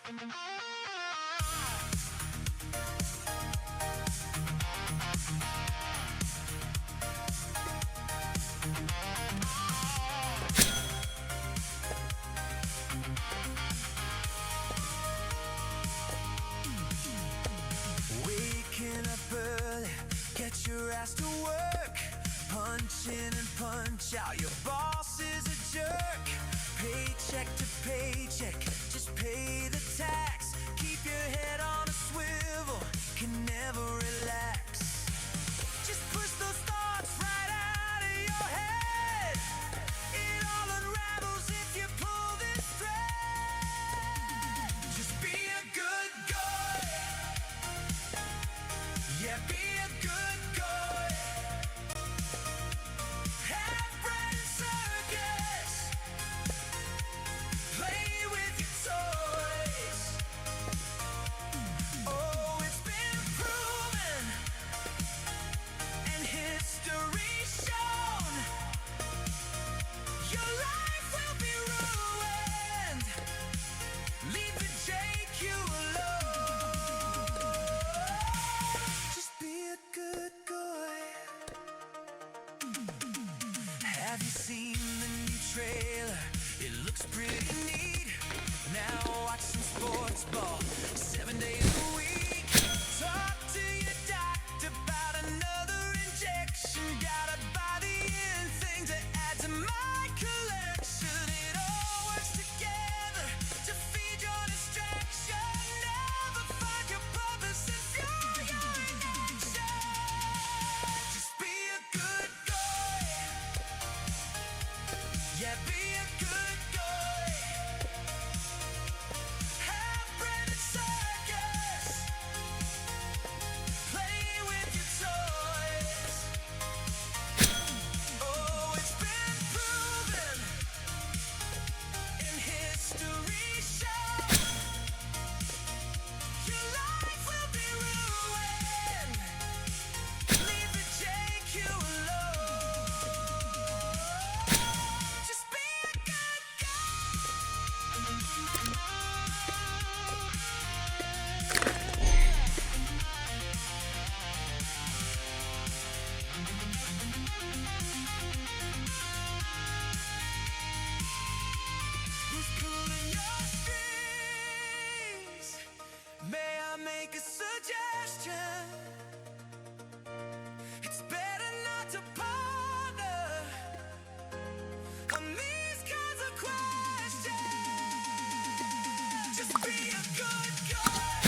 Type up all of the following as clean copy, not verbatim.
Waking up early, get your ass to work. Punch in and punch out, your boss is a jerk. Paycheck to paycheck, just pay the tax. Keep your head on a swivel, can never relax. Just push those thoughts right out of your head. It all unravels if you pull this thread. Just be a good guy. Yeah, be a good guy. Have bread and circus. Play with your toys. Oh, it's been proven and history shown. Your life will be ruined. Leave the JQ alone. Just be a good guy. Have you seen the new trailer? It looks pretty neat. Now watch some sports ball 7 days a week. Talk to your doctor about another injection. Gotta buy the in thing to add to my collection. It all works together to feed your distraction. Never find your purpose and fuel your inaction. Just be a good guy. Yeah, be a good guy. Have bread and circus. Play with your toys. Oh, it's been proven and history shown. Your life will be ruined. Leave the JQ alone. Just be a good Who's pulling your strings? May I make a suggestion? It's better not to ponder on these kinds of questions. Just be a good guy.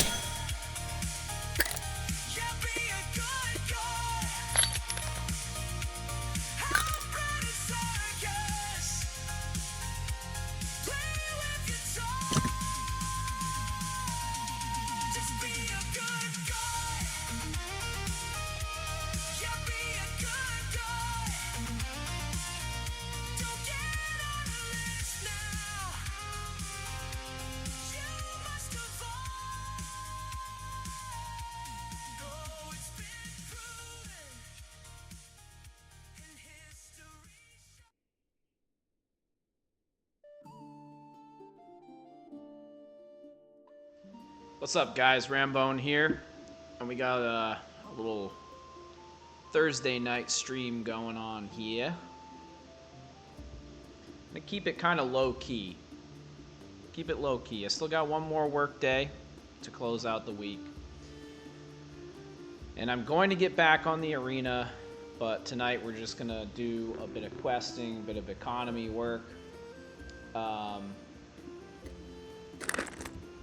Yeah, be a good guy. Have bread and circus. Play with your toys. Just be a good guy. Yeah, be a good guy. Don't get on the list now. You must avoid. Oh, it's been proven in history. What's up, guys? Rambone here, and we got a little Thursday night stream going on here. I'm gonna keep it kind of low key. Keep it low key. I still got one more work day to close out the week, and I'm going to get back on the arena. But tonight we're just gonna do a bit of questing, a bit of economy work.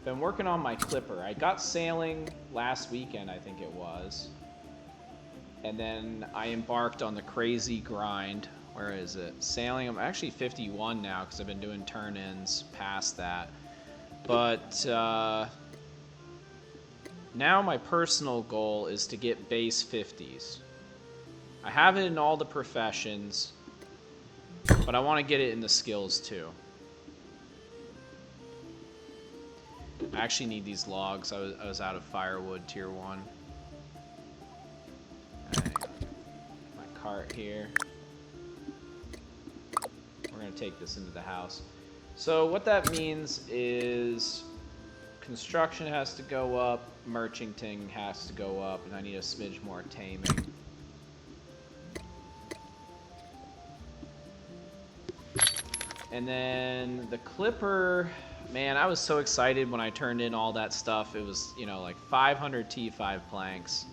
Been working on my clipper. I got sailing last weekend, I think it was. And then I embarked on the crazy grind. Where is it? Sailing. I'm actually 51 now because I've been doing turn-ins past that. But now my personal goal is to get base 50s. I have it in all the professions, but I want to get it in the skills too. I actually need these logs. I was out of firewood, tier 1. Alright. My cart here. We're going to take this into the house. So what that means is construction has to go up, merchanting has to go up, and I need a smidge more taming. And then the clipper, man, I was so excited when I turned in all that stuff. It was, you know, like 500 T5 planks.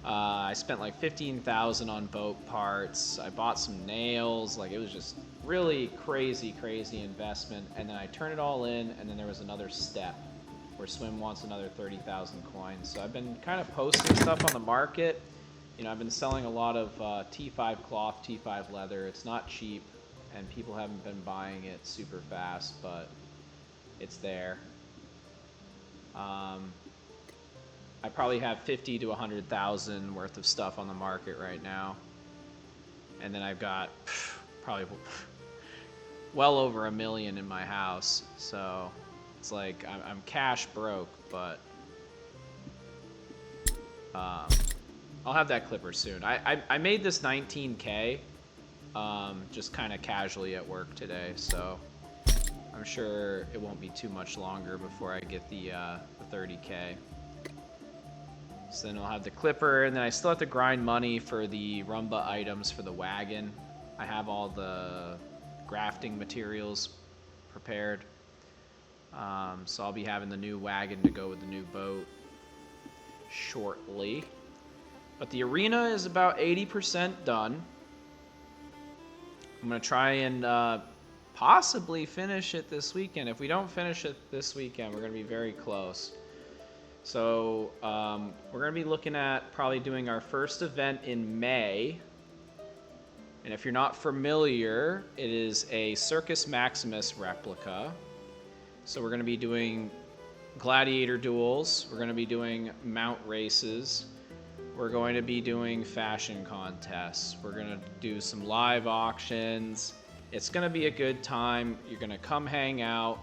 I spent like 15,000 on boat parts. I bought some nails. Like, it was just really crazy investment. And then I turned it all in, and then there was another step where Swim wants another 30,000 coins. So I've been kind of posting stuff on the market. You know, I've been selling a lot of T5 cloth, T5 leather. It's not cheap, and people haven't been buying it super fast, but it's there. I probably have 50 to 100,000 worth of stuff on the market right now. And then I've got probably well over $1 million in my house. So it's like I'm cash broke, but I'll have that clipper soon. I made this 19K just kind of casually at work today, so I'm sure it won't be too much longer before I get the 30K. So then I'll have the clipper, and then I still have to grind money for the Rumba items for the wagon. I have all the grafting materials prepared. So I'll be having the new wagon to go with the new boat shortly. But the arena is about 80% done. I'm going to try and possibly finish it this weekend. If we don't finish it this weekend, we're going to be very close. So we're going to be looking at probably doing our first event in May. And if you're not familiar, it is a Circus Maximus replica. So we're going to be doing gladiator duels. We're going to be doing mount races. We're going to be doing fashion contests. We're going to do some live auctions. It's going to be a good time. You're going to come hang out.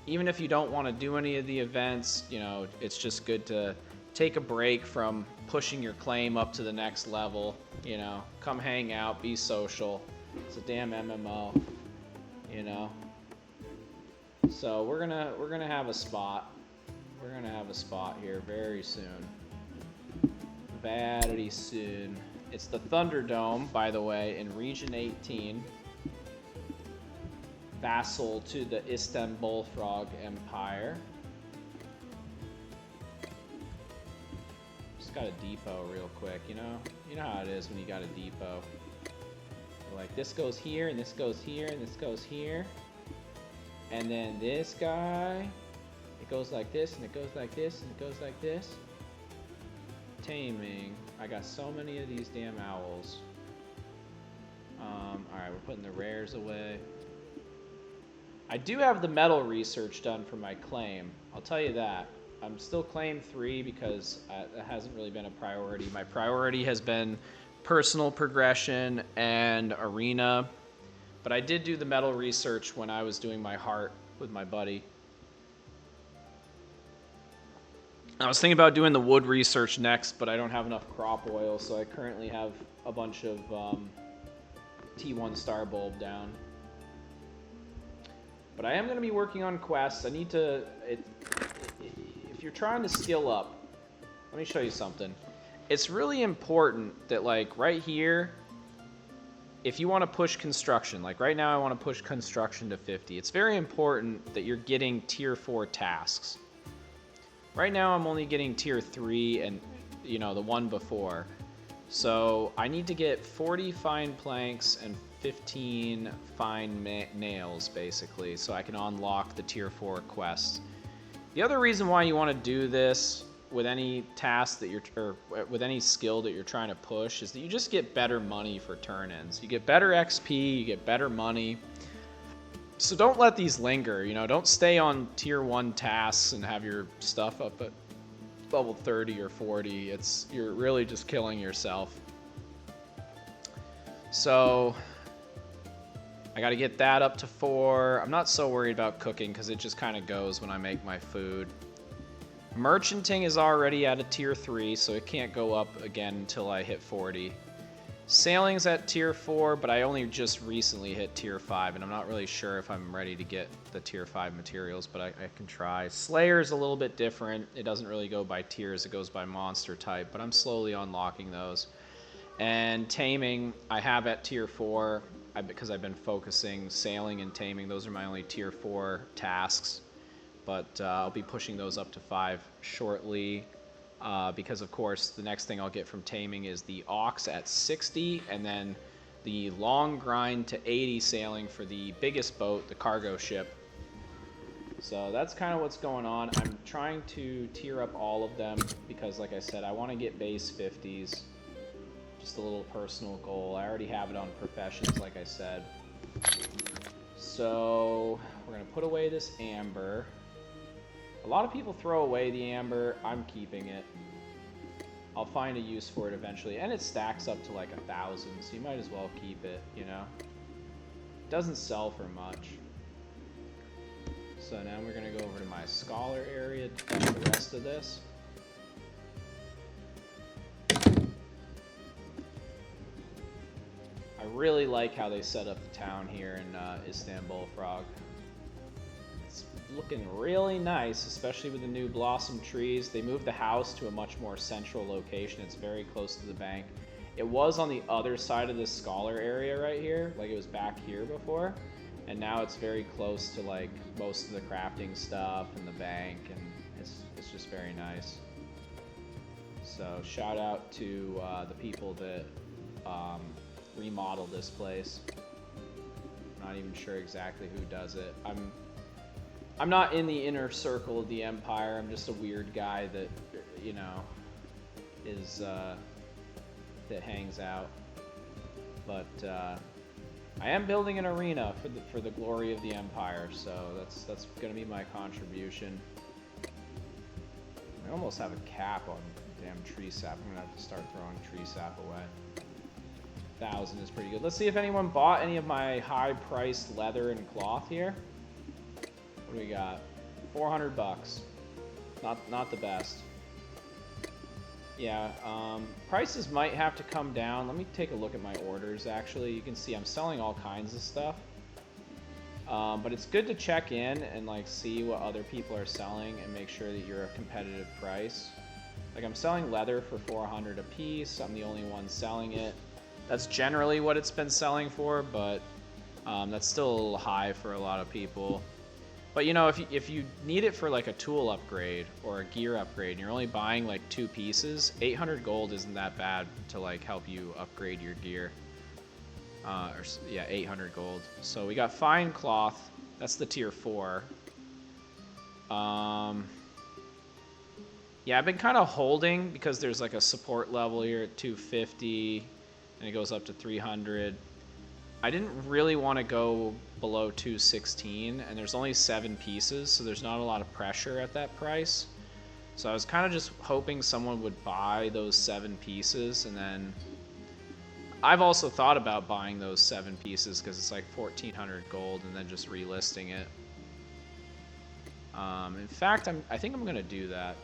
Even if you don't want to do any of the events, you know, it's just good to take a break from pushing your claim up to the next level. You know, come hang out, be social. It's a damn MMO, you know. So we're gonna have a spot. We're gonna have a spot here very soon. Very soon. It's the Thunderdome, by the way, in Region 18. Vassal to the Istanbul Frog Empire. Just got a depot real quick, you know? You know how it is when you got a depot. Like, this goes here, and this goes here, and this goes here. And then this guy, it goes like this, and it goes like this, and it goes like this. Taming. I got so many of these damn owls. Alright, we're putting the rares away. I do have the metal research done for my claim. I'll tell you that. I'm still claim 3 because it hasn't really been a priority. My priority has been personal progression and arena. But I did do the metal research when I was doing my heart with my buddy. I was thinking about doing the wood research next, but I don't have enough crop oil, so I currently have a bunch of T1 star bulb down. But I am going to be working on quests. I need to... if you're trying to skill up, let me show you something. It's really important that, like, right here, if you want to push construction, like right now I want to push construction to 50, it's very important that you're getting tier 4 tasks. Right now I'm only getting tier 3 and, you know, the one before. So I need to get 40 fine planks and 15 fine nails, basically, so I can unlock the tier 4 quests. The other reason why you want to do this with any task that you're, or with any skill that you're trying to push, is that you just get better money for turn-ins. You get better XP, you get better money. So don't let these linger, you know, don't stay on tier 1 tasks and have your stuff up at level 30 or 40. You're really just killing yourself. So I got to get that up to 4. I'm not so worried about cooking because it just kind of goes when I make my food. Merchanting is already at a tier 3, so it can't go up again until I hit 40. Sailing's at tier 4, but I only just recently hit tier 5, and I'm not really sure if I'm ready to get the tier 5 materials, but I can try. Slayer's a little bit different. It doesn't really go by tiers, it goes by monster type, but I'm slowly unlocking those. And Taming, I have at tier 4, because I've been focusing Sailing and Taming. Those are my only tier 4 tasks, but I'll be pushing those up to 5 shortly. Because, of course, the next thing I'll get from Taming is the Ox at 60, and then the long grind to 80 sailing for the biggest boat, the cargo ship. So that's kind of what's going on. I'm trying to tier up all of them because, like I said, I want to get base 50s. Just a little personal goal. I already have it on professions, like I said. So we're going to put away this amber. A lot of people throw away the amber. I'm keeping it. I'll find a use for it eventually. And it stacks up to like 1,000, so you might as well keep it, you know? It doesn't sell for much. So now we're going to go over to my scholar area to finish the rest of this. I really like how they set up the town here in Istanbul, Frog. Looking really nice, especially with the new blossom trees. They moved the house to a much more central location. It's very close to the bank. It was on the other side of this scholar area right here, like it was back here before, and now it's very close to like most of the crafting stuff and the bank, and it's just very nice. So shout out to the people that remodeled this place. I'm not even sure exactly who does it. I'm not in the inner circle of the Empire. I'm just a weird guy that, you know, is that hangs out. But I am building an arena for the glory of the Empire, so that's gonna be my contribution. I almost have a cap on damn tree sap. I'm gonna have to start throwing tree sap away. 1,000 is pretty good. Let's see if anyone bought any of my high-priced leather and cloth here. What do we got? 400 bucks. Not the best. Yeah, prices might have to come down. Let me take a look at my orders, actually. You can see I'm selling all kinds of stuff. But it's good to check in and like see what other people are selling and make sure that you're a competitive price. Like I'm selling leather for 400 a piece. I'm the only one selling it. That's generally what it's been selling for, but that's still a little high for a lot of people. But you know, if you need it for like a tool upgrade or a gear upgrade and you're only buying like 2 pieces, 800 gold isn't that bad to like help you upgrade your gear. Yeah, 800 gold. So we got fine cloth. That's the tier 4. Yeah, I've been kind of holding because there's like a support level here at 250 and it goes up to 300. I didn't really want to go below 216, and there's only 7 pieces, so there's not a lot of pressure at that price. So I was kind of just hoping someone would buy those 7 pieces, and then I've also thought about buying those 7 pieces because it's like 1,400 gold, and then just relisting it. In fact, I think I'm gonna do that.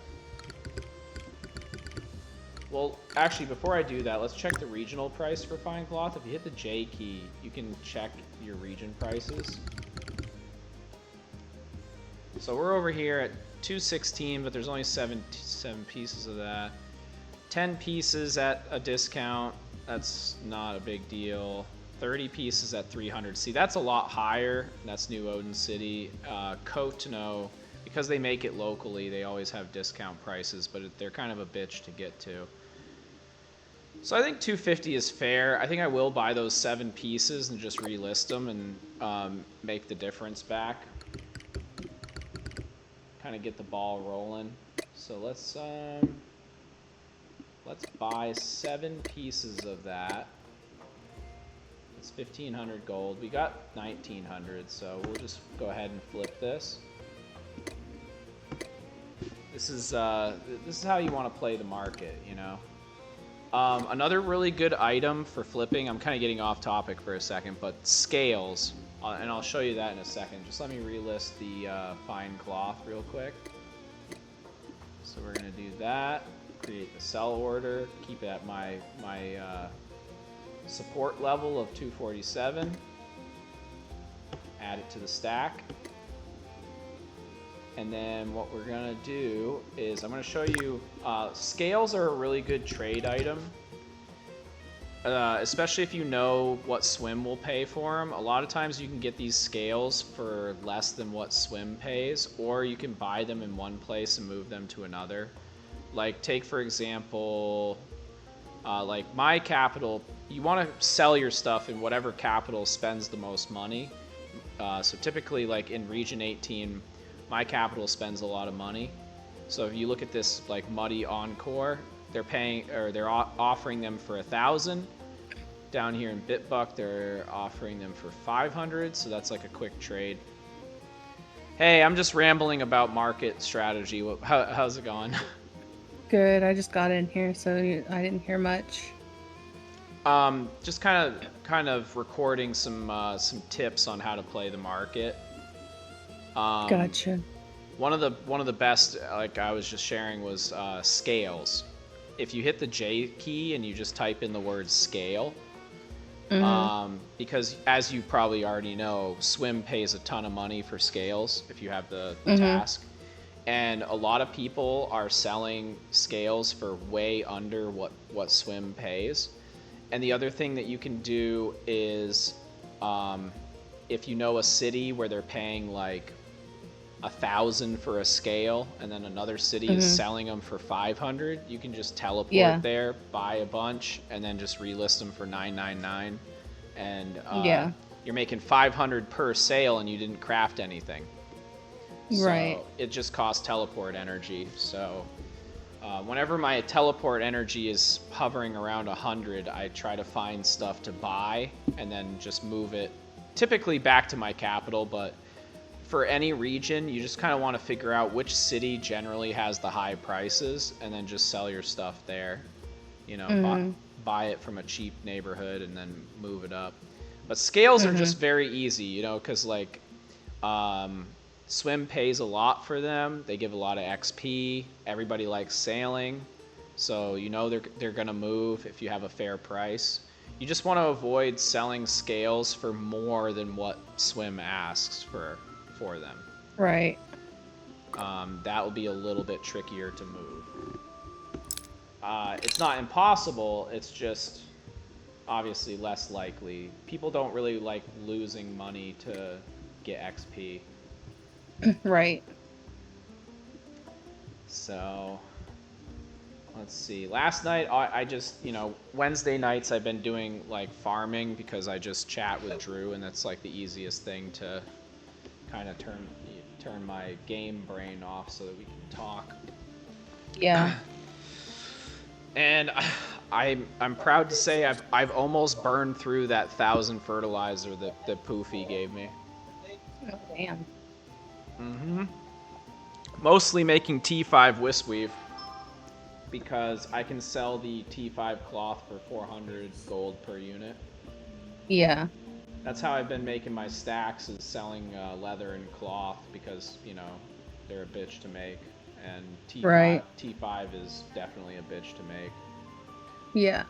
Well, actually, before I do that, let's check the regional price for fine cloth. If you hit the J key, you can check your region prices. So we're over here at 216, but there's only 7 pieces of that. 10 pieces at a discount, that's not a big deal. 30 pieces at 300. See, that's a lot higher. That's New Odin City. Kotno, because they make it locally, they always have discount prices, but they're kind of a bitch to get to. So I think 250 is fair. I think I will buy those 7 pieces and just relist them and make the difference back. Kind of get the ball rolling. So let's buy 7 pieces of that. It's 1,500 gold. We got 1,900, so we'll just go ahead and flip this. This is how you want to play the market, you know. Another really good item for flipping, I'm kind of getting off topic for a second, but scales, and I'll show you that in a second. Just let me relist the fine cloth real quick. So we're going to do that, create the sell order, keep it at my support level of 247. Add it to the stack. And then what we're gonna do is I'm gonna show you, scales are a really good trade item. Especially if you know what Swim will pay for them. A lot of times you can get these scales for less than what Swim pays, or you can buy them in one place and move them to another. Like, take for example, like my capital, you want to sell your stuff in whatever capital spends the most money. So typically, like in Region 18, my capital spends a lot of money. So if you look at this, like Muddy Encore, they're paying, or they're offering them for 1,000. Down here in Bitbuck, they're offering them for 500. So that's like a quick trade. Hey, I'm just rambling about market strategy. How's it going? Good. I just got in here, so I didn't hear much. Just kind of recording some tips on how to play the market. Gotcha. One of the best, like I was just sharing, was scales. If you hit the J key and you just type in the word scale, because as you probably already know, Swim pays a ton of money for scales if you have the task. And a lot of people are selling scales for way under what Swim pays. And the other thing that you can do is, if you know a city where they're paying like 1,000 for a scale, and then another city is selling them for 500, you can just teleport there, buy a bunch, and then just relist them for 999, and you're making 500 per sale, and you didn't craft anything. Right. So it just costs teleport energy. So whenever my teleport energy is hovering around 100, I try to find stuff to buy and then just move it, typically back to my capital, but for any region, you just kind of want to figure out which city generally has the high prices, and then just sell your stuff there. You know, buy it from a cheap neighborhood and then move it up. But scales are just very easy, you know, because like Swim pays a lot for them. They give a lot of XP. Everybody likes sailing, so you know they're gonna move if you have a fair price. You just want to avoid selling scales for more than what Swim asks for them. Right. That will be a little bit trickier to move. It's not impossible, it's just obviously less likely. People don't really like losing money to get XP. Right. So, let's see. Last night, I just, you know, Wednesday nights I've been doing like farming because I just chat with Drew, and that's like the easiest thing to kind of turn my game brain off so that we can talk. Yeah. And I'm proud to say I've almost burned through that 1,000 fertilizer that Poofy gave me. Oh, damn. Mostly making T5 Wisweave because I can sell the T5 cloth for 400 gold per unit. Yeah. That's how I've been making my stacks, is selling leather and cloth, because, you know, they're a bitch to make, and T5 is definitely a bitch to make. Yeah.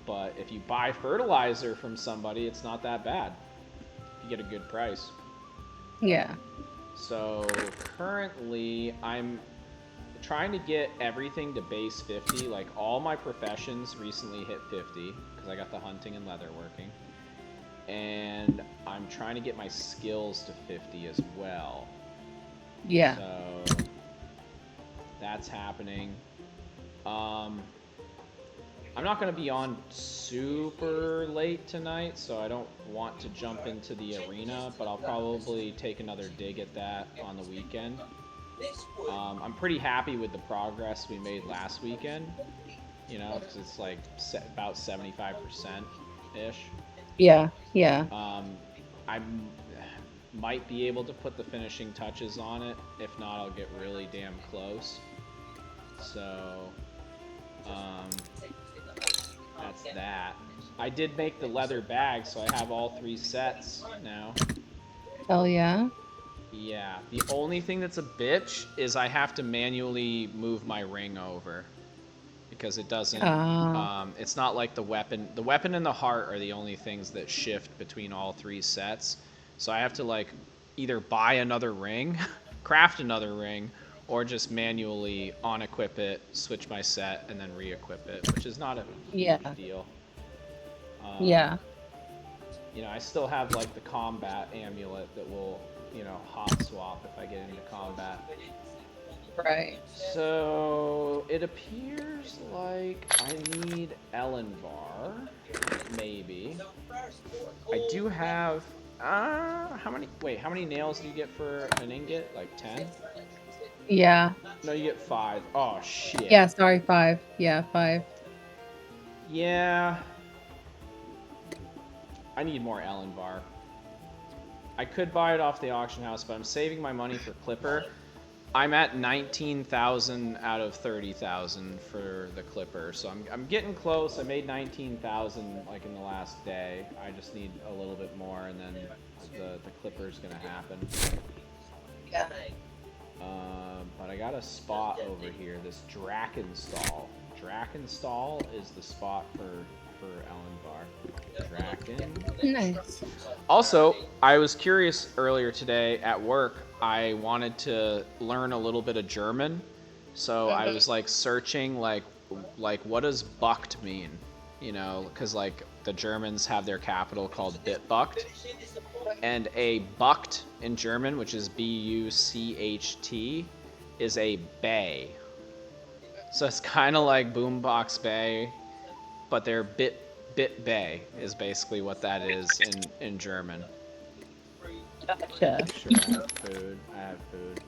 But if you buy fertilizer from somebody, it's not that bad. You get a good price. Yeah. So currently I'm trying to get everything to base 50. Like all my professions recently hit 50 because I got the hunting and leather working. And I'm trying to get my skills to 50 as well. Yeah. So that's happening. I'm not going to be on super late tonight, so I don't want to jump into the arena, but I'll probably take another dig at that on the weekend. I'm pretty happy with the progress we made last weekend, you know, because it's like about 75%-ish. Yeah. Yeah. I might be able to put the finishing touches on it. If not, I'll get really damn close. So, that's that. I did make the leather bag, so I have all 3 sets now. Hell yeah. Yeah. The only thing that's a bitch is I have to manually move my ring over. because it doesn't. Oh. It's not like the weapon. The weapon and the heart are the only things that shift between all 3 sets. So I have to like either buy another ring, craft another ring, or just manually on-equip it, switch my set, and then re-equip it, which is not a huge Yeah. deal. Yeah. You know, I still have like the combat amulet that will, you know, hot swap if I get into combat. Right. So it appears like I need Elenvar, maybe. I do have. How many? Wait, how many nails do you get for an ingot? Like 10? Yeah. No, you get 5. Oh shit. Yeah, sorry, 5. Yeah, 5. Yeah. I need more Elenvar. I could buy it off the auction house, but I'm saving my money for Clipper. I'm at 19,000 out of 30,000 for the Clipper, so I'm getting close. I made 19,000 like in the last day. I just need a little bit more, and then the Clipper's gonna happen. Yeah. But I got a spot over here. This Drakenstall. Drakenstall is the spot for Elenvar. Draken. Nice. Also, I was curious earlier today at work. I wanted to learn a little bit of German, so I was like searching like what does "bucht" mean? You know, because like the Germans have their capital called Bitbucht, and a Bucht in German, which is Bucht, is a bay. So it's kind of like Boombox Bay, but they're bit bay is basically what that is in German. Gotcha. Make sure I have food. I have food.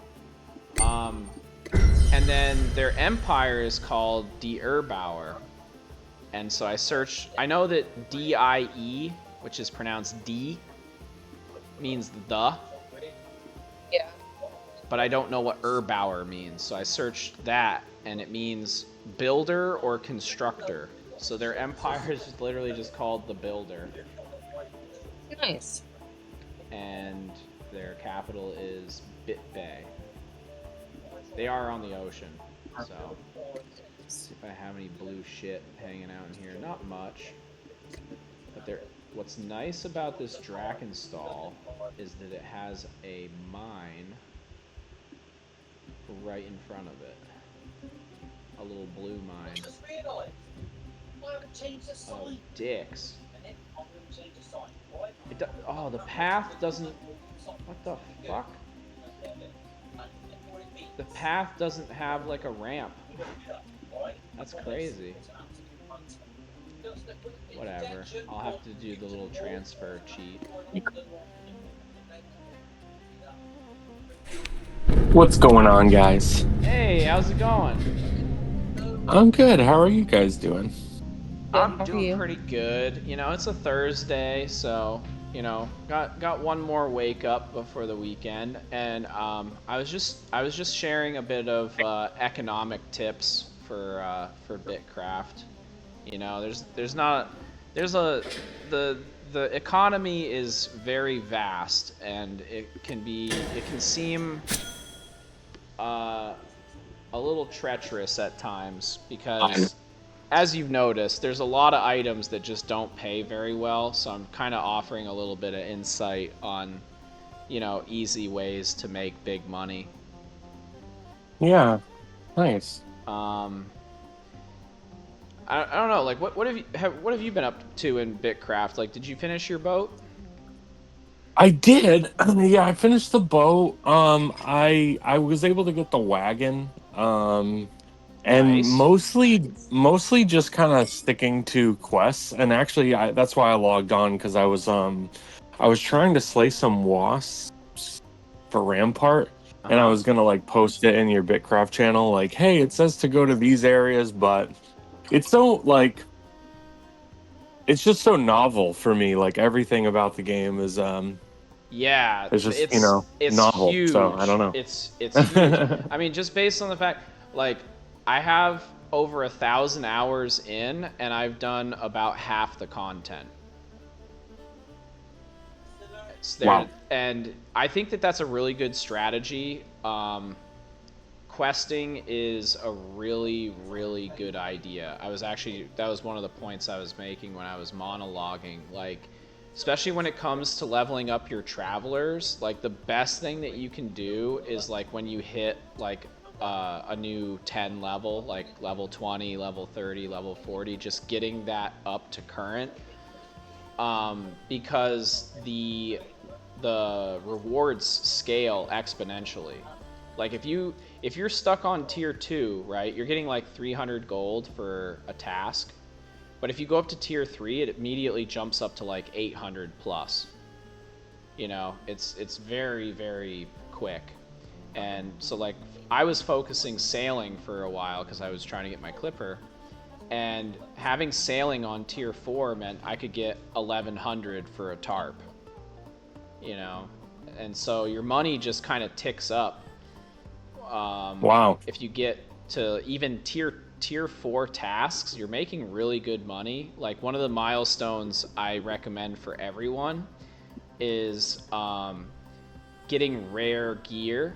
And then their empire is called Die Erbauer. And so I searched. I know that DIE, which is pronounced D, means the. Yeah. But I don't know what Erbauer means. So I searched that, and it means builder or constructor. So their empire is just literally just called the Builder. Nice. And their capital is Bitbay. They are on the ocean, so see if I have any blue shit hanging out in here. Not much. But there. What's nice about this Drakenstall is that it has a mine right in front of it. A little blue mine. Oh, dicks. Oh, the path doesn't... What the fuck? The path doesn't have, like, a ramp. That's crazy. Whatever. I'll have to do the little transfer cheat. What's going on, guys? Hey, how's it going? I'm good. How are you guys doing? I'm How are doing you? pretty good. You know, it's a Thursday, so you know, got one more wake up before the weekend, and I was just sharing a bit of economic tips for Bitcraft. You know, the economy is very vast, and it can seem a little treacherous at times because, as you've noticed, there's a lot of items that just don't pay very well. So I'm kind of offering a little bit of insight on, you know, easy ways to make big money. Yeah, nice. I don't know, like what have you been up to in Bitcraft? Like, did you finish your boat? I did. Yeah, I finished the boat. I was able to get the wagon. And Nice. mostly just kind of sticking to quests. And actually, that's why I logged on, because I was trying to slay some wasps for Rampart, and I Uh-huh. was gonna like post it in your Bitcraft channel, like, hey, it says to go to these areas, but it's so like it's just so novel for me. Like everything about the game Yeah, is just, it's novel. So I huge. don't know. It's huge. I mean, just based on the fact, like, I have over 1,000 hours in, and I've done about half the content. It's there, Wow. and I think that that's a really good strategy. questing is a really, really good idea. That was one of the points I was making when I was monologuing. Like, especially when it comes to leveling up your travelers, like the best thing that you can do is like when you hit like a new 10 level, like level 20, level 30, level 40, just getting that up to current, because the rewards scale exponentially. Like if you're stuck on tier 2, right, you're getting like 300 gold for a task. But if you go up to tier 3, it immediately jumps up to like 800 plus. You know, it's very, very quick. And so like I was focusing sailing for a while because I was trying to get my clipper. And having sailing on tier 4 meant I could get 1100 for a tarp. You know, and so your money just kind of ticks up. Wow. If you get to even tier 4 tasks, you're making really good money. Like one of the milestones I recommend for everyone is getting rare gear,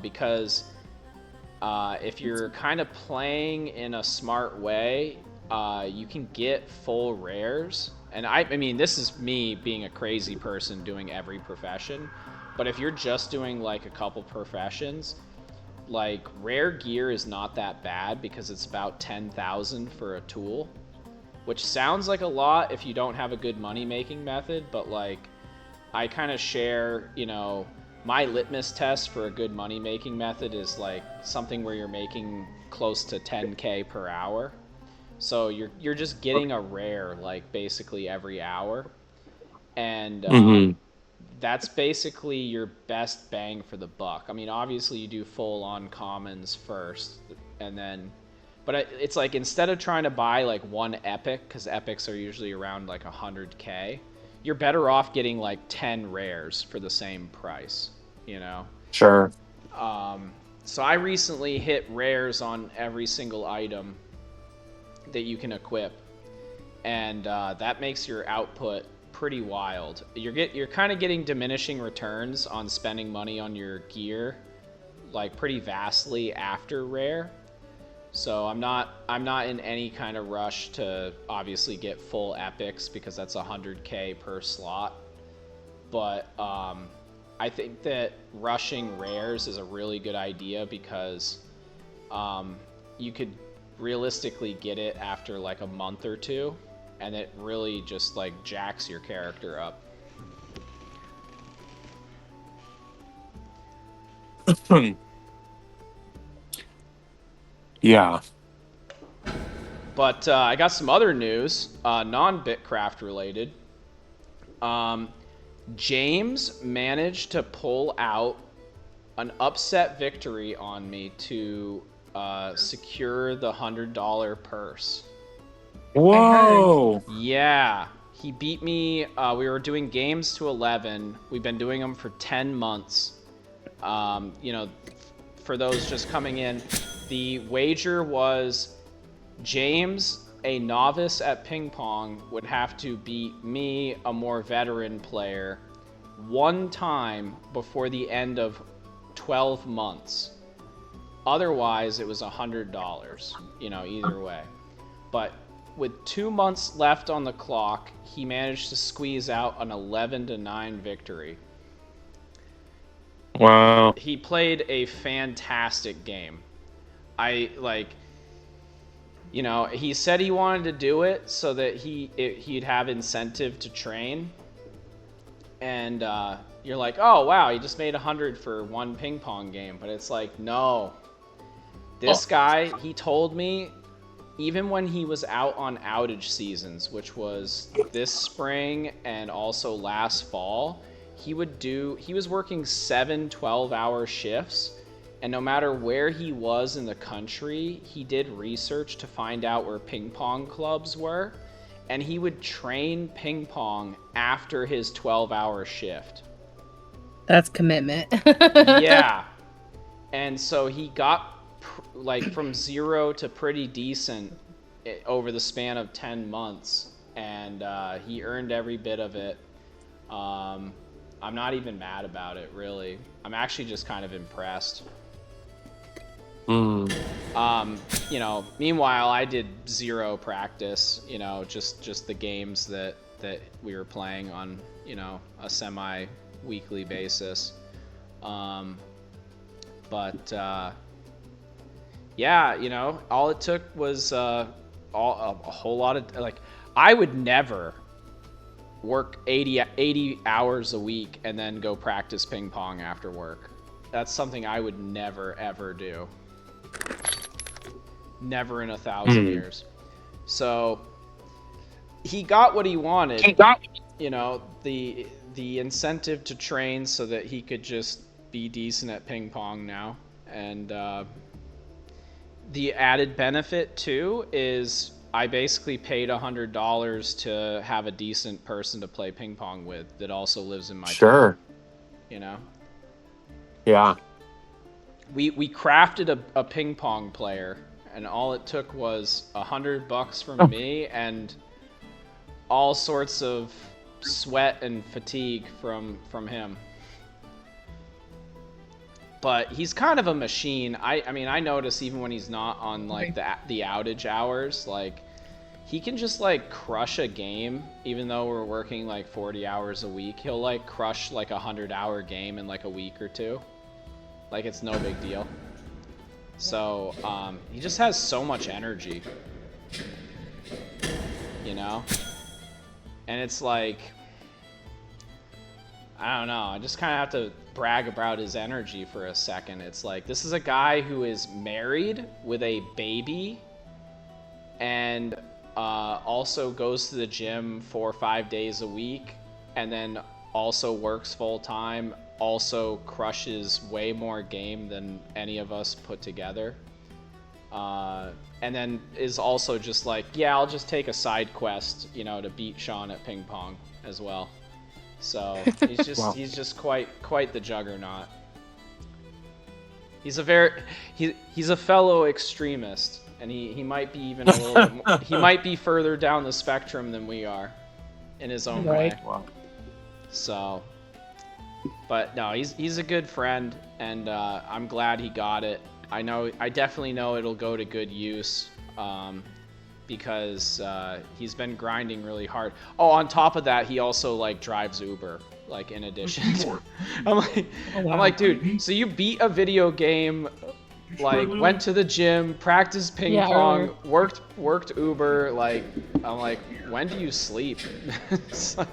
because if you're kind of playing in a smart way, you can get full rares. And I mean, this is me being a crazy person doing every profession, but if you're just doing like a couple professions, like rare gear is not that bad because it's about 10,000 for a tool, which sounds like a lot if you don't have a good money making method, but like I kind of share, you know, my litmus test for a good money making method is like something where you're making close to 10k per hour. So you're just getting a rare like basically every hour, and Mm-hmm. that's basically your best bang for the buck. I mean, obviously you do full on commons first, and then, but it's like instead of trying to buy like one epic, because epics are usually around like 100k, you're better off getting like 10 rares for the same price, you know? Sure. So I recently hit rares on every single item that you can equip, and that makes your output pretty wild. You're kind of getting diminishing returns on spending money on your gear, like pretty vastly after rare. So I'm not in any kind of rush to obviously get full epics because that's 100k per slot. But I think that rushing rares is a really good idea because you could realistically get it after like a month or two, and it really just like jacks your character up. Yeah. But I got some other news, non-Bitcraft related. James managed to pull out an upset victory on me to secure the $100 purse. I heard. Whoa. Yeah, he beat me. We were doing games to 11. We've been doing them for 10 months. You know, for those just coming in, the wager was James, a novice at ping pong, would have to beat me, a more veteran player, one time before the end of 12 months. Otherwise, it was $100, you know, either way. But with 2 months left on the clock, he managed to squeeze out an 11-9 victory. Wow. He played a fantastic game. You know, he said he wanted to do it so that he'd have incentive to train. And you're like, oh wow, he just made 100 for one ping pong game. But it's like, no. This guy, he told me, even when he was out on outage seasons, which was this spring and also last fall, he was working 7 12-hour shifts, and no matter where he was in the country, he did research to find out where ping pong clubs were, and he would train ping pong after his 12-hour shift. That's commitment. Yeah. And so he got like from 0 to pretty decent over the span of 10 months, and he earned every bit of it. I'm not even mad about it, really. I'm actually just kind of impressed. You know, meanwhile, I did 0 practice. You know, just the games that we were playing on, you know, a semi-weekly basis. But yeah, you know, all it took was a whole lot of, like, I would never work 80 hours a week and then go practice ping pong after work. That's something I would never, ever do. Never in 1,000 years. So he got what he wanted. You know, the incentive to train so that he could just be decent at ping pong now. And the added benefit too is I basically paid $100 to have a decent person to play ping pong with that also lives in my town. You know? Yeah. We crafted a ping pong player, and all it took was $100 from me and all sorts of sweat and fatigue from him. But he's kind of a machine. I mean, I notice even when he's not on like the outage hours, like he can just like crush a game, even though we're working like 40 hours a week. He'll like crush like 100-hour game in like a week or two. Like it's no big deal. So he just has so much energy, you know? And it's like, I don't know, I just kind of have to brag about his energy for a second. It's like, this is a guy who is married with a baby and also goes to the gym 4 or 5 days a week, and then also works full time, also crushes way more game than any of us put together. And then is also just like, yeah, I'll just take a side quest, you know, to beat Sean at ping pong as well. So he's just Wow. he's just quite the juggernaut. He's a fellow extremist, and he might be even a little bit more, he might be further down the spectrum than we are in his own way. Wow. So, but no, he's a good friend, and I'm glad he got it. I definitely know it'll go to good use, because he's been grinding really hard. Oh, on top of that, he also like drives Uber, like in addition to, I'm like, dude, so you beat a video game, like went to the gym, practiced ping pong, worked Uber, like, I'm like, when do you sleep? It's like,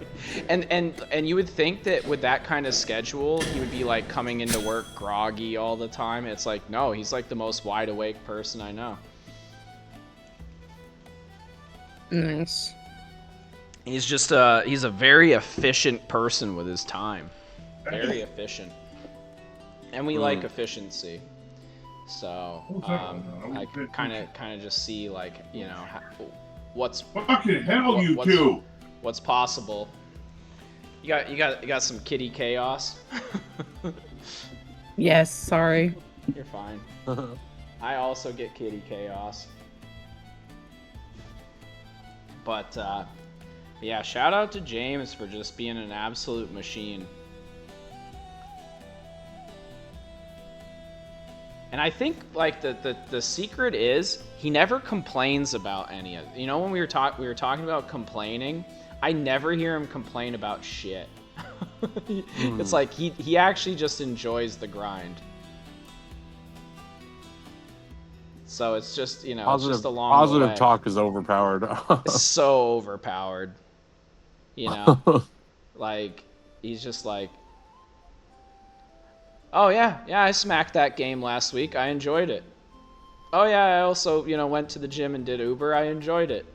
and you would think that with that kind of schedule, he would be like coming into work groggy all the time. It's like, no, he's like the most wide awake person I know. Nice. He's just he's a very efficient person with his time. Very efficient. And we like efficiency. So, I kind of just see, like, you know, what's Fucking hell, you what's, two! what's possible. You got some kitty chaos. Yes, sorry. You're fine. I also get kitty chaos. But yeah, shout out to James for just being an absolute machine. And I think like the secret is he never complains about any of it. You know, when we were talking about complaining, I never hear him complain about shit. It's like he actually just enjoys the grind. So it's just, you know, Positive, it's just a long positive way. talk is overpowered. It's so overpowered. You know, like he's just like, oh yeah, I smacked that game last week. I enjoyed it. Oh yeah, I also, you know, went to the gym and did Uber. I enjoyed it.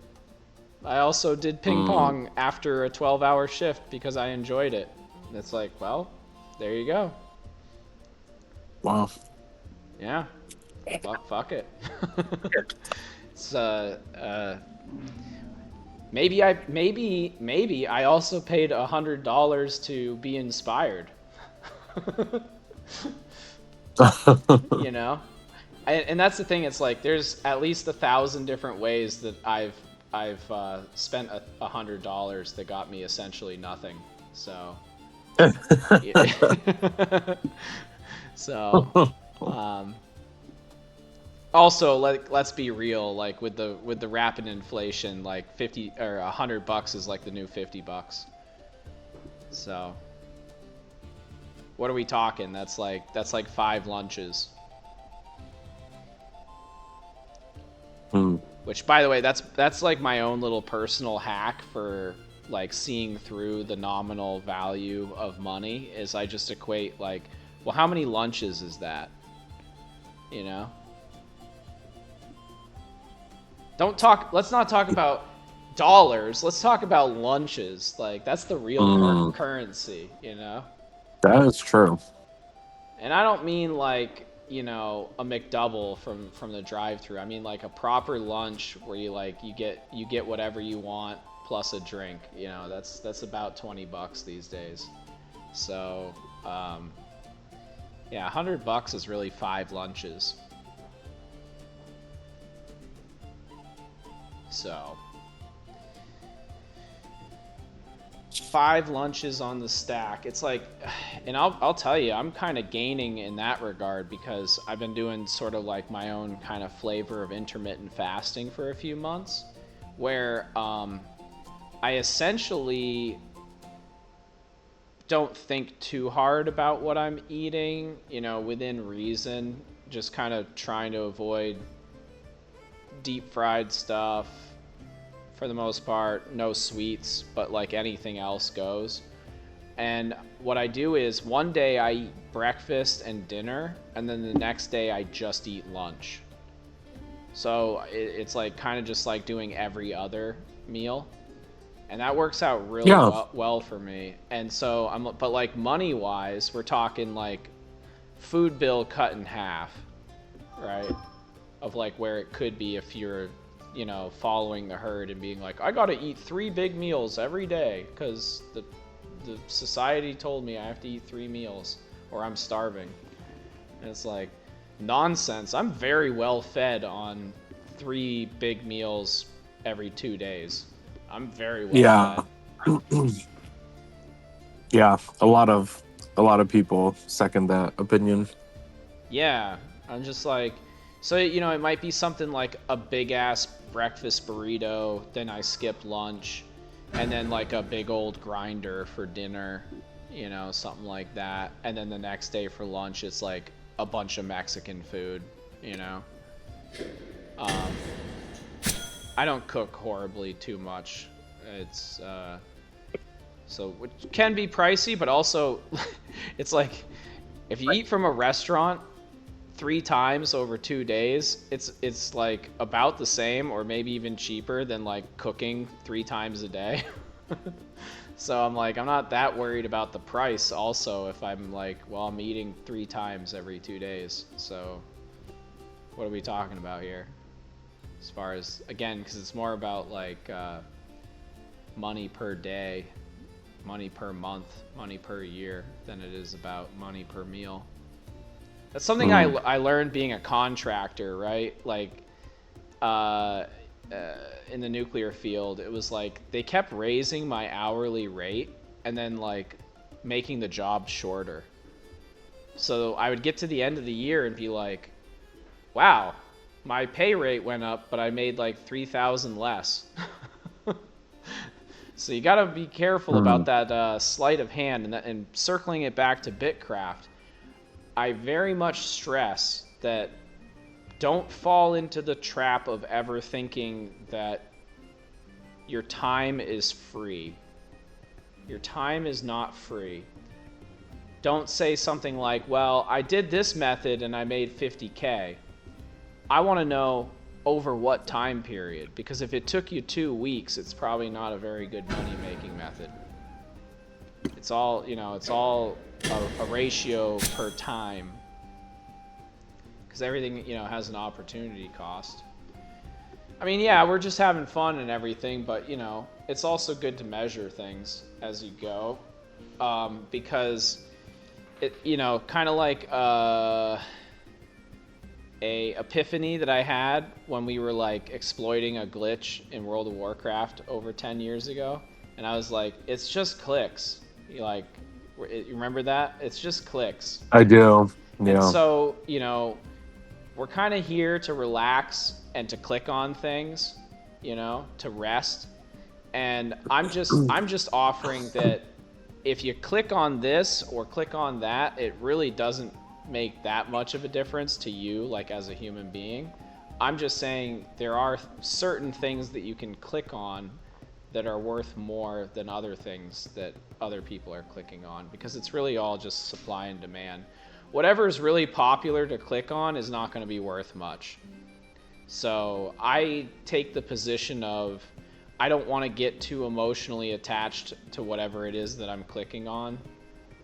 I also did ping pong after a 12-hour shift because I enjoyed it. And it's like, well, there you go. Wow. Yeah. Fuck it. It's maybe I also paid $100 to be inspired. You know, and that's the thing. It's like there's at least 1,000 different ways that I've spent $100 that got me essentially nothing. So, so, Also, let's be real. Like with the rapid inflation, like 50 or $100 is like the new $50. So, what are we talking? That's like 5 lunches. Hmm. Which, by the way, that's like my own little personal hack for like seeing through the nominal value of money. Is I just equate like, well, how many lunches is that? You know. Let's not talk about dollars. Let's talk about lunches. Like that's the real Mm, currency, you know? that is true. And I don't mean like, a McDouble from the drive-through. I mean like a proper lunch where you get whatever you want plus a drink. That's about $20 these days. So, yeah, $100 is really 5 lunches. So, 5 lunches on the stack. It's like, and I'll tell you, I'm kind of gaining in that regard because I've been doing sort of like my own kind of flavor of intermittent fasting for a few months, where I essentially don't think too hard about what I'm eating, within reason, just kind of trying to avoid deep fried stuff for the most part, no sweets, but like anything else goes. And what I do is one day I eat breakfast and dinner, and then the next day I just eat lunch. So it's like kind of just like doing every other meal. And that works out really Yeah. well for me. And so but like money wise, we're talking like food bill cut in half, right? Of like where it could be if you're following the herd and being like, I gotta eat 3 big meals every day because the society told me I have to eat 3 meals or I'm starving. And it's like nonsense. I'm very well fed on 3 big meals every 2 days. I'm very well Yeah. fed. Yeah. A lot of people second that opinion. Yeah, I'm just like, so it might be something like a big ass breakfast burrito, then I skip lunch, and then like a big old grinder for dinner, something like that. And then the next day for lunch, it's like a bunch of Mexican food, you know. Um, I don't cook horribly too much. It's so which can be pricey, but also it's like if you eat from a restaurant 3 times over 2 days, it's like about the same or maybe even cheaper than like cooking 3 times a day. So I'm like, I'm not that worried about the price also if I'm like, well, I'm eating 3 times every 2 days. So what are we talking about here? As far as, again, because it's more about like money per day, money per month, money per year than it is about money per meal. That's something I learned being a contractor, right? Like, in the nuclear field, it was like they kept raising my hourly rate and then like making the job shorter. So I would get to the end of the year and be like, wow, my pay rate went up, but I made like 3,000 less. So you got to be careful about that sleight of hand, and circling it back to Bitcraft. I very much stress that don't fall into the trap of ever thinking that your time is free. Your time is not free. Don't say something like, well, I did this method and I made 50K. I want to know over what time period, because if it took you 2 weeks, it's probably not a very good money-making method. It's all, it's all a ratio per time, because everything, has an opportunity cost. I mean, yeah, we're just having fun and everything, but, it's also good to measure things as you go, because it, kind of like a epiphany that I had when we were like exploiting a glitch in World of Warcraft over 10 years ago, and I was like, it's just clicks. You remember that? It's just clicks. I do. And Yeah. so, we're kind of here to relax and to click on things, you know, to rest. And I'm just offering that if you click on this or click on that, it really doesn't make that much of a difference to you, like as a human being. I'm just saying there are certain things that you can click on that are worth more than other things that other people are clicking on, because it's really all just supply and demand. Whatever is really popular to click on is not going to be worth much. So I take the position of I don't want to get too emotionally attached to whatever it is that I'm clicking on.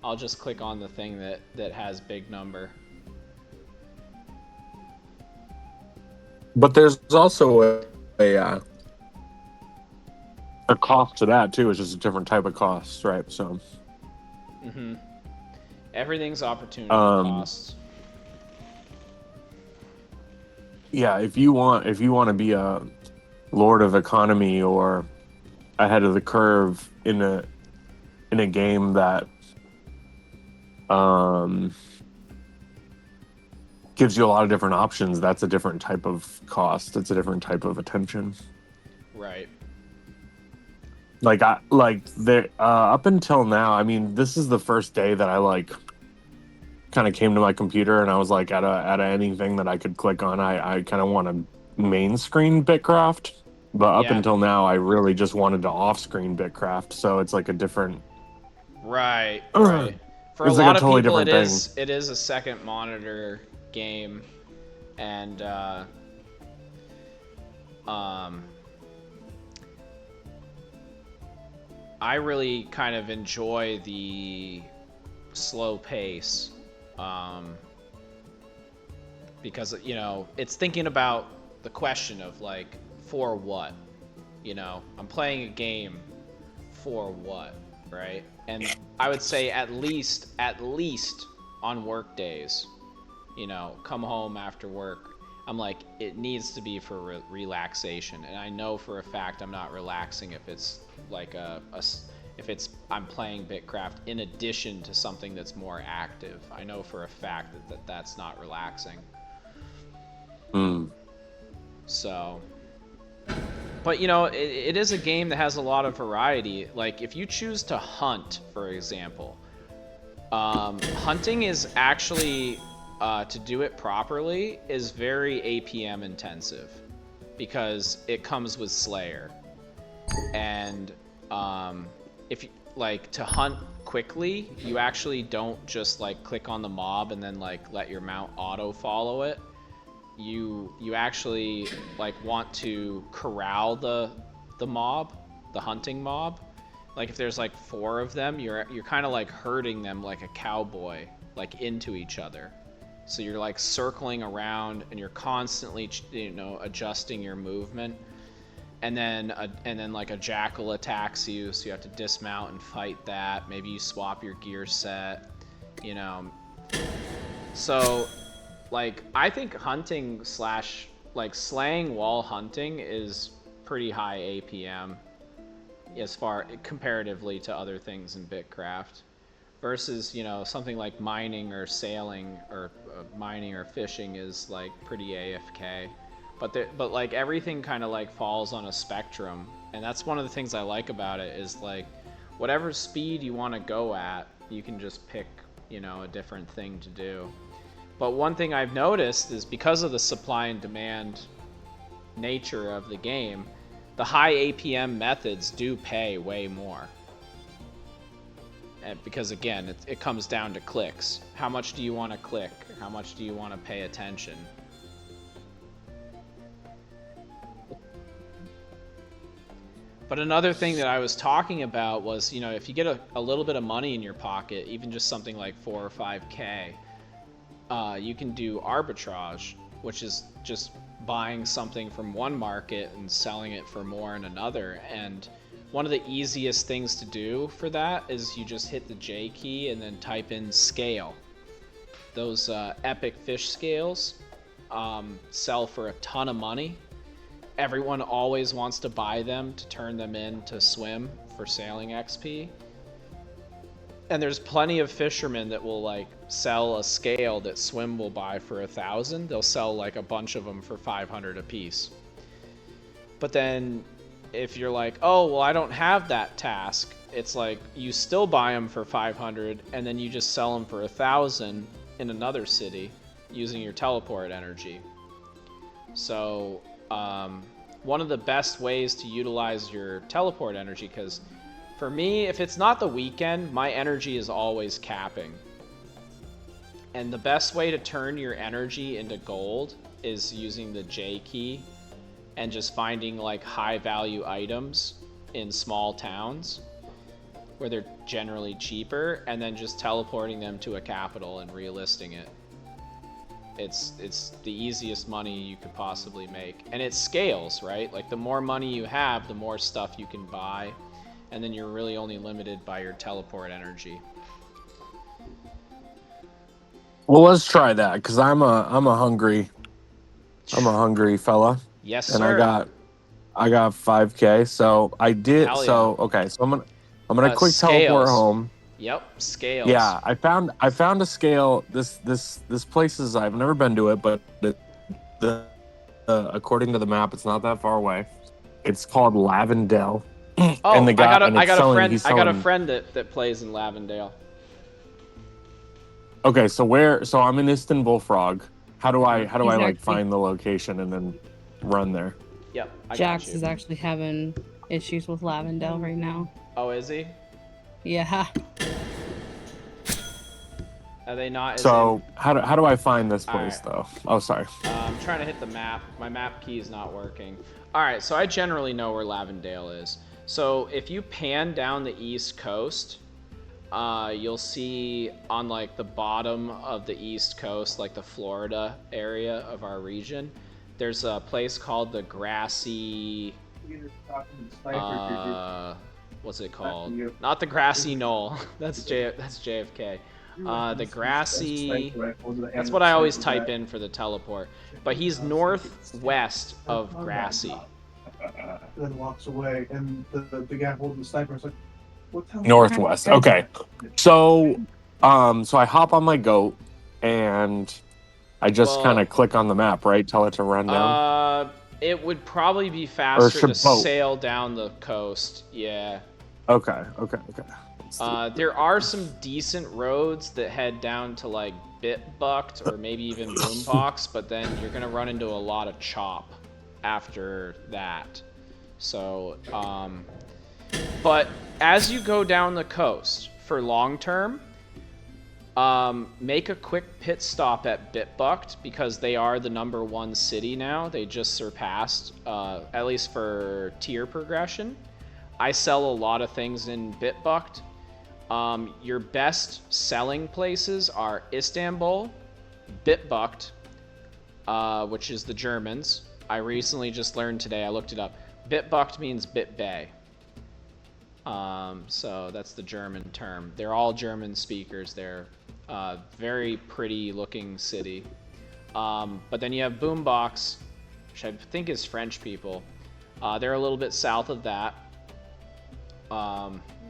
I'll just click on the thing that has big number. But there's also a cost to that too. It's just a different type of cost, right? So Everything's opportunity costs. Yeah, if you want to be a lord of economy or ahead of the curve in a game that gives you a lot of different options, that's a different type of cost. It's a different type of attention. Right. Like up until now, I mean, this is the first day that I like kind of came to my computer and I was like, at anything that I could click on, I kind of want to main screen Bitcraft. But up until now, I really just wanted to off screen Bitcraft. So it's like a different. Right. For a It's like lot a of totally people, different thing. it is a second monitor game, and I really kind of enjoy the slow pace, because, you know, it's thinking about the question of like, for what? You know, I'm playing a game for what, right? And I would say at least on work days, you know, come home after work, I'm like, it needs to be for relaxation. And I know for a fact I'm not relaxing if it's like if I'm playing Bitcraft in addition to something that's more active. I know for a fact that's not relaxing. So, but you know, it is a game that has a lot of variety. Like if you choose to hunt, for example, hunting is actually, to do it properly, is very APM intensive, because it comes with Slayer. And if you like to hunt quickly, you actually don't just like click on the mob and then like let your mount auto follow it. You actually like want to corral the mob, the hunting mob. Like if there's like 4 of them, you're kind of like herding them like a cowboy, like into each other. So you're like circling around and you're constantly, you know, adjusting your movement. And then like a jackal attacks you, so you have to dismount and fight that. Maybe you swap your gear set, you know. So like I think hunting / like slaying while hunting is pretty high APM as far comparatively to other things in Bitcraft, versus, you know, something like mining or sailing or mining or fishing is like pretty AFK. But like everything kind of like falls on a spectrum, and that's one of the things I like about it, is like whatever speed you want to go at, you can just pick, you know, a different thing to do. But one thing I've noticed is because of the supply and demand nature of the game, the high APM methods do pay way more. And because again, it comes down to clicks. How much do you want to click? How much do you want to pay attention? But another thing that I was talking about was, you know, if you get a little bit of money in your pocket, even just something like 4 or 5K, you can do arbitrage, which is just buying something from one market and selling it for more in another. And one of the easiest things to do for that is you just hit the J key and then type in scale. Those epic fish scales sell for a ton of money. Everyone always wants to buy them to turn them into swim for sailing XP. And there's plenty of fishermen that will like sell a scale that Swim will buy for 1,000. They'll sell like a bunch of them for 500 a piece. But then if you're like, oh, well, I don't have that task, it's like you still buy them for 500 and then you just sell them for 1,000 in another city using your teleport energy. So one of the best ways to utilize your teleport energy, because for me, if it's not the weekend, my energy is always capping. And the best way to turn your energy into gold is using the J key and just finding like high value items in small towns where they're generally cheaper, and then just teleporting them to a capital and relisting it. It's the easiest money you could possibly make. And it scales, right? Like the more money you have, the more stuff you can buy, and then you're really only limited by your teleport energy. Well, let's try that, because I'm a hungry fella. Yes, and sir. I got 5K. So I did. Hell So yeah. okay. So I'm gonna quick teleport Scales. home. Yep, scales. Yeah, I found a scale. This place is, I've never been to it, but according to the map, it's not that far away. It's called Lavendale. Oh, and the guy, and I it's got a selling, friend. he's I got a selling- friend that plays in Lavendale. Okay, so I'm in Istanbul Frog. How do I like Exactly. find the location and then run there? Yep, I Jax got you. is actually having issues with Lavendale right now. Oh, is he? Yeah. Are they not? As So how do I find this All place right. though? Oh, sorry. I'm trying to hit the map. My map key is not working. All right, so I generally know where Lavendale is. So if you pan down the east coast, you'll see on like the bottom of the east coast, like the Florida area of our region, there's a place called the Grassy. What's it called? Not the Grassy Knoll. That's JFK. The Grassy. That's what I always type in for the teleport. But he's northwest of Grassy. Then walks away, and the guy holding the sniper is like, "What the hell?" Northwest. Okay. So I hop on my goat and I just Well, kind of click on the map, right? Tell it to run down. It would probably be faster should to boat? sail down the coast. Yeah. Okay. There are some decent roads that head down to like Bitbuct or maybe even Boombox, but then you're gonna run into a lot of chop after that. So, but as you go down the coast for long term, make a quick pit stop at Bitbuct, because they are the #1 city now. They just surpassed, at least for tier progression. I sell a lot of things in Bitbuct. Your best selling places are Istanbul, Bitbuct, which is the Germans. I recently just learned today, I looked it up. Bitbuct means Bit Bay. So that's the German term. They're all German speakers there. Very pretty looking city. But then you have Boombox, which I think is French people. They're a little bit south of that.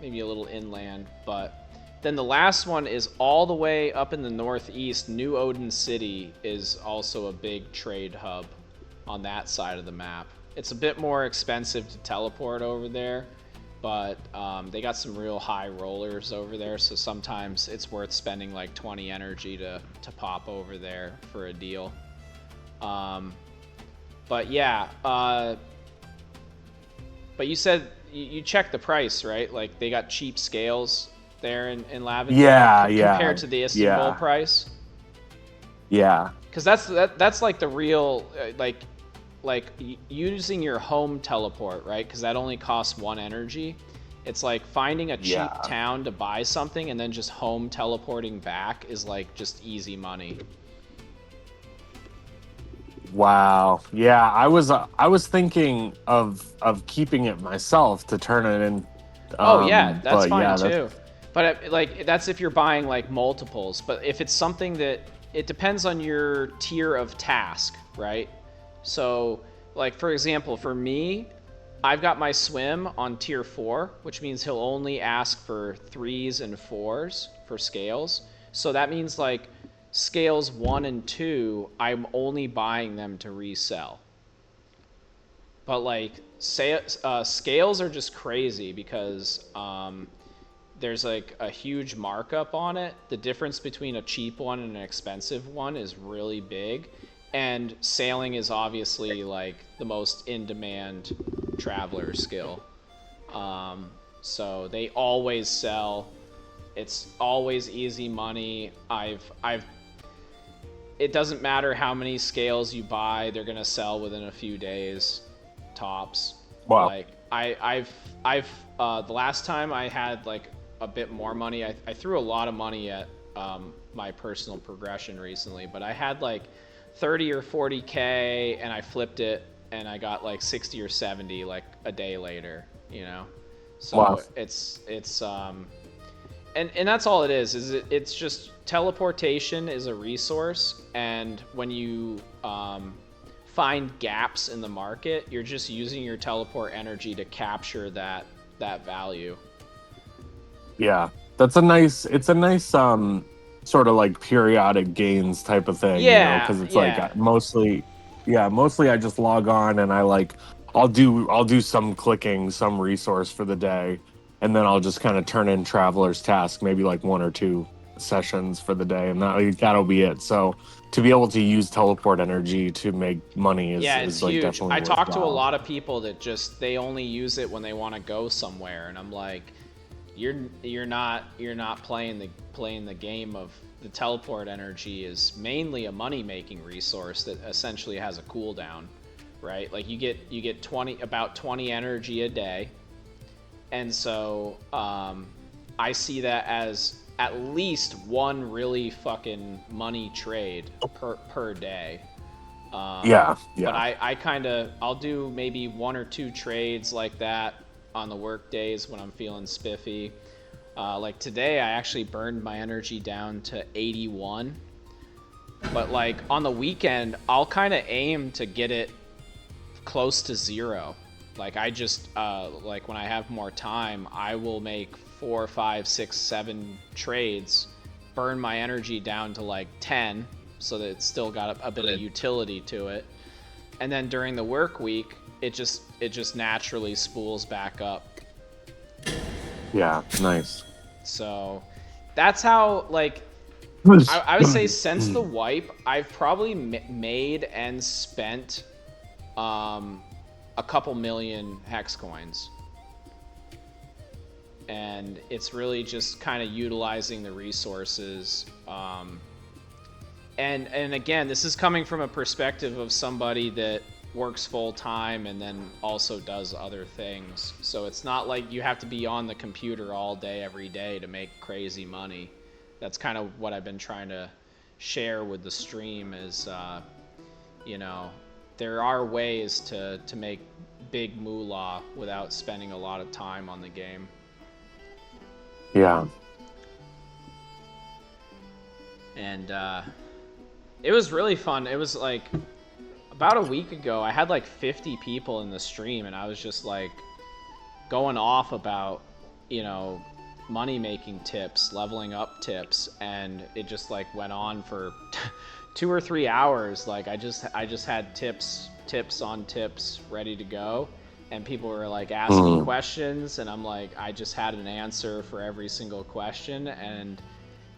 Maybe a little inland. But then the last one is all the way up in the northeast. New Odin City is also a big trade hub on that side of the map. It's a bit more expensive to teleport over there, but they got some real high rollers over there, so sometimes it's worth spending like 20 energy to pop over there for a deal. But yeah, but you said you checked the price, right? Like they got cheap scales there in Lavendale compared to the Istanbul price. Yeah. Because that's like the real like using your home teleport, right? Because that only costs 1 energy. It's like finding a cheap town to buy something and then just home teleporting back is like just easy money. Wow. Yeah, I was thinking of keeping it myself to turn it in. Oh yeah, that's fine yeah, too. But like that's if you're buying like multiples. But if it's something that it depends on your tier of task, right? So like for example, for me, I've got my swim on tier 4, which means he'll only ask for 3s and 4s for scales. So that means like scales 1 and 2, I'm only buying them to resell. But like scales are just crazy because there's like a huge markup on it. The difference between a cheap one and an expensive one is really big. And sailing is obviously like the most in-demand traveler skill. So they always sell. It's always easy money. It doesn't matter how many scales you buy, they're gonna sell within a few days, tops. Wow. Like I've the last time I had like a bit more money, I threw a lot of money at my personal progression recently, but I had like 30 or 40K and I flipped it and I got like 60 or 70 like a day later, you know? So Wow. it's and that's all it is it's just teleportation is a resource, and when you find gaps in the market, you're just using your teleport energy to capture that value. Yeah, it's a nice sort of like periodic gains type of thing, you know, Yeah, because it's like yeah. mostly I just log on and I'll do some clicking, some resource for the day, and then I'll just kind of turn in traveler's task, maybe like 1 or 2 sessions for the day, and that'll be it. So to be able to use teleport energy to make money Yeah, it's is like huge. definitely I talk to a worthwhile. lot of people that just they only use it when they want to go somewhere, and I'm like, you're not playing the game of the teleport energy is mainly a money making resource that essentially has a cooldown, right? Like you get 20 energy a day, and so I see that as at least one really fucking money trade per day. Yeah, But yeah. I'll do maybe 1 or 2 trades like that on the work days when I'm feeling spiffy. Like today, I actually burned my energy down to 81. But like on the weekend, I'll kind of aim to get it close to 0. Like I just like when I have more time, I will make 4, 5, 6, 7 trades, burn my energy down to like 10, so that it's still got a bit of utility to it. And then during the work week, it just naturally spools back up. Yeah, nice. So that's how, like, I would say since the wipe, I've probably made and spent a couple million hex coins. And it's really just kind of utilizing the resources. And again, this is coming from a perspective of somebody that works full time and then also does other things. So it's not like you have to be on the computer all day, every day to make crazy money. That's kind of what I've been trying to share with the stream is, you know, there are ways to make big moolah without spending a lot of time on the game. Yeah. And it was really fun. It was like about a week ago, I had like 50 people in the stream, and I was just like going off about, you know, money making tips, leveling up tips, and it just like went on for 2 or 3 hours. Like I just had tips on tips ready to go, and people were like asking questions, and I'm like, I just had an answer for every single question. And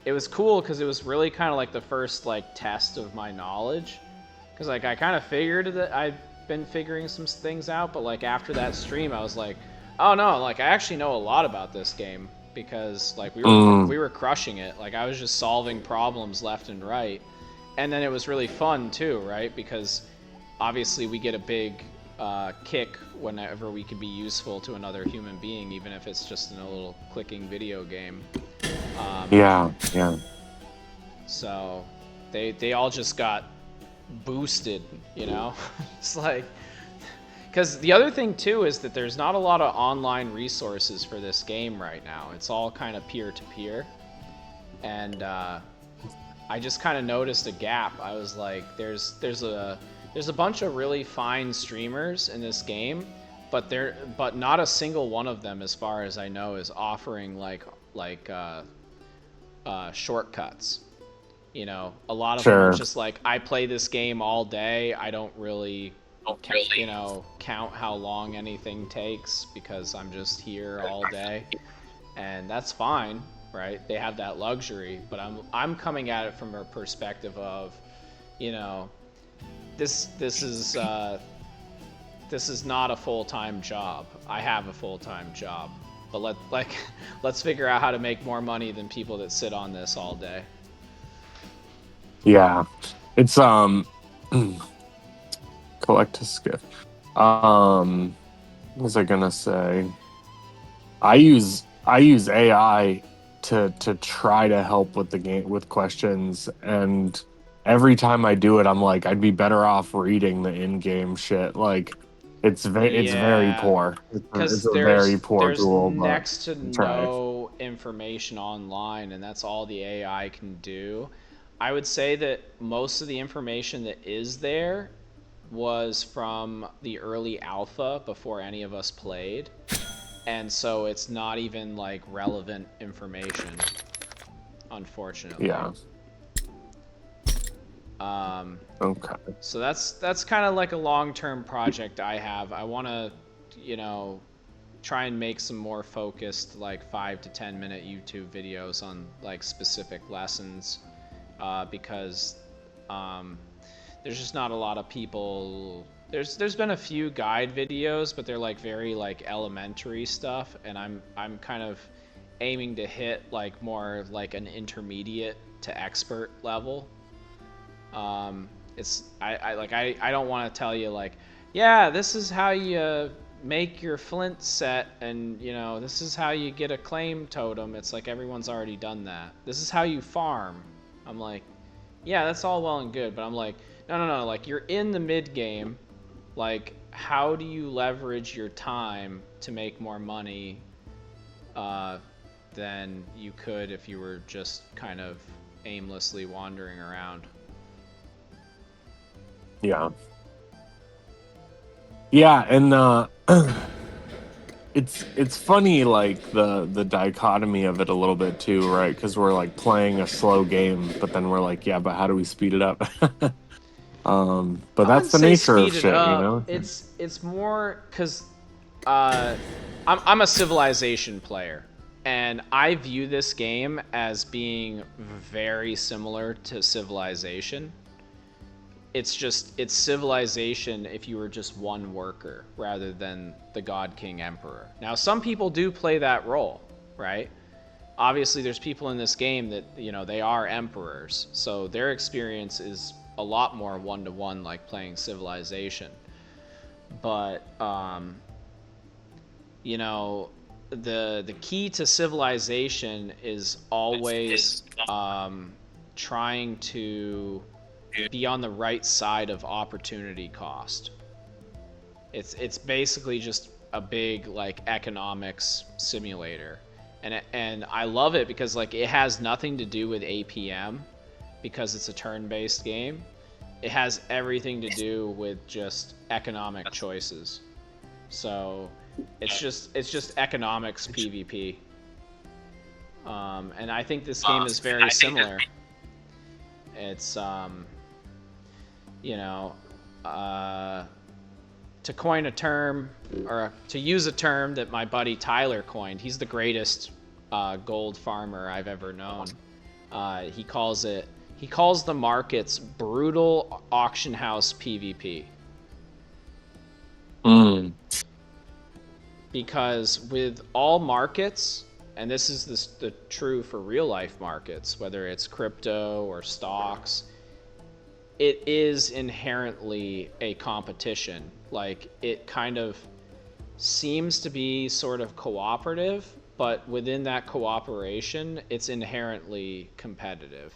it was cool because it was really kind of like the first like test of my knowledge, because like I kind of figured that I'd been figuring some things out, but like after that stream I was like, oh no, like I actually know a lot about this game, because like we were crushing it. Like I was just solving problems left and right, and then it was really fun too, right? Because obviously we get a big kick whenever we can be useful to another human being, even if it's just in a little clicking video game. Yeah. So they all just got boosted, you know? It's like, because the other thing too is that there's not a lot of online resources for this game right now. It's all kind of peer-to-peer. And I just kind of noticed a gap. I was like, there's a bunch of really fine streamers in this game, but not a single one of them, as far as I know, is offering like shortcuts. You know, a lot of them are Sure. just like, I play this game all day. I don't really, count how long anything takes because I'm just here all day, and that's fine, right? They have that luxury, but I'm coming at it from a perspective of, you know, this is not a full-time job. I have a full-time job, but let's figure out how to make more money than people that sit on this all day. Yeah. It's collect a skiff. What was I gonna say? I use AI to try to help with the game with questions, and every time I do it, I'm like, I'd be better off reading the in-game shit. Like, it's very Yeah, poor. It's because a very poor there's tool, but next to I try. no information online, and that's all the AI can do. I would say that most of the information that is there was from the early alpha before any of us played, and so it's not even like relevant information, unfortunately. Yeah. Um, Okay. so that's kind of like a long-term project I have. I want to, you know, try and make some more focused, like 5 to 10 minute YouTube videos on like specific lessons, because there's just not a lot of people. There's been a few guide videos, but they're like very like elementary stuff, and I'm kind of aiming to hit like more like an intermediate to expert level. It's I don't want to tell you like, yeah, this is how you make your flint set, and you know, this is how you get a claim totem. It's like everyone's already done that. This is how you farm. I'm like, yeah, that's all well and good, but I'm like, no, like you're in the mid game. Like, how do you leverage your time to make more money than you could if you were just kind of aimlessly wandering around? Yeah. Yeah, and it's funny, like the dichotomy of it a little bit too, right? Because we're like playing a slow game, but then we're like, yeah, but how do we speed it up? But I that's wouldn't the say nature of speed it shit, you up. know? It's more because uh, I'm a Civilization player, and I view this game as being very similar to Civilization. It's Civilization if you were just one worker rather than the God King Emperor. Now, some people do play that role, right? Obviously there's people in this game that, you know, they are emperors, so their experience is a lot more one-to-one, like playing Civilization. But you know, the key to Civilization is always trying to be on the right side of opportunity cost. It's basically just a big like economics simulator, and I love it because like it has nothing to do with APM because it's a turn-based game. It has everything to do with just economic choices. So it's just economics PvP, and I think this game is very similar. It's you know, to coin a term, or to use a term that my buddy Tyler coined. He's the greatest gold farmer I've ever known. He calls the markets brutal auction house PvP. Mm. Because with all markets, and this is the true for real life markets, whether it's crypto or stocks, it is inherently a competition. Like, it kind of seems to be sort of cooperative, but within that cooperation, it's inherently competitive.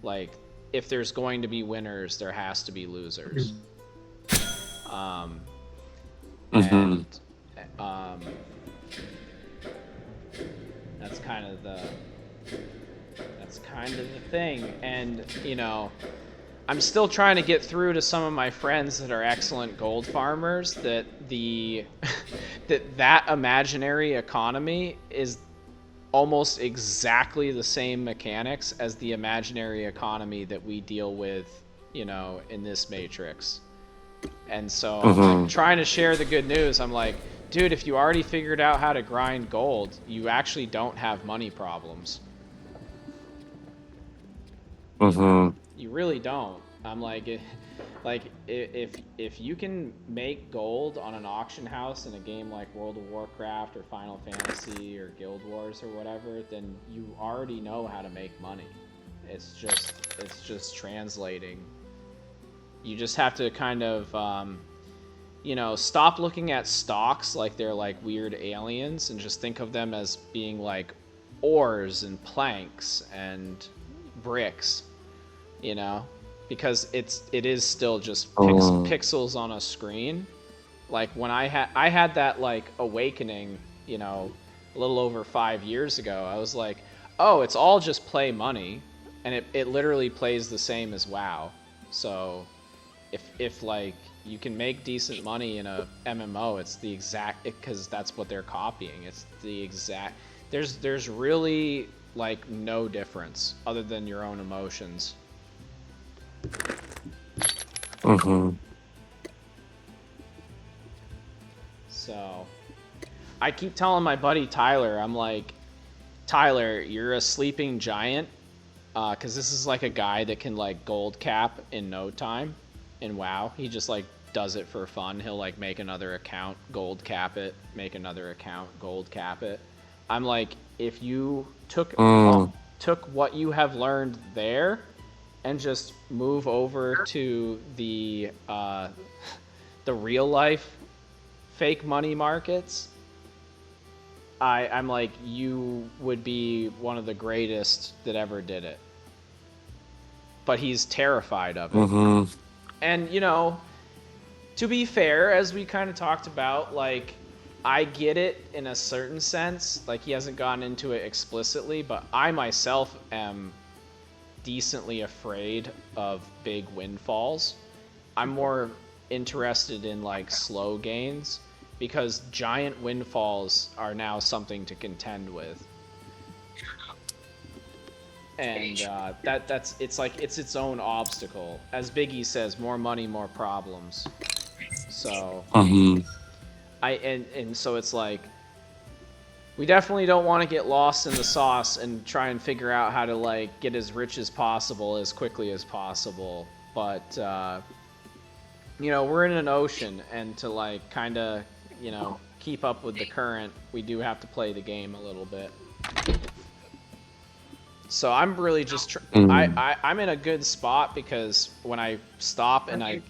Like, if there's going to be winners, there has to be losers. Mm-hmm. And um, that's kind of the thing. And you know, I'm still trying to get through to some of my friends that are excellent gold farmers that that imaginary economy is almost exactly the same mechanics as the imaginary economy that we deal with, in this matrix. And so I'm like trying to share the good news. I'm like, dude, if you already figured out how to grind gold, you actually don't have money problems. You really don't. I'm like, if you can make gold on an auction house in a game like World of Warcraft or Final Fantasy or Guild Wars or whatever, then you already know how to make money. It's just translating. You just have to kind of stop looking at stocks like they're like weird aliens and just think of them as being like ores and planks and bricks, because it is still just pixels on a screen. Like when I had that like awakening, a little over 5 years ago, I was like, oh, it's all just play money, and it literally plays the same as WoW. So if like you can make decent money in a MMO, it's the exact, because that's what they're copying. It's the exact. There's really like no difference other than your own emotions. So I keep telling my buddy Tyler, I'm like, Tyler, you're a sleeping giant, because this is like a guy that can like gold cap in no time in WoW. He just like does it for fun. He'll like make another account, gold cap it, make another account, gold cap it. I'm like, if you took what you have learned there and just move over to the real life fake money markets, I'm like, you would be one of the greatest that ever did it. But he's terrified of it. And, to be fair, as we kind of talked about, like, I get it in a certain sense. Like, he hasn't gone into it explicitly, but I myself am decently afraid of big windfalls. I'm more interested in, like, slow gains, because giant windfalls are now something to contend with. And it's like it's its own obstacle. As Biggie says, more money, more problems. So so it's like, we definitely don't want to get lost in the sauce and try and figure out how to like get as rich as possible as quickly as possible. But we're in an ocean, and to like kind of keep up with the current, we do have to play the game a little bit. So I'm really just I'm in a good spot, because when I stop and I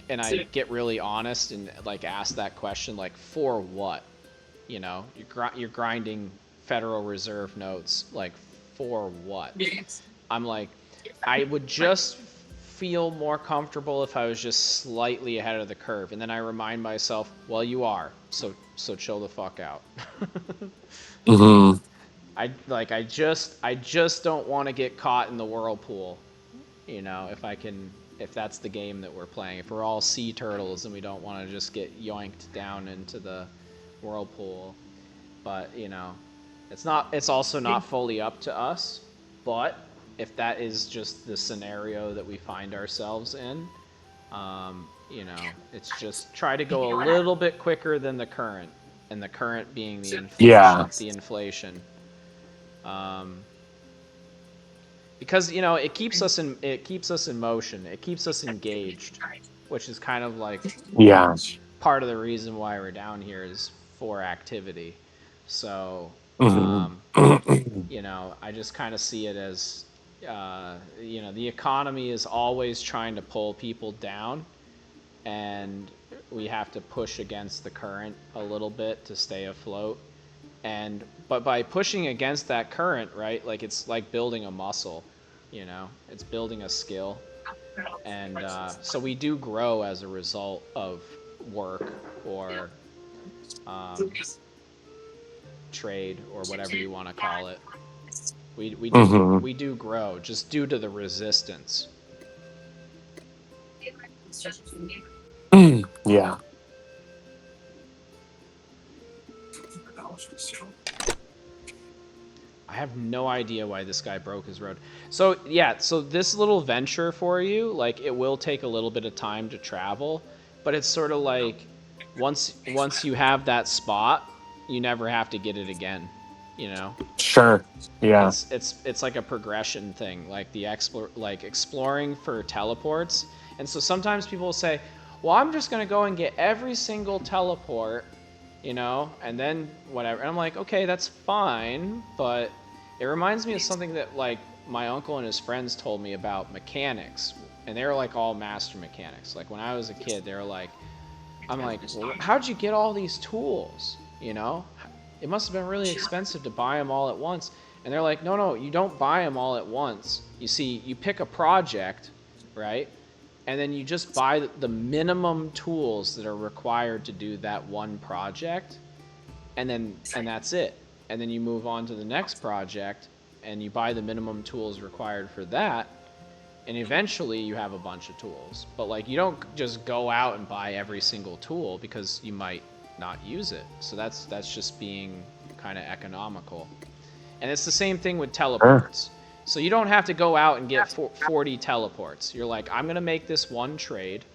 get really honest and like ask that question, like, for what, you're grinding Federal Reserve notes, like, for what? I'm like, I would just feel more comfortable if I was just slightly ahead of the curve, and then I remind myself, well, you are, so chill the fuck out. I just don't want to get caught in the whirlpool, if that's the game that we're playing. If we're all sea turtles and we don't want to just get yoinked down into the whirlpool. But, it's also not fully up to us. But if that is just the scenario that we find ourselves in, it's just try to go a little bit quicker than the current, and the current being the inflation. Because it keeps us in motion. It keeps us engaged, which is kind of like part of the reason why we're down here, is for activity. So I just kind of see it as the economy is always trying to pull people down, and we have to push against the current a little bit to stay afloat. But by pushing against that current, right, like, it's like building a muscle, it's building a skill. And so we do grow as a result of work or trade, or whatever you want to call it. We do grow just due to the resistance. Yeah. I have no idea why this guy broke his road. So yeah, so this little venture for you, like it will take a little bit of time to travel, but it's sort of like once you have that spot, you never have to get it again, you know? Sure. Yeah. It's like a progression thing, like exploring for teleports. And so sometimes people will say, "Well, I'm just going to go and get every single teleport, you know, and then whatever." And I'm like, "Okay, that's fine, but it reminds me of something that like my uncle and his friends told me about mechanics, and they were like all master mechanics. Like when I was a kid, they were like, I'm like, well, how'd you get all these tools? You know, it must have been really expensive to buy them all at once. And they're like, no, you don't buy them all at once. You see, you pick a project, right? And then you just buy the minimum tools that are required to do that one project, and that's it. And then you move on to the next project, and you buy the minimum tools required for that, and eventually you have a bunch of tools. But like you don't just go out and buy every single tool because you might not use it. So that's just being kind of economical. And it's the same thing with Sure. teleports. So you don't have to go out and get 40 teleports. You're like, I'm going to make this one trade.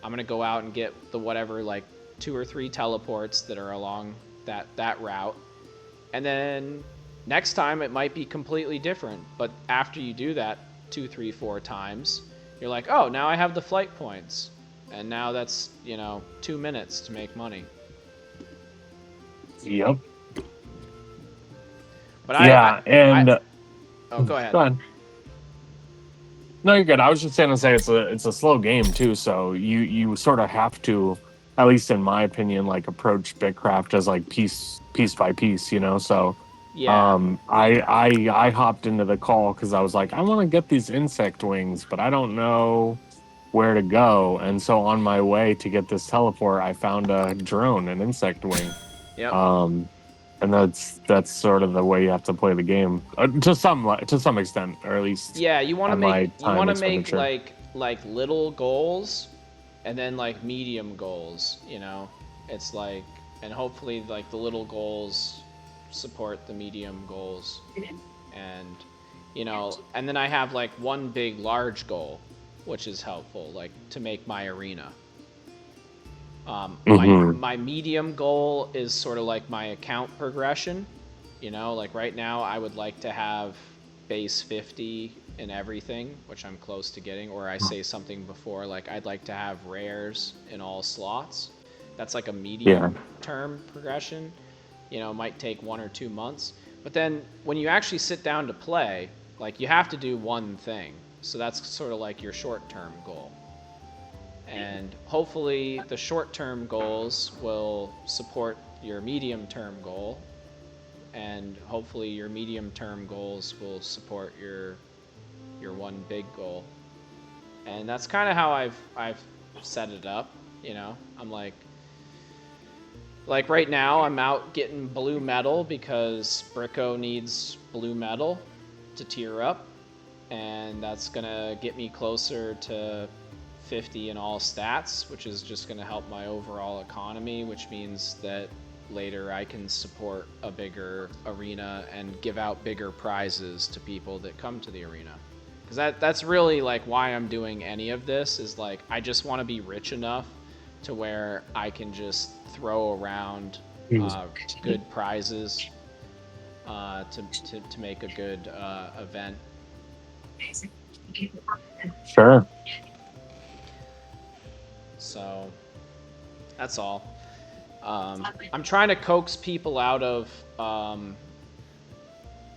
I'm going to go out and get the whatever, like 2 or 3 teleports that are along that route. And then next time it might be completely different. But after you do that 2, 3, 4 times, you're like, oh, now I have the flight points. And now that's, 2 minutes to make money. Yep. But Yeah, and oh, go ahead. go ahead. No, you're good. I was just gonna say it's a slow game too, so you sort of have to, at least in my opinion, like approach Bitcraft as like piece by piece, you know. So Yeah. I hopped into the call because I was like, I want to get these insect wings, but I don't know where to go. And so on my way to get this teleport, I found a drone, an insect wing. Yep. Um, and that's sort of the way you have to play the game to some extent, or at least Yeah, at my you time want to make expenditure. like little goals and then like medium goals, It's like and hopefully like the little goals support the medium goals and and then I have like one big large goal which is helpful like to make my arena. Hmm. My medium goal is sort of like my account progression. Like right now, I would like to have base 50 in everything, which I'm close to getting. Or I say something before, like I'd like to have rares in all slots. That's like a Yeah. medium term progression. It might take 1 or 2 months. But then when you actually sit down to play, like you have to do one thing. So that's sort of like your short term goal. And hopefully the short-term goals will support your medium-term goal, and hopefully your medium-term goals will support your one big goal. And that's kind of how I've set it up. I'm like right now I'm out getting blue metal because Bricko needs blue metal to tier up, and that's gonna get me closer to 50 in all stats, which is just going to help my overall economy, which means that later I can support a bigger arena and give out bigger prizes to people that come to the arena. Because that's really like why I'm doing any of this is like I just want to be rich enough to where I can just throw around good prizes to make a good event. Sure. So that's all. I'm trying to coax people out of,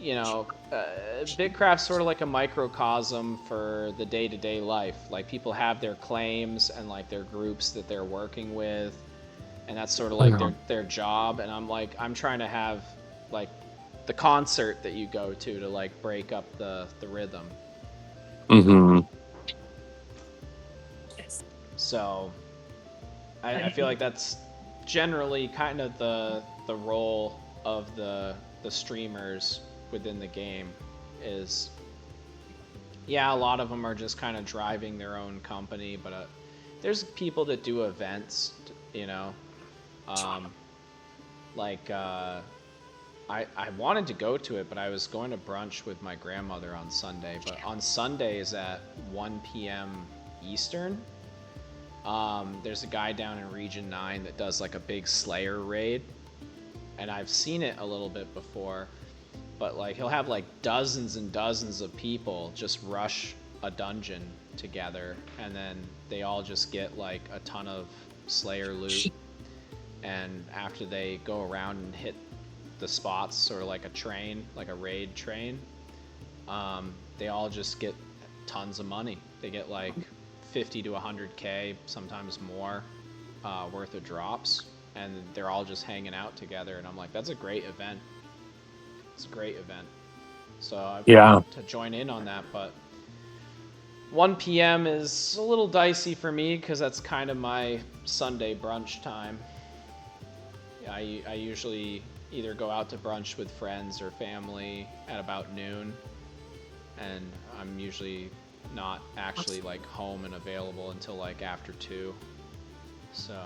Bitcraft's sort of like a microcosm for the day-to-day life. Like people have their claims and like their groups that they're working with, and that's sort of like their job. And I'm trying to have like the concert that you go to like break up the rhythm. Hmm. So I feel like that's generally kind of the role of the streamers within the game is, yeah, a lot of them are just kind of driving their own company, but there's people that do events, you know, um, like I wanted to go to it, but I was going to brunch with my grandmother on Sunday. But on Sundays at 1 p.m. Eastern, there's a guy down in Region 9 that does like a big Slayer raid. And I've seen it a little bit before, but like he'll have like dozens and dozens of people just rush a dungeon together, and then they all just get like a ton of Slayer loot. And after they go around and hit the spots, sort of like a train, like a raid train, they all just get tons of money. They get like 50 to 100K, sometimes more, worth of drops, and they're all just hanging out together. And I'm like, that's a great event. It's a great event. So I Yeah. to join in on that, but 1 p.m. is a little dicey for me because that's kind of my Sunday brunch time. I usually either go out to brunch with friends or family at about noon, and I'm usually not actually like home and available until like after 2. So,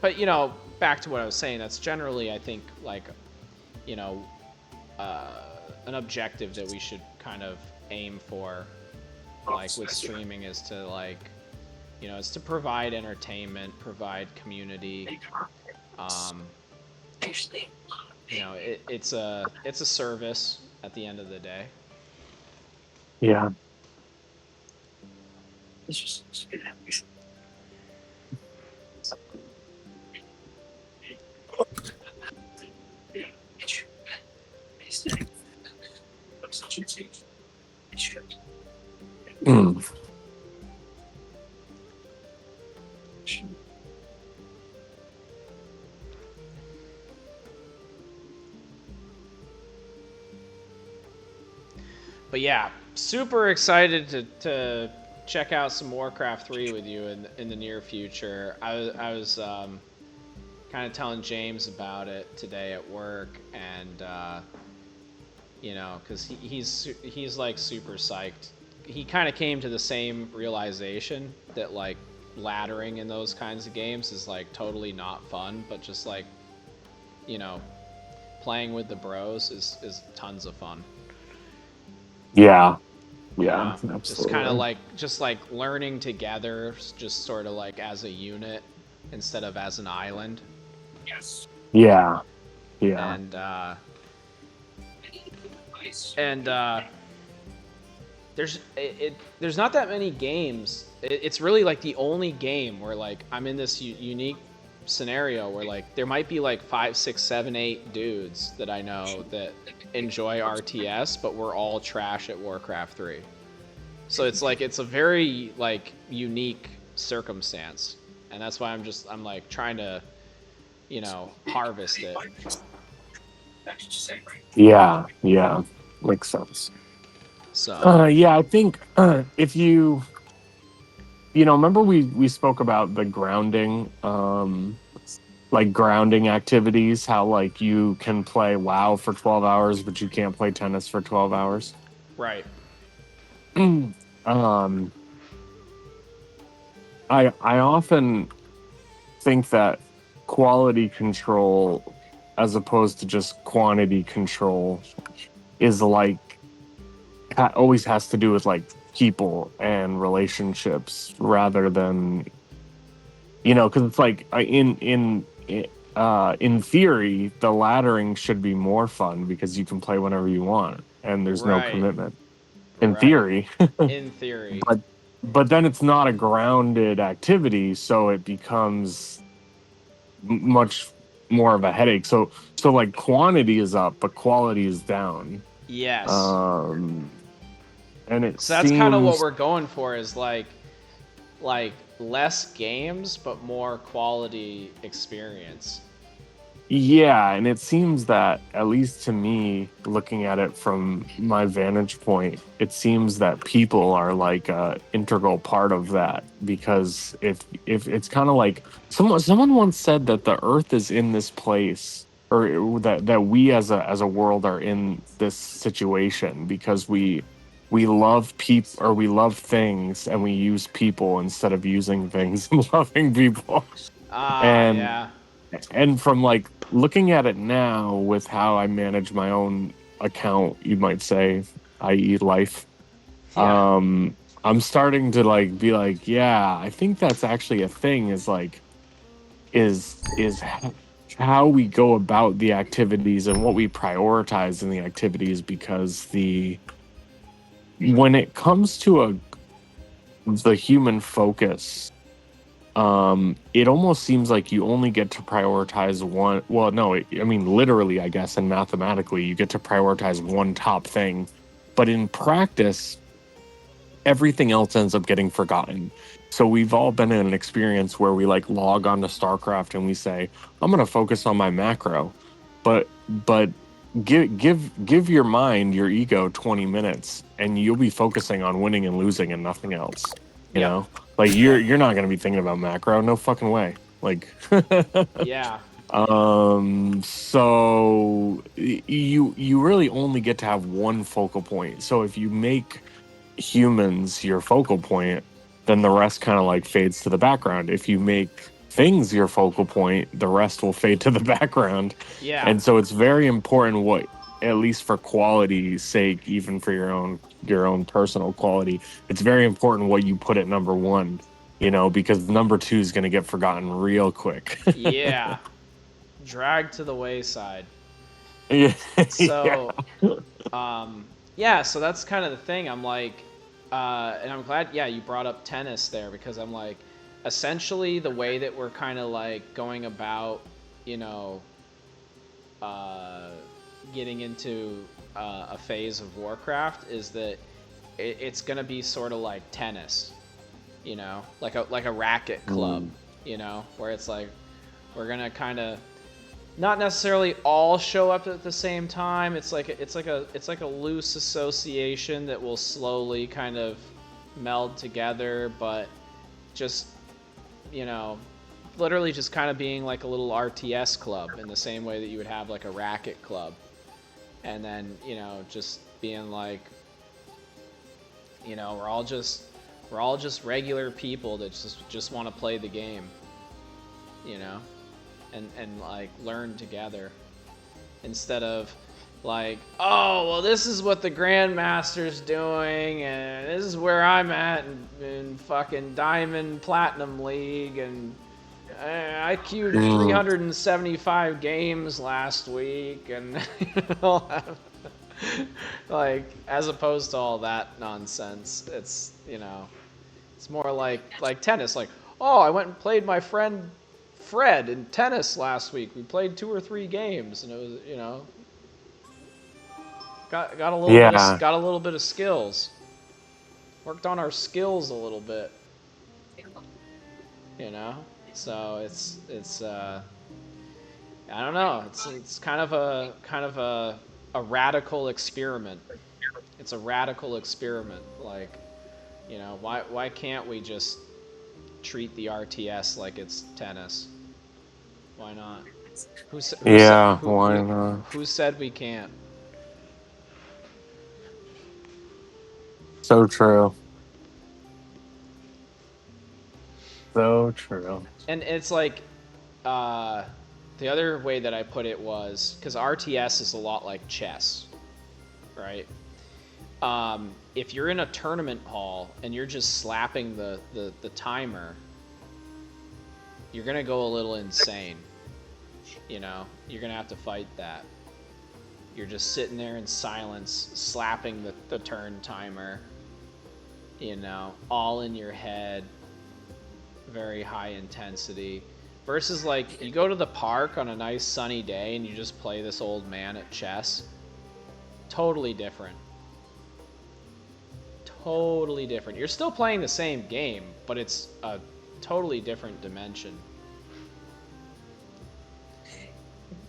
but you know, back to what I was saying, that's generally I think like, you know, an objective that we should kind of aim for, like with streaming, is to like, you know, it's to provide entertainment, provide community. You know, it's a service at the end of the day. Yeah. Mm. But yeah, super excited to check out some Warcraft 3 with you in the near future. I was kind of telling James about it today at work, and you know, because he's like super psyched. He kind of came to the same realization that like laddering in those kinds of games is like totally not fun, but just like, you know, playing with the bros is tons of fun. Yeah. You Yeah. know, Absolutely. just kind of like learning together, just sort of like as a unit instead of as an island. Yeah. Yeah. And there's not that many games. It's really like the only game where like I'm in this unique scenario where like there might be like 5, 6, 7, 8 dudes that I know that enjoy RTS, but we're all trash at Warcraft 3. So it's like it's a very like unique circumstance, and that's why I'm like trying to, you know, harvest it. Yeah. Yeah. Makes sense. So Yeah, I think if you know, remember we spoke about the grounding, like grounding activities, how like you can play WoW for 12 hours, but you can't play tennis for 12 hours. right, um, I often think that quality control, as opposed to just quantity control, is like always has to do with like people and relationships rather than, you know, because it's like in theory the laddering should be more fun because you can play whenever you want and there's no right, commitment in right. theory. In theory, but then it's not a grounded activity, so it becomes much more of a headache. So like quantity is up but quality is down. yes. um and it So that's kind of what seems, we're going for, is like less games but more quality experience. yeah, and it seems that, at least to me, looking at it from my vantage point, it seems that people are like a integral part of that, because if it's kind of like someone once said that the earth is in this place, or that we as a world are in this situation because we love we love things, and we use people instead of using things and loving people. Ah, And yeah. from like looking at it now with how I manage my own account, you might say, i.e., life, Yeah. I'm starting to like be like, yeah, I think that's actually a thing. Is like how we go about the activities and what we prioritize in the activities, because the when it comes to the human focus, it almost seems like you only get to prioritize one. Well, no, I mean literally, I guess, and mathematically you get to prioritize one top thing, but in practice everything else ends up getting forgotten. So we've all been in an experience where we like log on to StarCraft and we say, I'm going to focus on my macro. But give your mind, your ego 20 minutes and you'll be focusing on winning and losing and nothing else. You Yep. know? Like Yep. you're not going to be thinking about macro, no fucking way. Like Yeah. so you really only get to have one focal point. So if you make humans your focal point, then the rest kind of like fades to the background. If you make things your focal point, the rest will fade to the background. Yeah. And so it's very important what, at least for quality's sake, even for your own personal quality, it's very important what you put at number one, because number two is going to get forgotten real quick. Yeah. Dragged to the wayside. Yeah. Yeah. So, um, yeah, so that's kind of the thing. I'm like, and I'm glad, yeah, you brought up tennis there, because I'm like, essentially the way that we're kind of like going about, you know, uh, getting into a phase of Warcraft is that it's gonna be sort of like tennis, like a racket club, Mm. where it's like we're gonna kind of not necessarily all show up at the same time. It's like a loose association that will slowly kind of meld together, but just you know, literally just kind of being like a little RTS club in the same way that you would have like a racket club, and then just being like, we're all just regular people that just want to play the game, you know, and like learn together, instead of like, oh well, this is what the Grandmaster's doing and this is where I'm at in fucking Diamond Platinum League, and I queued Mm. 375 games last week, and like, as opposed to all that nonsense. It's more like tennis. Like, oh, I went and played my friend Fred in tennis last week. We played 2 or 3 games, and it was got a little bit of Yeah. got a little bit of skills. Worked on our skills a little bit, you know. So it's I don't know. It's kind of a radical experiment. It's a radical experiment. Like, why can't we just treat the RTS like it's tennis? Why not? Who s- who said Yeah, why not? who said we can't? So true. So true. And it's like, uh, the other way that I put it was because RTS is a lot like chess, right? If you're in a tournament hall and you're just slapping the timer, you're gonna go a little insane. You're gonna have to fight that. You're just sitting there in silence, slapping the turn timer, all in your head, very high intensity. Versus, like, you go to the park on a nice sunny day and you just play this old man at chess. Totally different. Totally different. You're still playing the same game, but it's a totally different dimension.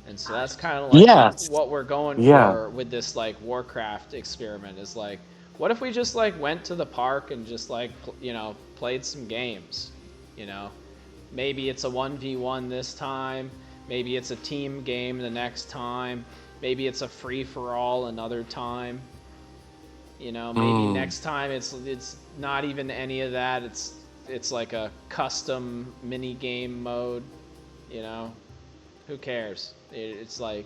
And so that's kind of like Yes. what we're going Yeah. for with this like Warcraft experiment, is like, what if we just like went to the park and just like played some games, you know? Maybe it's a 1v1 this time, maybe it's a team game the next time, maybe it's a free for all another time. You know, maybe next time it's not even any of that. It's like a custom mini game mode. You know, who cares? It's like,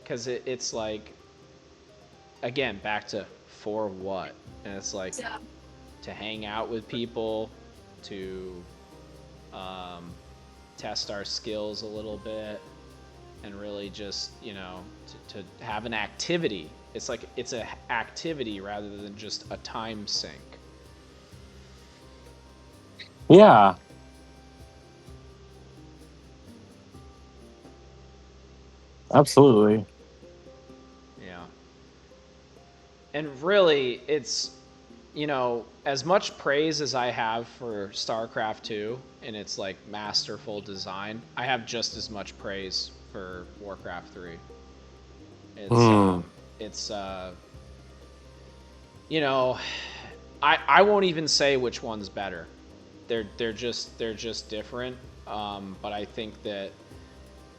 because it's like, again, back to for what? And it's like to hang out with people, to test our skills a little bit, and really just, you know, to have an activity. It's like it's an activity rather than just a time sink. Yeah. Absolutely. Yeah. And really, it's, you know, as much praise as I have for StarCraft 2 and its like masterful design, I have just as much praise for Warcraft 3. It's you know, I won't even say which one's better. They're just different. But I think that,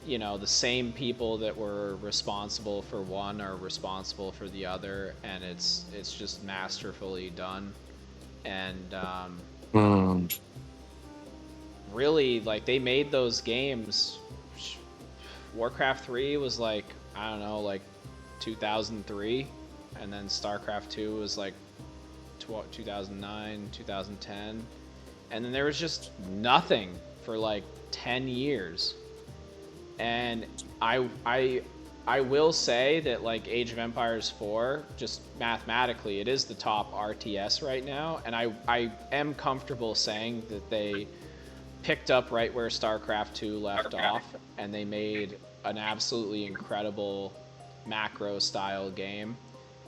you know, the same people that were responsible for one are responsible for the other, and it's just masterfully done. And really, like, they made those games. Warcraft 3 was like, I don't know, like 2003, and then StarCraft 2 was like 2009, 2010, and then there was just nothing for like 10 years. And I will say that, like, Age of Empires 4, just mathematically, it is the top RTS right now, and I am comfortable saying that they picked up right where StarCraft 2 left off, and they made an absolutely incredible macro-style game,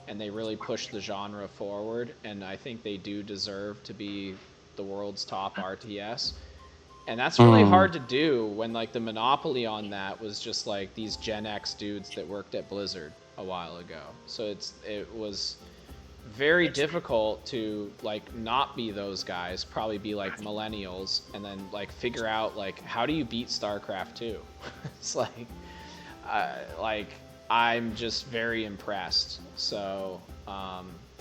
and they really pushed the genre forward, and I think they do deserve to be the world's top RTS. And that's really hard to do when, like, the monopoly on that was just like these Gen X dudes that worked at Blizzard a while ago. So it was very difficult to, like, not be those guys, probably be like millennials, and then like figure out, like, how do you beat StarCraft 2? It's like I'm just very impressed. So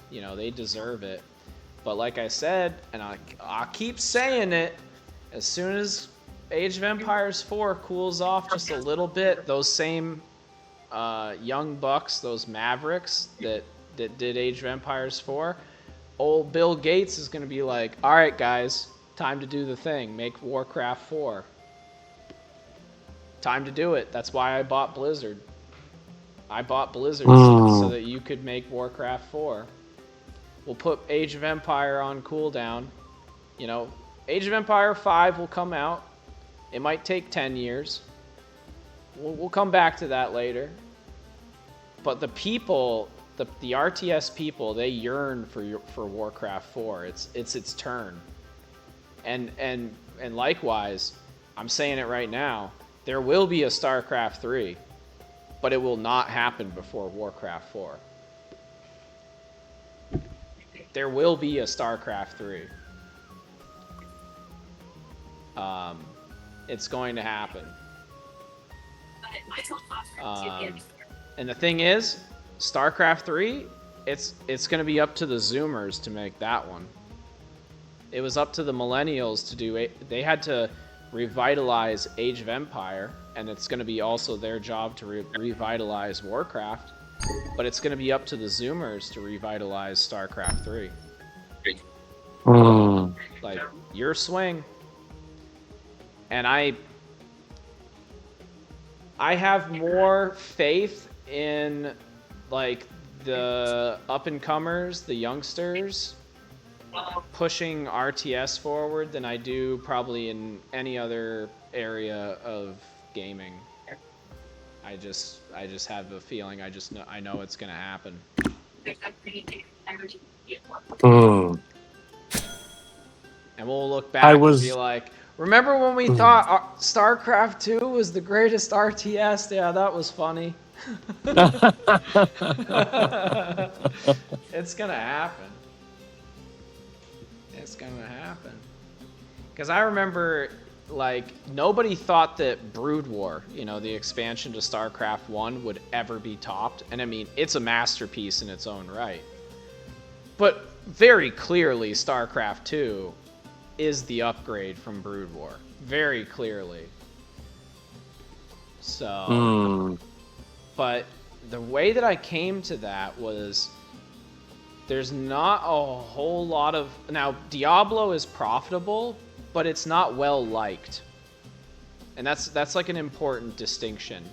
you know, they deserve it. But like I said, and I'll keep saying it, as soon as Age of Empires 4 cools off just a little bit, those same young bucks, those mavericks that did Age of Empires 4, old Bill Gates is going to be like, all right, guys, time to do the thing. Make Warcraft 4. Time to do it. That's why I bought Blizzard. I bought Blizzard so that you could make Warcraft 4. We'll put Age of Empire on cooldown. You know, Age of Empire 5 will come out. It might take 10 years. We'll come back to that later. But the people, the RTS people, they yearn for Warcraft 4. It's its turn. And likewise, I'm saying it right now, there will be a StarCraft 3, but it will not happen before Warcraft 4. There will be a StarCraft 3. It's going to happen. And the thing is, StarCraft 3, it's going to be up to the Zoomers to make that one. It was up to the millennials to do it. They had to revitalize Age of Empire, and it's going to be also their job to revitalize Warcraft. But it's going to be up to the Zoomers to revitalize StarCraft 3. Like, your swing. And I have more faith in, like, the up-and-comers, the youngsters, pushing RTS forward than I do probably in any other area of gaming. I just have a feeling. I know it's gonna happen. And we'll look back and be like, remember when we thought StarCraft 2 was the greatest RTS? Yeah, that was funny. It's gonna happen. It's gonna happen. Because I remember, like, nobody thought that Brood War, you know, the expansion to StarCraft 1, would ever be topped. And I mean, it's a masterpiece in its own right. But very clearly, StarCraft 2 is the upgrade from Brood War. Very clearly. So, but the way that I came to that was there's not a whole lot of... Now, Diablo is profitable, but it's not well liked. And that's like an important distinction.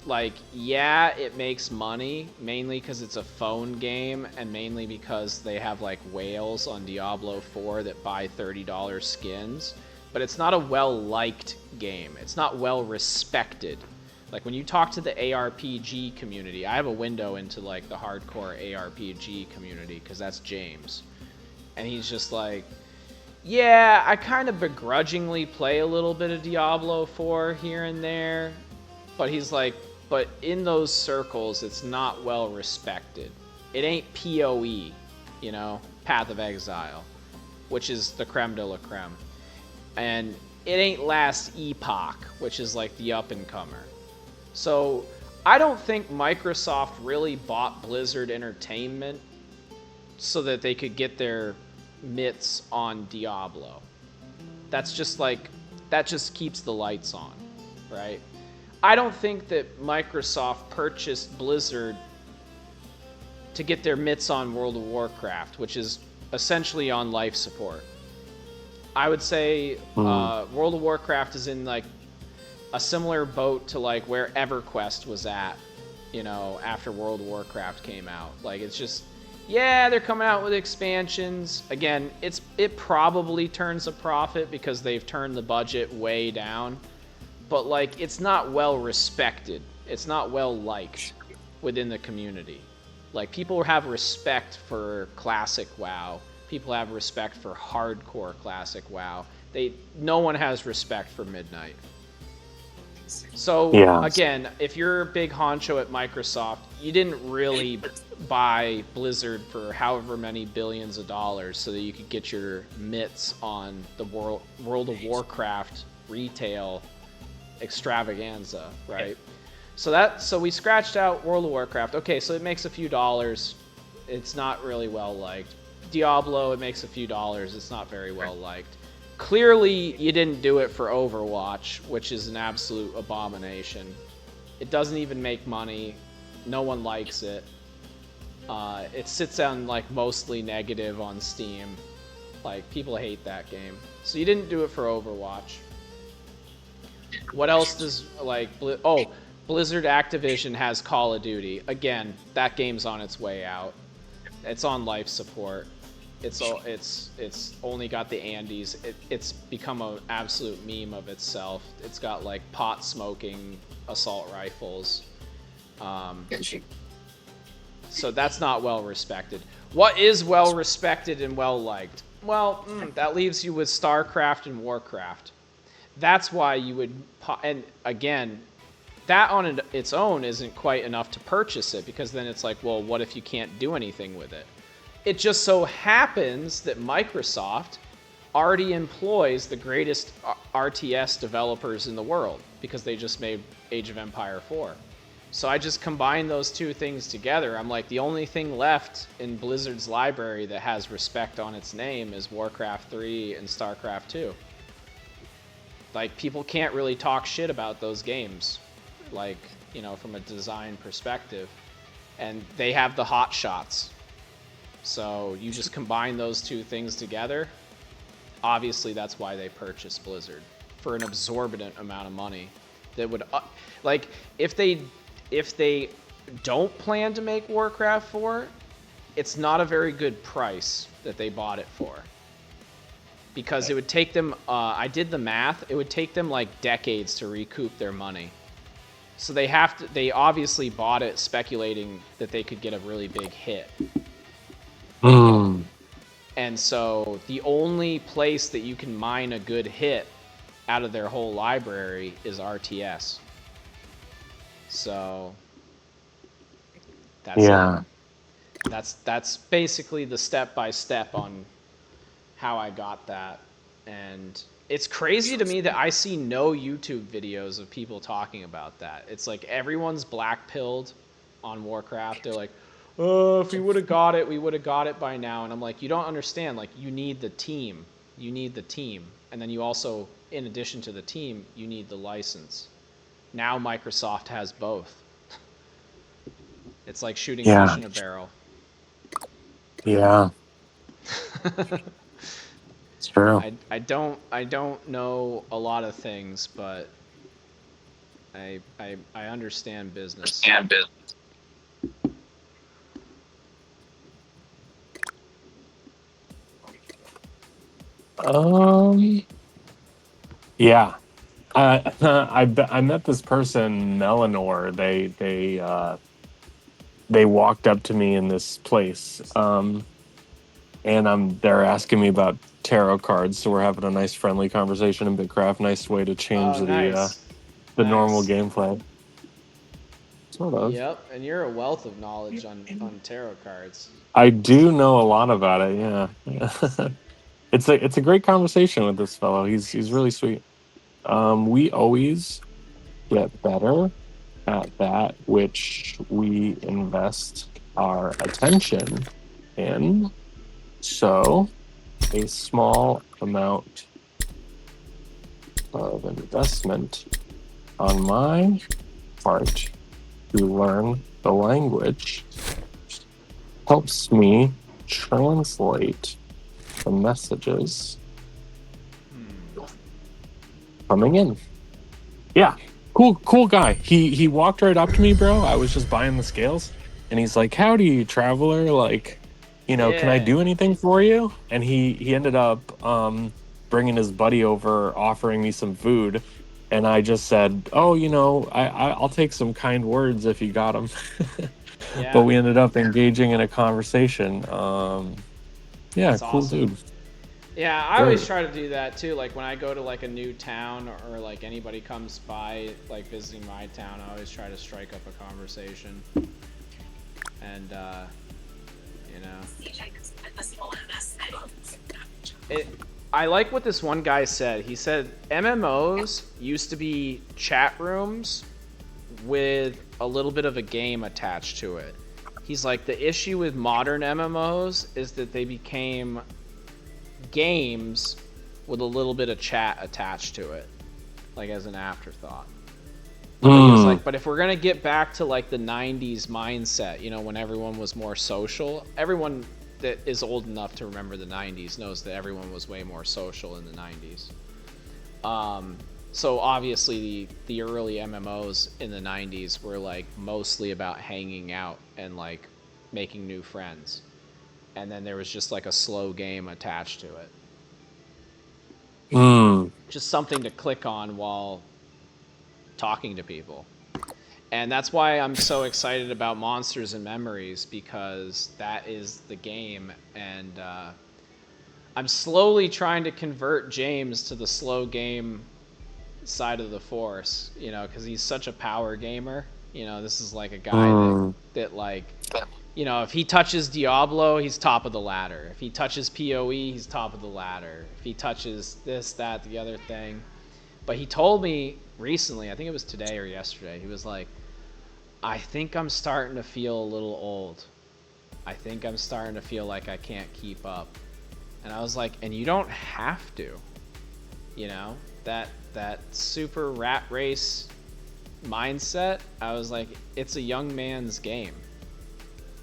Like, yeah, it makes money, mainly because it's a phone game, and mainly because they have, like, whales on Diablo 4 that buy $30 skins. But it's not a well-liked game. It's not well-respected. Like, when you talk to the ARPG community, I have a window into, like, the hardcore ARPG community, because that's James. And he's just like, yeah, I kind of begrudgingly play a little bit of Diablo 4 here and there. But he's like, but in those circles, it's not well respected. It ain't PoE, you know, Path of Exile, which is the creme de la creme. And it ain't Last Epoch, which is like the up-and-comer. So I don't think Microsoft really bought Blizzard Entertainment so that they could get their mitts on Diablo. That's just like, that just keeps the lights on, right? I don't think that Microsoft purchased Blizzard to get their mitts on World of Warcraft, which is essentially on life support. I would say World of Warcraft is in like a similar boat to like where EverQuest was at, you know, after World of Warcraft came out. Like, it's just, yeah, they're coming out with expansions. Again, it probably turns a profit because they've turned the budget way down. But, like, it's not well respected. It's not well liked within the community. Like, people have respect for classic WoW. People have respect for hardcore classic WoW. No one has respect for Midnight. So, again, if you're a big honcho at Microsoft, you didn't really buy Blizzard for however many billions of dollars so that you could get your mitts on the World of Warcraft retail extravaganza, right? So we scratched out World of Warcraft. Okay, so it makes a few dollars. It's not really well liked. Diablo, it makes a few dollars. It's not very well liked. Clearly, you didn't do it for Overwatch, which is an absolute abomination. It doesn't even make money. No one likes it. It sits on like mostly negative on Steam. Like, people hate that game. So you didn't do it for Overwatch. What else does, like, Blizzard Activision has Call of Duty. Again, that game's on its way out. It's on life support. It's only got the Andes. It's become an absolute meme of itself. It's got, like, pot-smoking assault rifles. So that's not well respected. What is well respected and well liked? Well, that leaves you with StarCraft and Warcraft. That's why you would, and again, that on its own isn't quite enough to purchase it, because then it's like, well, what if you can't do anything with it? It just so happens that Microsoft already employs the greatest RTS developers in the world, because they just made Age of Empire 4. So I just combine those two things together. I'm like, the only thing left in Blizzard's library that has respect on its name is Warcraft 3 and StarCraft 2. Like, people can't really talk shit about those games, like, you know, from a design perspective. And they have the hot shots. So you just combine those two things together. Obviously, that's why they purchased Blizzard for an exorbitant amount of money. That would, like, if they don't plan to make Warcraft 4, it's not a very good price that they bought it for. Because it would take them, I did the math, it would take them like decades to recoup their money. So they obviously bought it speculating that they could get a really big hit. And so the only place that you can mine a good hit out of their whole library is RTS. So that's basically the step-by-step on how I got that. And it's crazy to me that I see no YouTube videos of people talking about that. It's like everyone's black-pilled on Warcraft. They're like, oh, if we would have got it, we would have got it by now. And I'm like, you don't understand. Like, you need the team. You need the team. And then you also, in addition to the team, you need the license. Now Microsoft has both. It's like shooting Yeah. fish in a barrel. Yeah. It's true. I don't know a lot of things, but I understand business. Um. Yeah. I met this person, Melanor. They walked up to me in this place, and they're asking me about tarot cards. So we're having a nice friendly conversation in Bitcraft. Nice way to change Oh, nice. the normal Nice. gameplay. Sort of. Yep, and you're a wealth of knowledge on tarot cards. I do know a lot about it. Yeah. It's a great conversation with this fellow. He's really sweet. We always get better at that which we invest our attention in. So, a small amount of investment on my part to learn the language helps me translate the messages coming in. Yeah. Cool guy. He walked right up to me, bro. I was just buying the scales, and he's like, "Howdy, traveler. Like, can I Yeah. do anything for you?" And he ended up bringing his buddy over, offering me some food, and I just said, "Oh, I'll take some kind words if you got them." But Yeah. we ended up engaging in a conversation. Yeah, That's cool awesome. dude. Yeah, I always Very. try to do that too. Like when I go to like a new town or like anybody comes by like visiting my town, I always try to strike up a conversation. And I like what this one guy said. He said MMOs used to be chat rooms with a little bit of a game attached to it. He's like, the issue with modern MMOs is that they became games with a little bit of chat attached to it, like as an afterthought. But he was like, but if we're gonna get back to like the 90s mindset, when everyone was more social, everyone that is old enough to remember the 90s knows that everyone was way more social in the 90s. So obviously the early MMOs in the 90s were like mostly about hanging out and like making new friends. And then there was just like a slow game attached to it. Just something to click on while talking to people. And that's why I'm so excited about Monsters and Memories, because that is the game. And I'm slowly trying to convert James to the slow game side of the force, because he's such a power gamer. This is like a guy that like, if he touches Diablo, he's top of the ladder. If he touches PoE, he's top of the ladder. If he touches this, that, the other thing. But he told me recently, I think it was today or yesterday, he was like, I think I'm starting to feel a little old. I think I'm starting to feel like I can't keep up. And I was like, and you don't have to. That super rat race mindset, I was like, it's a young man's game.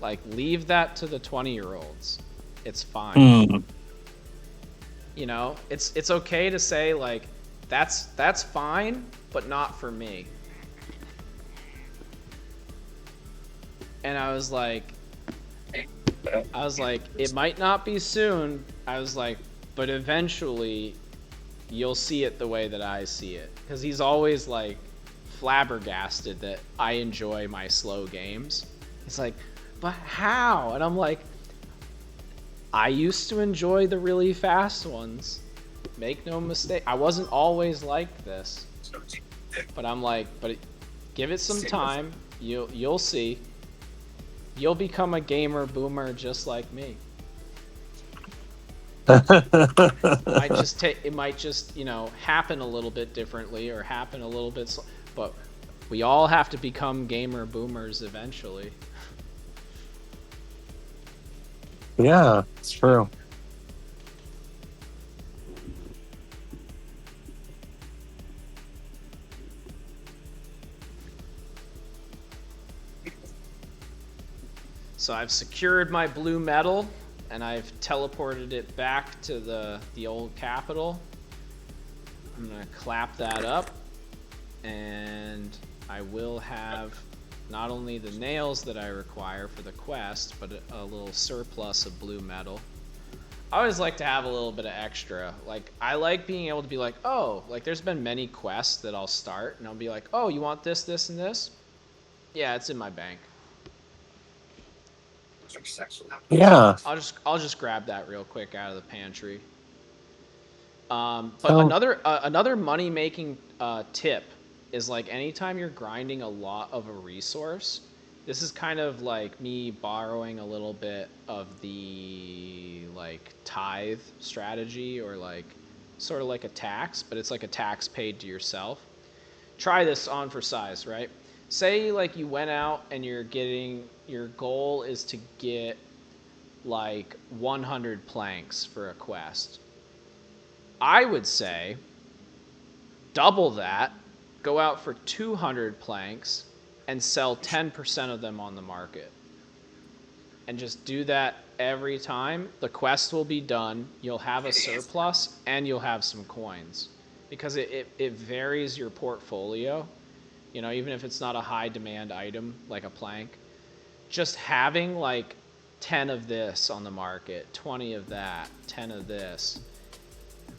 Like, leave that to the 20-year-olds. It's fine. It's okay to say like, that's fine, but not for me. And I was like, it might not be soon. I was like, but eventually you'll see it the way that I see it. Because he's always like flabbergasted that I enjoy my slow games. He's like, but how? And I'm like, I used to enjoy the really fast ones. Make no mistake. I wasn't always like this. But I'm like, give it some time. You'll see. You'll become a gamer boomer just like me. It might just happen a little bit differently or happen a little bit but we all have to become gamer boomers eventually. Yeah, it's true. So I've secured my blue metal, and I've teleported it back to the old capital. I'm gonna clap that up, and I will have not only the nails that I require for the quest, but a little surplus of blue metal. I always like to have a little bit of extra. Like, I like being able to be like, oh, like there's been many quests that I'll start, and I'll be like, oh, you want this, this, and this? Yeah, it's in my bank. Yeah. I'll just grab that real quick out of the pantry. But So another money making tip is like anytime you're grinding a lot of a resource, this is kind of like me borrowing a little bit of the like tithe strategy, or like sort of like a tax, but it's like a tax paid to yourself. Try this on for size, right? Say like you went out and your goal is to get like 100 planks for a quest. I would say double that, go out for 200 planks, and sell 10% of them on the market. And just do that every time. The quest will be done, you'll have a surplus, and you'll have some coins. Because it varies your portfolio. You know, even if it's not a high demand item, like a plank. Just having like 10 of this on the market, 20 of that, 10 of this,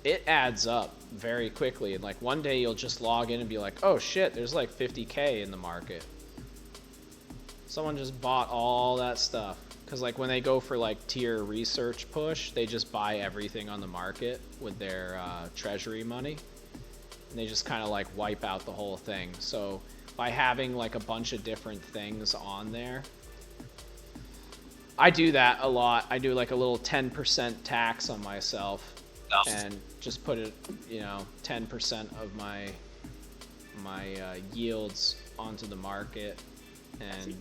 it adds up very quickly. And like one day you'll just log in and be like, oh shit, there's like 50K in the market. Someone just bought all that stuff. Because like when they go for like tier research push, they just buy everything on the market with their treasury money. And they just kind of like wipe out the whole thing. So by having like a bunch of different things on there, I do that a lot. I do like a little 10% tax on myself. And just put it, you know, 10% of my yields onto the market, and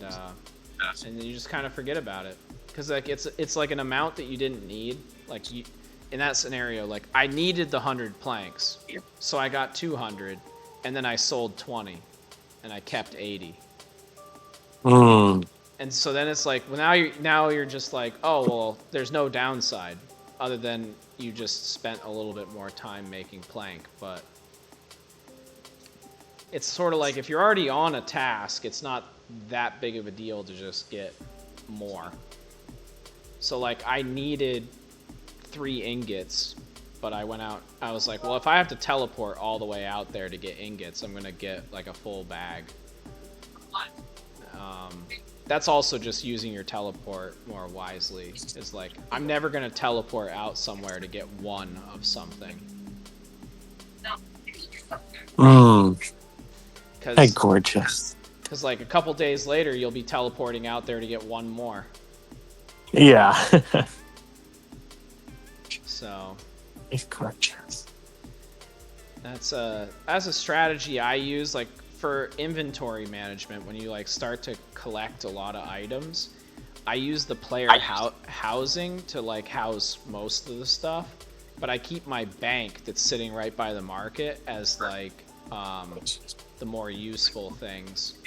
then you just kind of forget about it, because like it's like an amount that you didn't need. Like you, in that scenario, like I needed the 100 planks, so I got 200, and then I sold 20, and I kept 80. And so then it's like, well, now you're just like, oh well, there's no downside other than you just spent a little bit more time making plank. But it's sort of like if you're already on a task, it's not that big of a deal to just get more. So like I needed 3 ingots, but I went out, I was like, well, if I have to teleport all the way out there to get ingots, I'm gonna get like a full bag. That's also just using your teleport more wisely. It's like, I'm never going to teleport out somewhere to get 1 of something. Hey, gorgeous. Because like a couple days later, you'll be teleporting out there to get 1 more. Yeah. So. It's gorgeous. That's a strategy I use, like, for inventory management. When you like start to collect a lot of items, I use the player housing to like house most of the stuff, but I keep my bank that's sitting right by the market as like the more useful things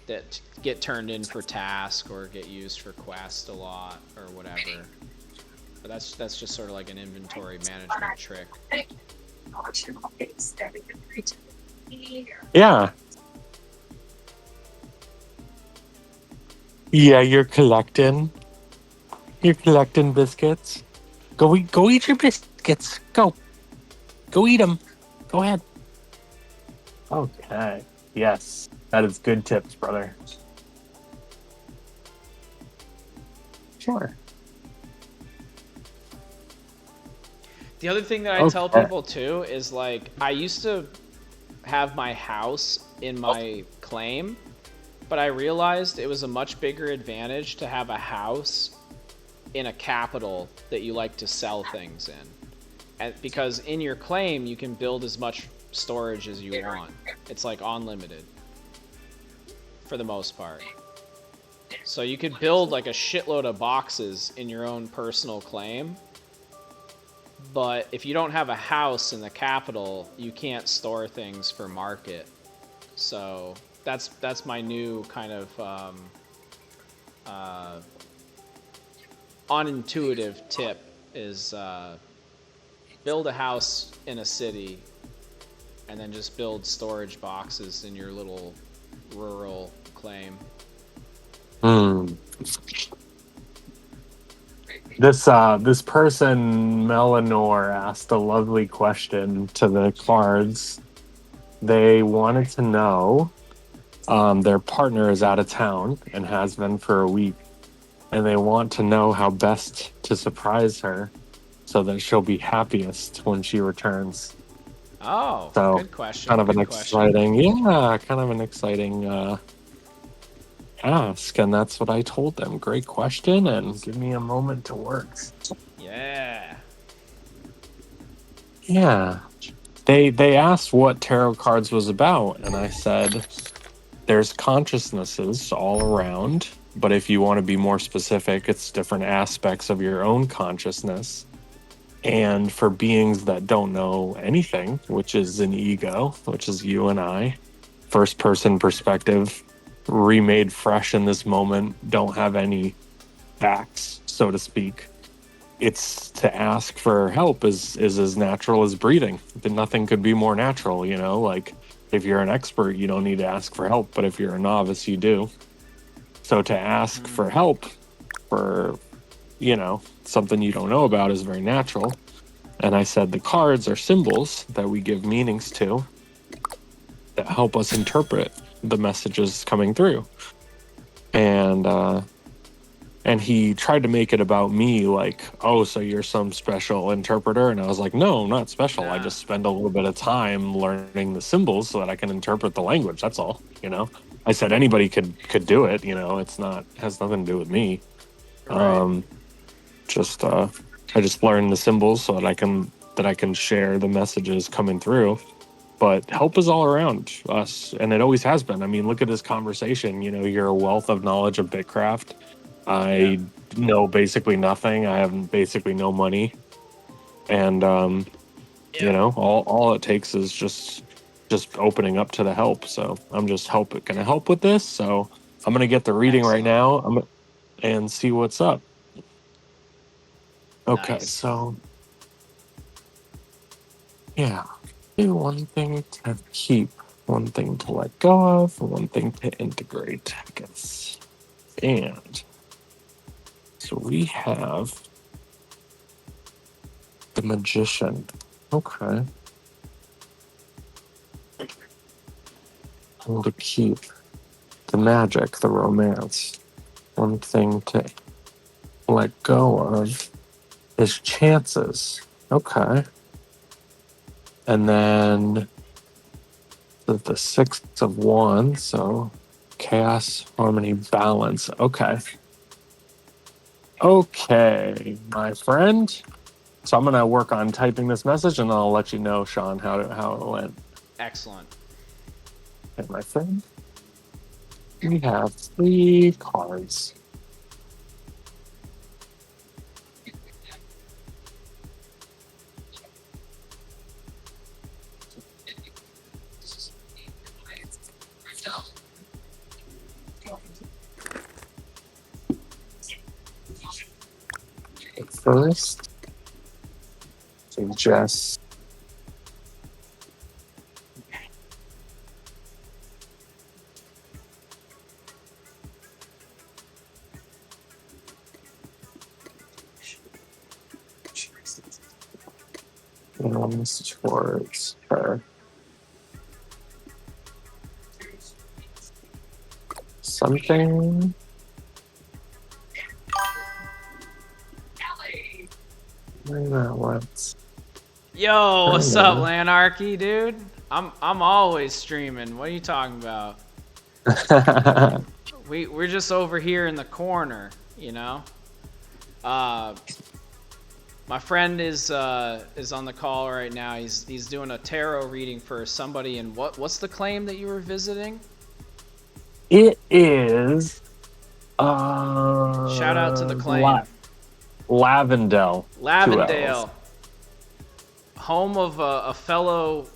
that get turned in for task or get used for quest a lot or whatever. But that's just sort of like an inventory management trick. Yeah. Yeah, you're collecting. You're collecting biscuits. Go eat your biscuits. Go eat them. Go ahead. Okay. Yes, that is good tips, brother. Sure. The other thing that I tell people too is like, I used to have my house in my claim, but I realized it was a much bigger advantage to have a house in a capital that you like to sell things in. And because in your claim, you can build as much storage as you want. It's like unlimited for the most part. So you could build like a shitload of boxes in your own personal claim. But if you don't have a house in the capital, you can't store things for market. So that's my new kind of uh, unintuitive tip is build a house in a city and then just build storage boxes in your little rural claim. This person, Melanor, asked a lovely question to the cards. They wanted to know, their partner is out of town and has been for a week, and they want to know how best to surprise her so that she'll be happiest when she returns. Oh, So good question. kind of an Good question. exciting ask, and that's what I told them. Great question, and give me a moment to work. Yeah. Yeah. They asked what tarot cards was about, and I said there's consciousnesses all around, but if you want to be more specific, it's different aspects of your own consciousness. And for beings that don't know anything, which is an ego, which is you and I, first person perspective, remade fresh in this moment, don't have any facts, so to speak. It's to ask for help is as natural as breathing. Nothing could be more natural, you know, like if you're an expert, you don't need to ask for help, but if you're a novice, you do. So to ask for help for, something you don't know about is very natural. And I said the cards are symbols that we give meanings to that help us interpret the messages coming through. And he tried to make it about me, like, oh, so you're some special interpreter? And I was like, no, I'm not special. I Nah. just spend a little bit of time learning the symbols so that I can interpret the language. That's all, I said anybody could do it, it's not, has nothing to do with me. Right. Just I just learned the symbols so that I can share the messages coming through. But help is all around us, and it always has been. I mean, look at this conversation. You're a wealth of knowledge of Bitcraft. I know basically nothing. I have basically no money, and all it takes is just opening up to the help. So I'm just gonna help with this. So I'm gonna get the reading right Excellent. now. And see what's up. Okay, Nice. so yeah, one thing to keep, one thing to let go of, one thing to integrate, I guess. And so we have the magician. Okay. And to keep the magic, the romance. One thing to let go of is chances. Okay. And then the Six of Wands, so chaos, harmony, balance. Okay, my friend. So I'm gonna work on typing this message, and I'll let you know, Sean, how it went. Excellent. Okay, my friend. We have 3 cards. First, suggest towards her. Something. What? Yo, what's up, Lanarchy, dude? I'm always streaming. What are you talking about? We're just over here in the corner, you know. My friend is on the call right now. He's doing a tarot reading for somebody. And what's the claim that you were visiting? It is Shout out to the claim. Lavendale. 2 L's. Lavendale, home of a fellow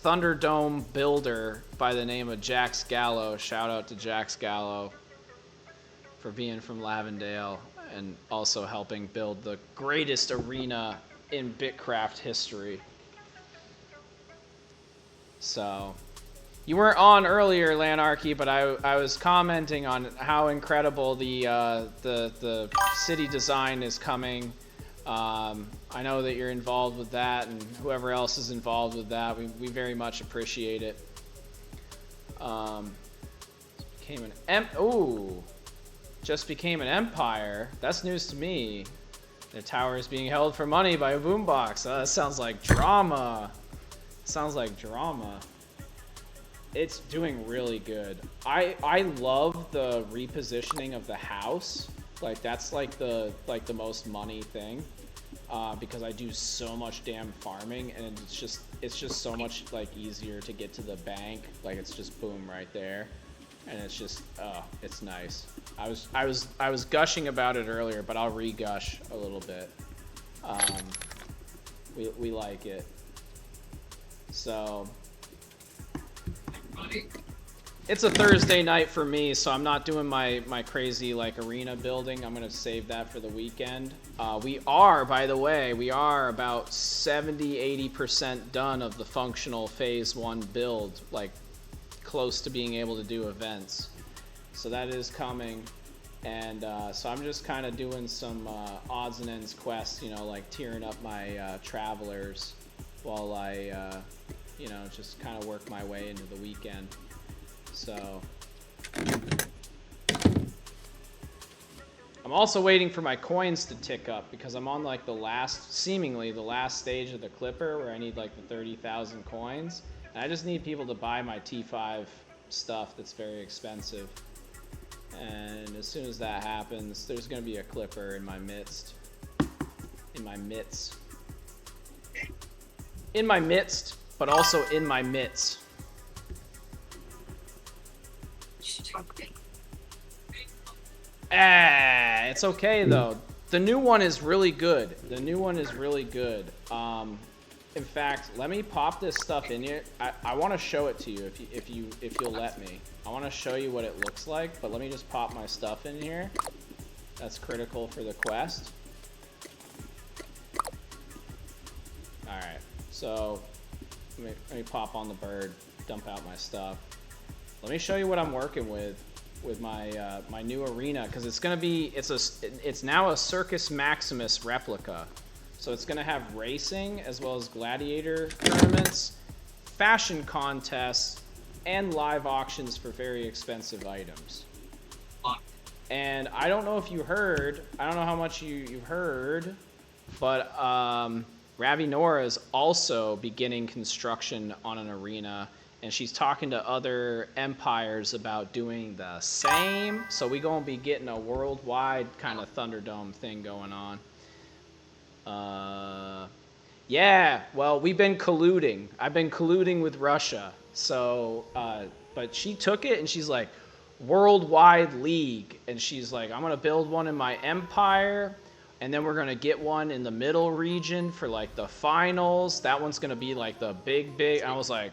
Thunderdome builder by the name of Jax Gallo. Shout out to Jax Gallo for being from Lavendale and also helping build the greatest arena in Bitcraft history. So, you weren't on earlier, Lanarchy, but I was commenting on how incredible the city design is coming. I know that you're involved with that, and whoever else is involved with that, we very much appreciate it. Became an just became an empire. That's news to me. The tower is being held for money by a boombox. That sounds like drama. Sounds like drama. It's doing really good. I love the repositioning of the house. Like that's like the most money thing. Because I do so much damn farming, and it's just so much like easier to get to the bank. Like it's just boom right there, and it's just it's nice. I was gushing about it earlier, but I'll re-gush a little bit. We like it. So it's a Thursday night for me, so I'm not doing my crazy like arena building. I'm gonna save that for the weekend. We are, by the way, about 70-80% done of the functional phase 1 build, like close to being able to do events. So that is coming, and so I'm just kind of doing some odds and ends quests, you know, like tearing up my travelers while I, you know, just kind of work my way into the weekend. So I'm also waiting for my coins to tick up because I'm on like seemingly the last stage of the Clipper where I need like the 30,000 coins. And I just need people to buy my T5 stuff that's very expensive. And as soon as that happens, there's going to be a Clipper in my midst. In my midst. In my midst, but also in my midst. It's okay though. The new one is really good. The new one is really good. In fact, let me pop this stuff in here. I want to show it to you if you'll let me. I want to show you what it looks like, but let me just pop my stuff in here. That's critical for the quest. All right. So let me pop on the bird, dump out my stuff. Let me show you what I'm working with my my new arena, because it's now a Circus Maximus replica. So it's gonna have racing as well as gladiator tournaments, fashion contests, and live auctions for very expensive items. And I don't know if you heard, I don't know how much you heard, but Ravi Nora is also beginning construction on an arena, and she's talking to other empires about doing the same. So we gonna be getting a worldwide kind of Thunderdome thing going on. Yeah, well, we've been colluding. I've been colluding with Russia. So, but she took it and she's like, worldwide league. And she's like, I'm gonna build one in my empire, and then we're gonna get one in the middle region for like the finals. That one's gonna be like the big. And I was like,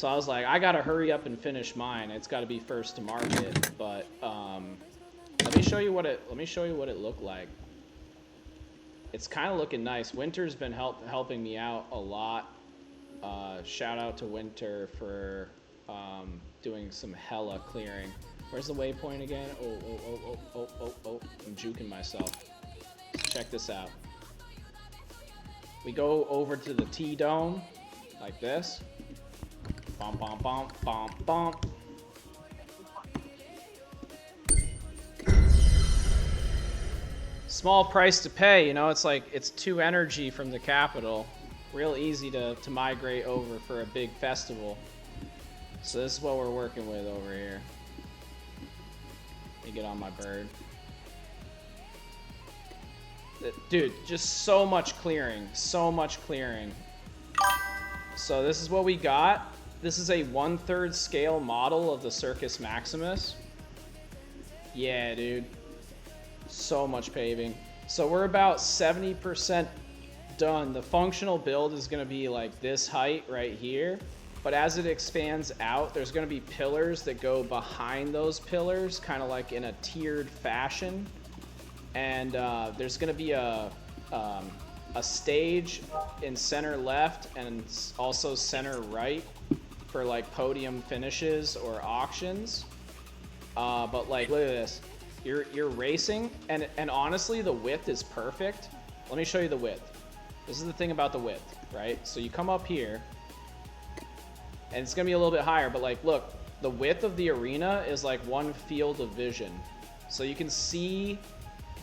I gotta hurry up and finish mine. It's gotta be first to market. But let me show you what it looked like. It's kind of looking nice. Winter's been helping me out a lot. Shout out to Winter for doing some hella clearing. Where's the waypoint again? Oh. I'm juking myself. Check this out. We go over to the T-Dome like this. Bom, bom, bom, bom, bom. Small price to pay, you know, it's like, it's 2 energy from the capital. Real easy to migrate over for a big festival. So this is what we're working with over here. Let me get on my bird. Dude, just so much clearing, so much clearing. So this is what we got. This is a 1/3 scale model of the Circus Maximus. Yeah, dude. So much paving. So we're about 70% done. The functional build is going to be like this height right here. But as it expands out, there's going to be pillars that go behind those pillars, kind of like in a tiered fashion. And there's going to be a stage in center left and also center right for like podium finishes or auctions. But like, look at this. You're racing, and honestly, the width is perfect. Let me show you the width. This is the thing about the width, right? So you come up here, and it's gonna be a little bit higher, but like, look, the width of the arena is like one field of vision. So you can see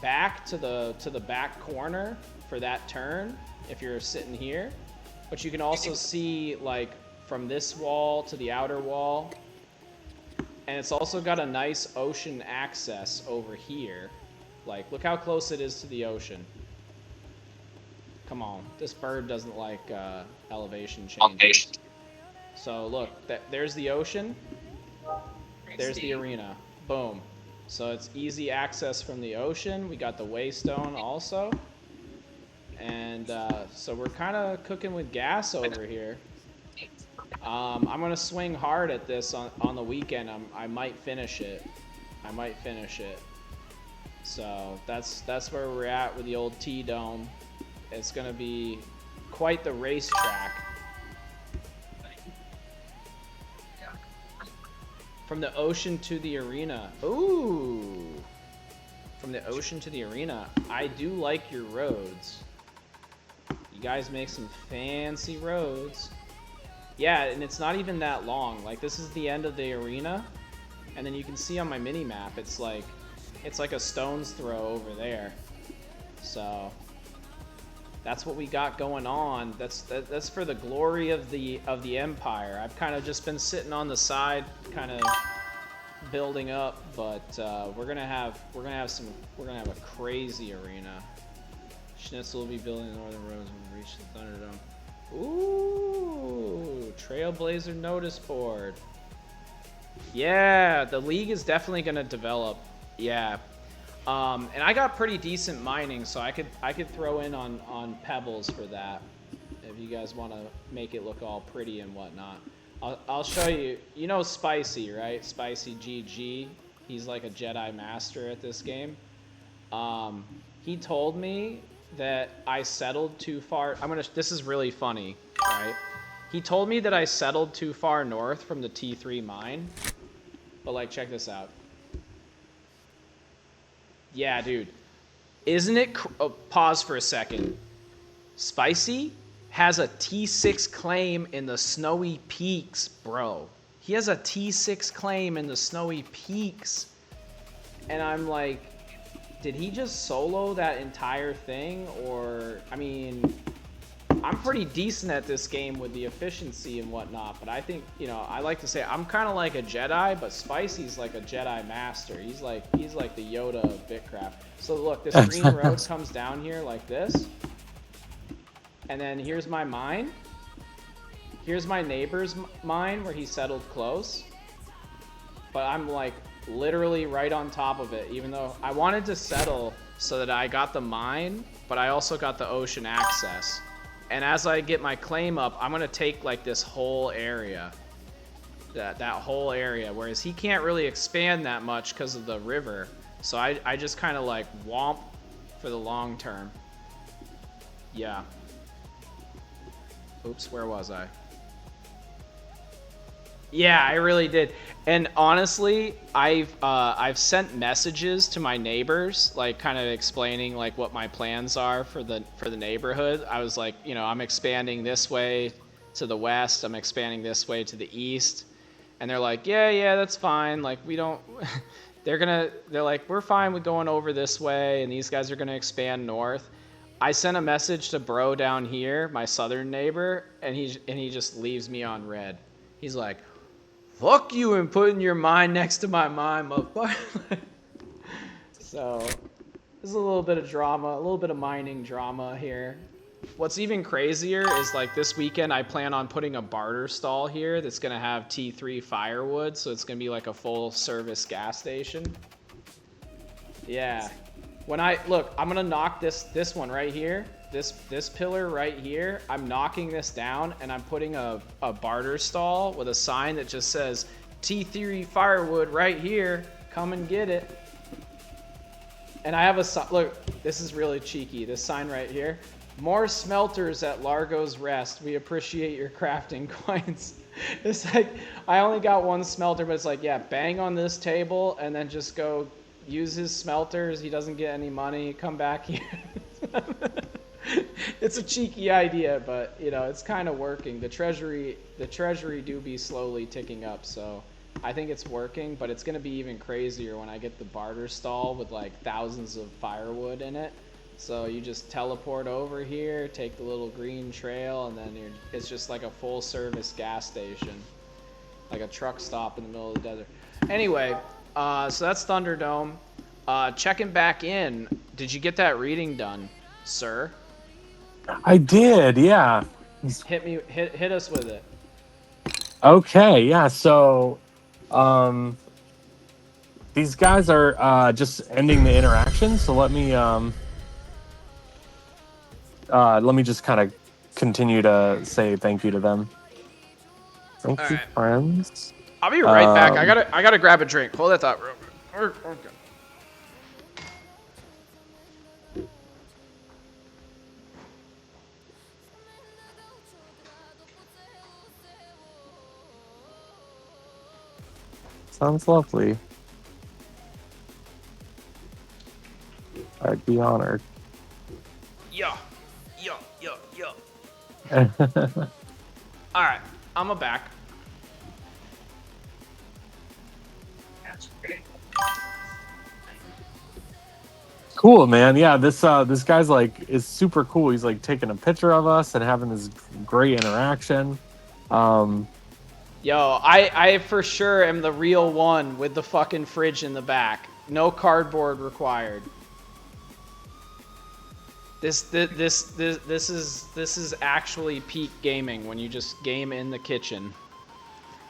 back to the back corner for that turn if you're sitting here, but you can also see like from this wall to the outer wall. And it's also got a nice ocean access over here. Like, look how close it is to the ocean. Come on, this bird doesn't like elevation changes. So look, there's the ocean, there's the arena, boom. So it's easy access from the ocean. We got the waystone also. And so we're kind of cooking with gas over here. I'm gonna swing hard at this on the weekend. I might finish it. So that's where we're at with the old T-Dome. It's gonna be quite the racetrack. From the ocean to the arena. Ooh. From the ocean to the arena. I do like your roads. You guys make some fancy roads. Yeah, and it's not even that long. Like, this is the end of the arena, and then you can see on my mini map, it's like a stone's throw over there. So that's what we got going on. That's for the glory of the empire. I've kind of just been sitting on the side, kind of building up, but we're gonna have a crazy arena. Schnitzel will be building the northern roads when we reach the Thunderdome. Ooh, Trailblazer notice board. Yeah, the league is definitely gonna develop. Yeah, and I got pretty decent mining, so I could throw in on pebbles for that if you guys want to make it look all pretty and whatnot. I'll show you. You know Spicy, right? Spicy GG. He's like a Jedi master at this game. He told me that I settled too far. This is really funny, right? He told me that I settled too far north from the T3 mine. But like, check this out. Yeah, dude. Isn't it pause for a second. Spicy has a T6 claim in the Snowy Peaks, bro. He has a T6 claim in the Snowy Peaks. And I'm like, did he just solo that entire thing? Or, I mean, I'm pretty decent at this game with the efficiency and whatnot, but I think, you know, I like to say I'm kind of like a Jedi, but Spicy's like a Jedi master. He's like the Yoda of Bitcraft. So look, this green road comes down here like this, and then here's my mine. Here's my neighbor's mine where he settled close, but I'm like literally right on top of it, even though I wanted to settle so that I got the mine, but I also got the ocean access. And as I get my claim up, I'm gonna take like this whole area, that whole area, whereas he can't really expand that much because of the river. So I just kind of like womp for the long term. Yeah. Oops, where was I? Yeah, I really did. And honestly, I've sent messages to my neighbors, like kind of explaining like what my plans are for the neighborhood. I was like, you know, I'm expanding this way to the west, I'm expanding this way to the east. And they're like, yeah, that's fine. Like, we don't they're like, we're fine with going over this way, and these guys are gonna expand north. I sent a message to bro down here, my southern neighbor, and he just leaves me on red. He's like, fuck you and putting your mine next to my mine, motherfucker. So, there's a little bit of drama, a little bit of mining drama here. What's even crazier is like this weekend I plan on putting a barter stall here that's gonna have T3 firewood, so it's gonna be like a full service gas station. Yeah. When I look, I'm gonna knock this one right here. This pillar right here. I'm knocking this down, and I'm putting a barter stall with a sign that just says T3 firewood right here. Come and get it. And I have a look. This is really cheeky. This sign right here. More smelters at Largo's Rest. We appreciate your crafting coins. It's like I only got one smelter, but it's like, yeah, bang on this table and then just go use his smelters. He doesn't get any money. Come back here. It's a cheeky idea, but you know, it's kind of working. The treasury do be slowly ticking up, so I think it's working, but it's gonna be even crazier when I get the barter stall with like thousands of firewood in it. So you just teleport over here, take the little green trail, and then it's just like a full service gas station. Like a truck stop in the middle of the desert. Anyway, so that's Thunderdome. Checking back in, did you get that reading done, sir? I did, yeah. Hit us with it. Okay, yeah. So, these guys are just ending the interaction. So let me just kind of continue to say thank you to them. Thank All you, right. friends. I'll be right back. I gotta grab a drink. Hold that thought real quick. Okay. Sounds lovely. I'd be honored. Yo. All right, I'm back. Cool, man. Yeah, this guy's like is super cool. He's like taking a picture of us and having this great interaction. Yo, I for sure am the real one with the fucking fridge in the back. No cardboard required. This is actually peak gaming when you just game in the kitchen.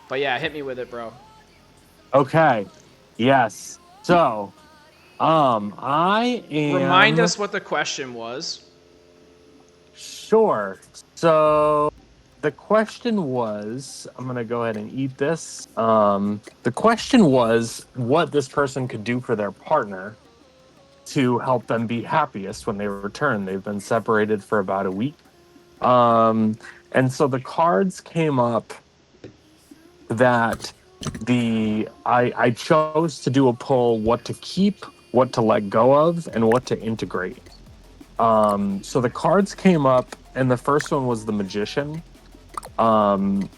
But yeah, hit me with it, bro. Okay. Yes. So, I Remind am us what the question was. sure. So the question was, I'm gonna go ahead and eat this. The question was what this person could do for their partner to help them be happiest when they return. They've been separated for about a week. And so the cards came up that I chose to do a pull what to keep, what to let go of, and what to integrate. So the cards came up, and the first one was the Magician, um,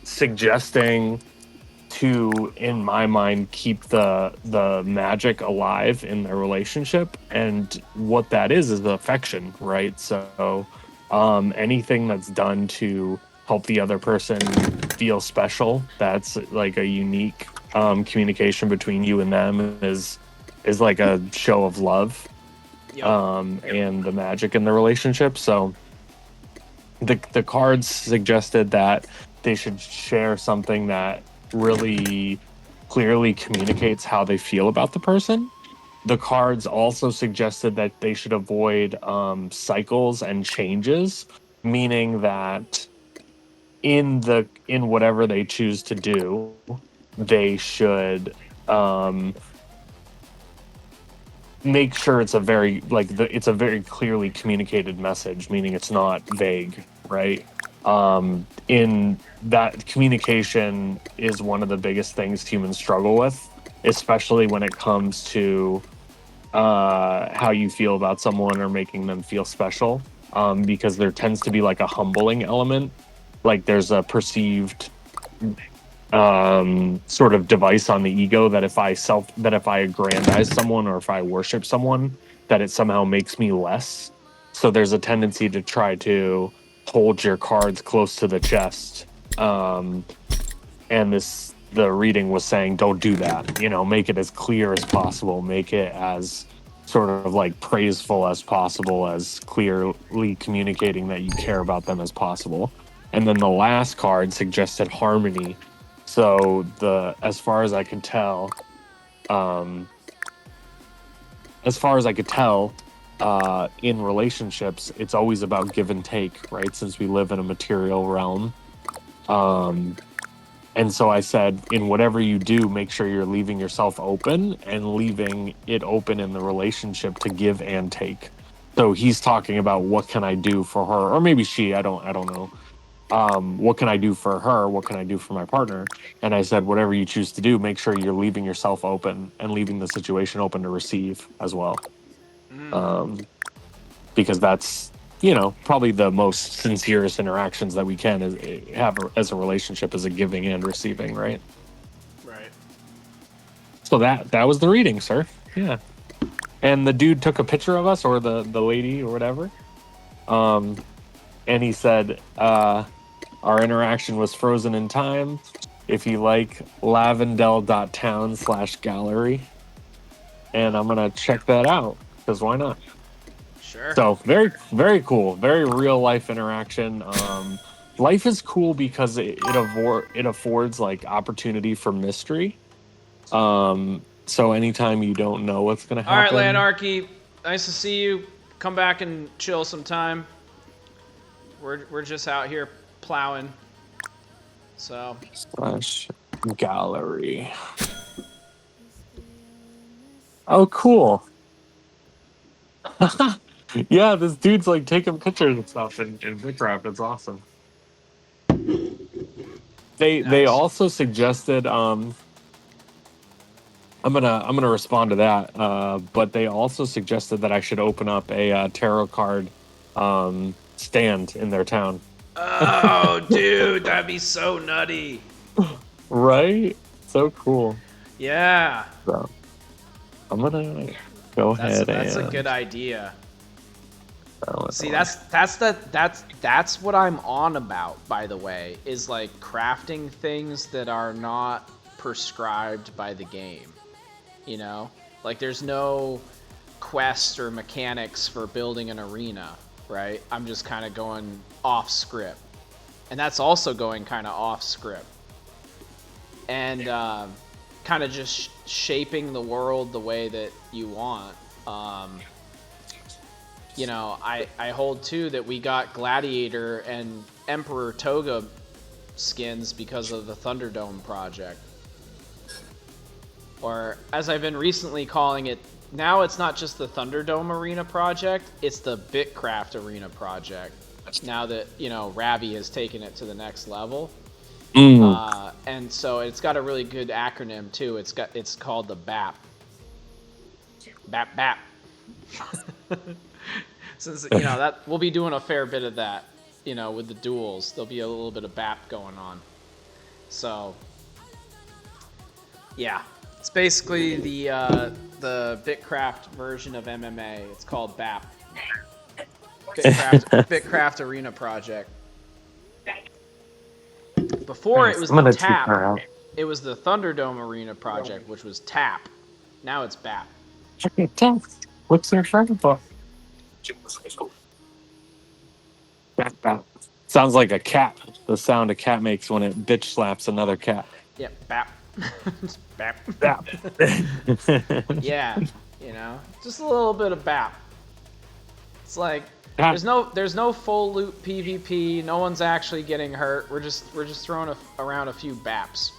suggesting to, in my mind, keep the magic alive in their relationship, and what that is affection, right? So, anything that's done to help the other person feel special, that's like a unique communication between you and them, is like a show of love, Yep. and the magic in the relationship. So the cards suggested that they should share something that really clearly communicates how they feel about the person. The cards also suggested that they should avoid cycles and changes, meaning that in whatever they choose to do, they should um, make sure it's a very it's a very clearly communicated message, meaning it's not vague, right? In that, communication is one of the biggest things humans struggle with, especially when it comes to how you feel about someone or making them feel special, because there tends to be like a humbling element, like there's a perceived sort of device on the ego that if I aggrandize someone or if I worship someone, that it somehow makes me less. So there's a tendency to try to hold your cards close to the chest. And the reading was saying, don't do that. You know, make it as clear as possible. Make it as sort of like praiseful as possible, as clearly communicating that you care about them as possible. And then the last card suggested harmony. So as far as I can tell, as far as I could tell, in relationships, it's always about give and take, right? Since we live in a material realm. And so I said, in whatever you do, make sure you're leaving yourself open and leaving it open in the relationship to give and take. So he's talking about what can I do for her, or maybe she, I don't know. What can I do for her? What can I do for my partner? And I said, whatever you choose to do, make sure you're leaving yourself open and leaving the situation open to receive as well. Because that's, probably the most sincerest interactions that we can have as a relationship, is a giving and receiving, right? Right. So that was the reading, sir. Yeah. And the dude took a picture of us, or the lady or whatever. And he said, our interaction was frozen in time. If you like, lavendel.town/gallery. And I'm gonna check that out, because why not? Sure. So very, very cool. Very real life interaction. Life is cool because it affords like opportunity for mystery. So anytime you don't know what's gonna All right, happen, Lanarchy. Nice to see you. Come back and chill sometime. We're just out here plowing. So /gallery. Oh, cool. Yeah, this dude's like taking pictures and stuff in Bitcraft. It's awesome. They nice. also suggested I'm gonna respond to that. But they also suggested that I should open up a tarot card stand in their town. Oh, dude, that'd be so nutty. Right? So cool. Yeah. So I'm gonna go ahead That's a and good idea. See, Illinois. that's what I'm on about, by the way, is like crafting things that are not prescribed by the game. You know? Like there's no quest or mechanics for building an arena, right? I'm just kind of going off script. And that's also going kind of off script. And kind of just shaping the world the way that you want. I hold too that we got Gladiator and Emperor Toga skins because of the Thunderdome project. Or as I've been recently calling it, now it's not just the Thunderdome Arena project, it's the Bitcraft Arena project. Now that, Ravi has taken it to the next level. And so it's got a really good acronym too. It's called the BAP. BAP. Since that we'll be doing a fair bit of that, with the duels. There'll be a little bit of BAP going on. So yeah, it's basically the Bitcraft version of MMA. It's called BAP. Bitcraft Arena Project. Before it was I'm the gonna check her TAP. out. It was the Thunderdome Arena Project, which was TAP. Now it's BAP. What's their friend for? Sounds like a cat. The sound a cat makes when it bitch slaps another cat. Yeah, BAP. BAP. Bap. Yeah, just a little bit of BAP. It's like there's no full loot PvP. No one's actually getting hurt. We're just throwing around a few BAPs.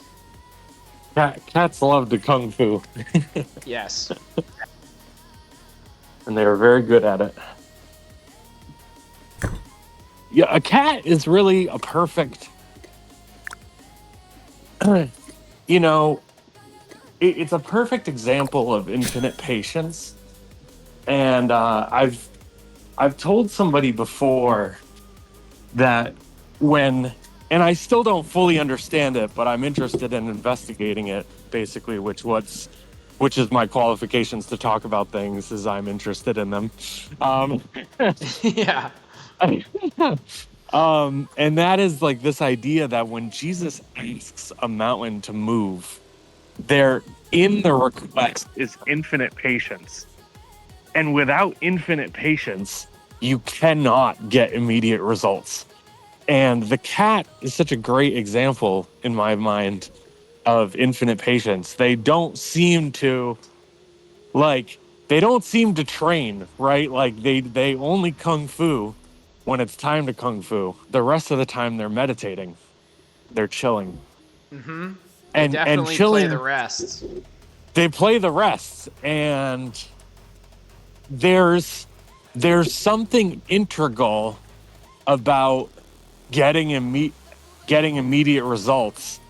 Cats love to kung fu. Yes. And they were very good at it. Yeah, a cat is really a perfect. It's a perfect example of infinite patience. And I've told somebody before that and I still don't fully understand it, but I'm interested in investigating it. Basically, which is my qualifications to talk about things, is I'm interested in them. Yeah. And that is like this idea that when Jesus asks a mountain to move, there in the request is infinite patience. And without infinite patience, you cannot get immediate results. And the cat is such a great example in my mind of infinite patience. They don't seem to, like, they don't seem to train, right? Like they only kung fu when it's time to kung fu. The rest of the time they're meditating. They're chilling. They And definitely play the chilling, rests. they play the rests, and there's something integral about getting immediate results,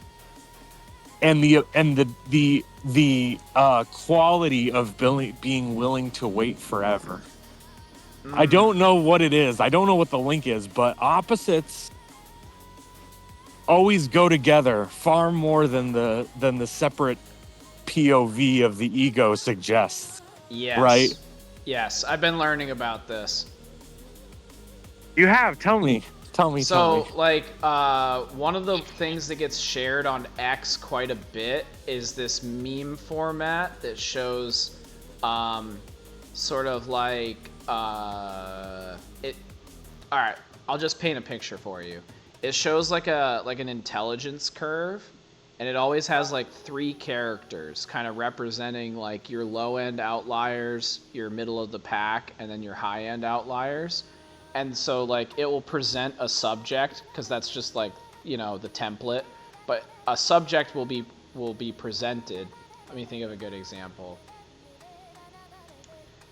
and the quality of being willing to wait forever. I don't know what it is. I don't know what the link is, but opposites always go together far more than the separate POV of the ego suggests. Right? Yes. Yes, I've been learning about this. You have. Tell me. Tell me. So, like, one of the things that gets shared on X quite a bit is this meme format that shows, sort of like, it. All right, I'll just paint a picture for you. It shows like an intelligence curve, and it always has like 3 characters, kind of representing like your low end outliers, your middle of the pack, and then your high end outliers. And so like it will present a subject, because that's just like, you know, the template, but a subject will be presented. Let me think of a good example.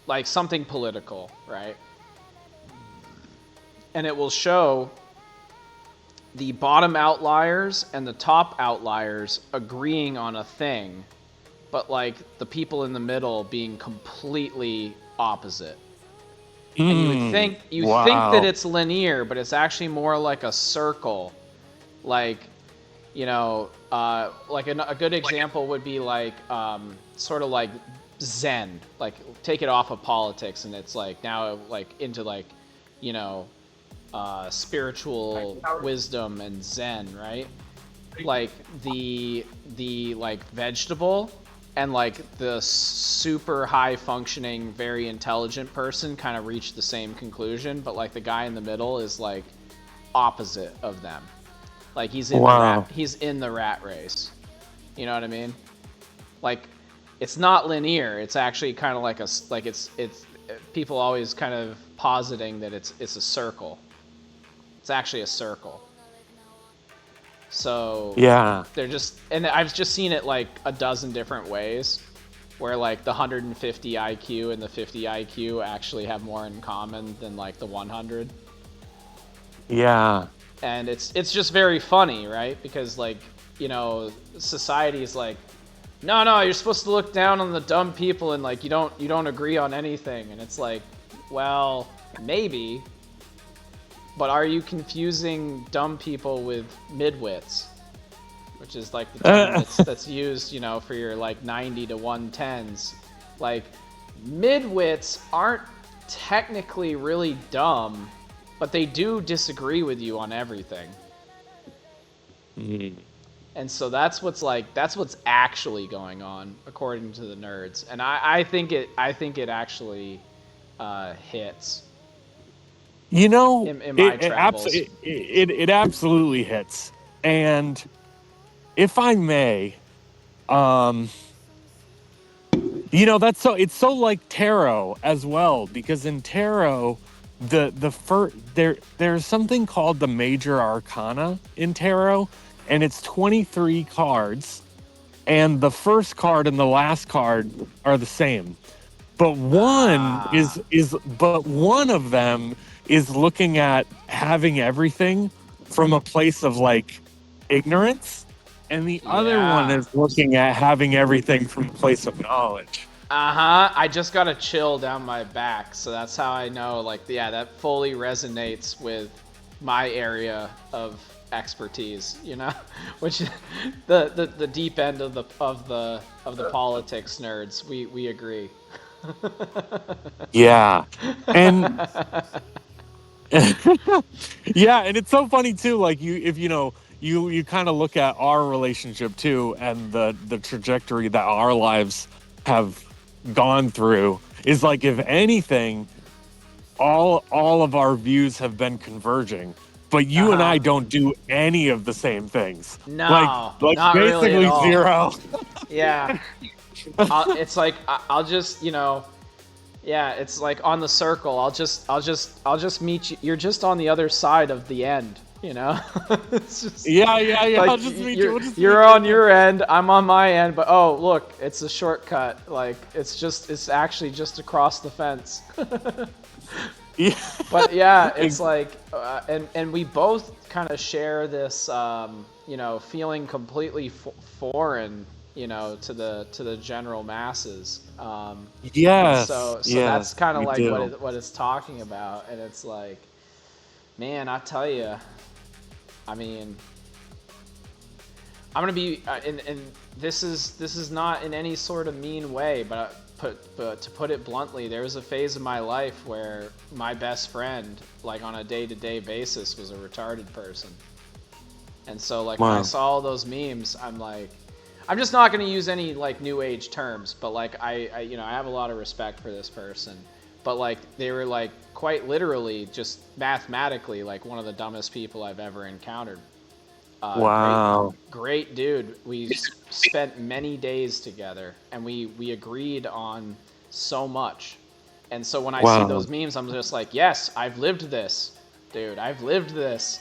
Like something political, right? And it will show the bottom outliers and the top outliers agreeing on a thing, but like the people in the middle being completely opposite. And you would think that it's linear, but it's actually more like a circle. Like, you know, like a good example would be like sort of like Zen. Like take it off of politics, and it's like now like into like, you know, spiritual wisdom and Zen, right? Like the like vegetable and like the super high functioning, very intelligent person kind of reach the same conclusion, but like the guy in the middle is like opposite of them. Like he's in the rat race. You know what I mean? Like it's not linear. It's actually kind of like it's people always kind of positing that it's a circle. It's actually a circle. So Yeah. they're just, and I've just seen it like a dozen different ways, where like the 150 IQ and the 50 IQ actually have more in common than like the 100. Yeah. And it's just very funny, right? Because like, you know, society is like, no, you're supposed to look down on the dumb people, and like you don't agree on anything. And it's like, well, maybe. But are you confusing dumb people with midwits? Which is like the term that's used, you know, for your like 90 to 110s. Like, midwits aren't technically really dumb, but they do disagree with you on everything. Mm. And so that's what's actually going on, according to the nerds. And I think it actually hits. You know, in my travels. it absolutely hits. And if I may, you know, it's so like tarot as well, because in tarot, there's something called the major arcana in tarot, and it's 23 cards, and the first card and the last card are the same. But one of them is looking at having everything from a place of like ignorance, and the other one is looking at having everything from a place of knowledge. I just got a chill down my back, so that's how I know. Like, yeah, that fully resonates with my area of expertise. You know, which the deep end of the politics nerds. We agree. Yeah. And yeah, and it's so funny too, like you kind of look at our relationship too, and the trajectory that our lives have gone through is like, if anything, all of our views have been converging, but you and I don't do any of the same things. No, like not basically really at all. zero. Yeah. It's like I'll just, you know, Yeah, it's like on the circle. I'll just meet you. You're just on the other side of the end, you know? It's just Yeah. like I'll just meet you. you're We'll just meet you're you on in there. your end, I'm on my end, but oh, look, it's a shortcut. Like it's actually just across the fence. Yeah. But yeah, it's Ex- like, and we both kind of share this, feeling completely foreign, to the general masses. yes. So that's Yes. kind of We like do. what it's talking about, and it's like, man, I tell you, I mean, I'm gonna be, and this is not in any sort of mean way, but to put it bluntly, there was a phase of my life where my best friend, like on a day-to-day basis, was a retarded person. And so like when I Wow. saw all those memes, I'm like, I'm just not gonna use any like new age terms, but like I have a lot of respect for this person. But like they were like quite literally just mathematically like one of the dumbest people I've ever encountered. Great, Wow. great dude. We spent many days together, and we agreed on so much. And so when I see Wow. those memes, I'm just like, yes, I've lived this, dude. I've lived this.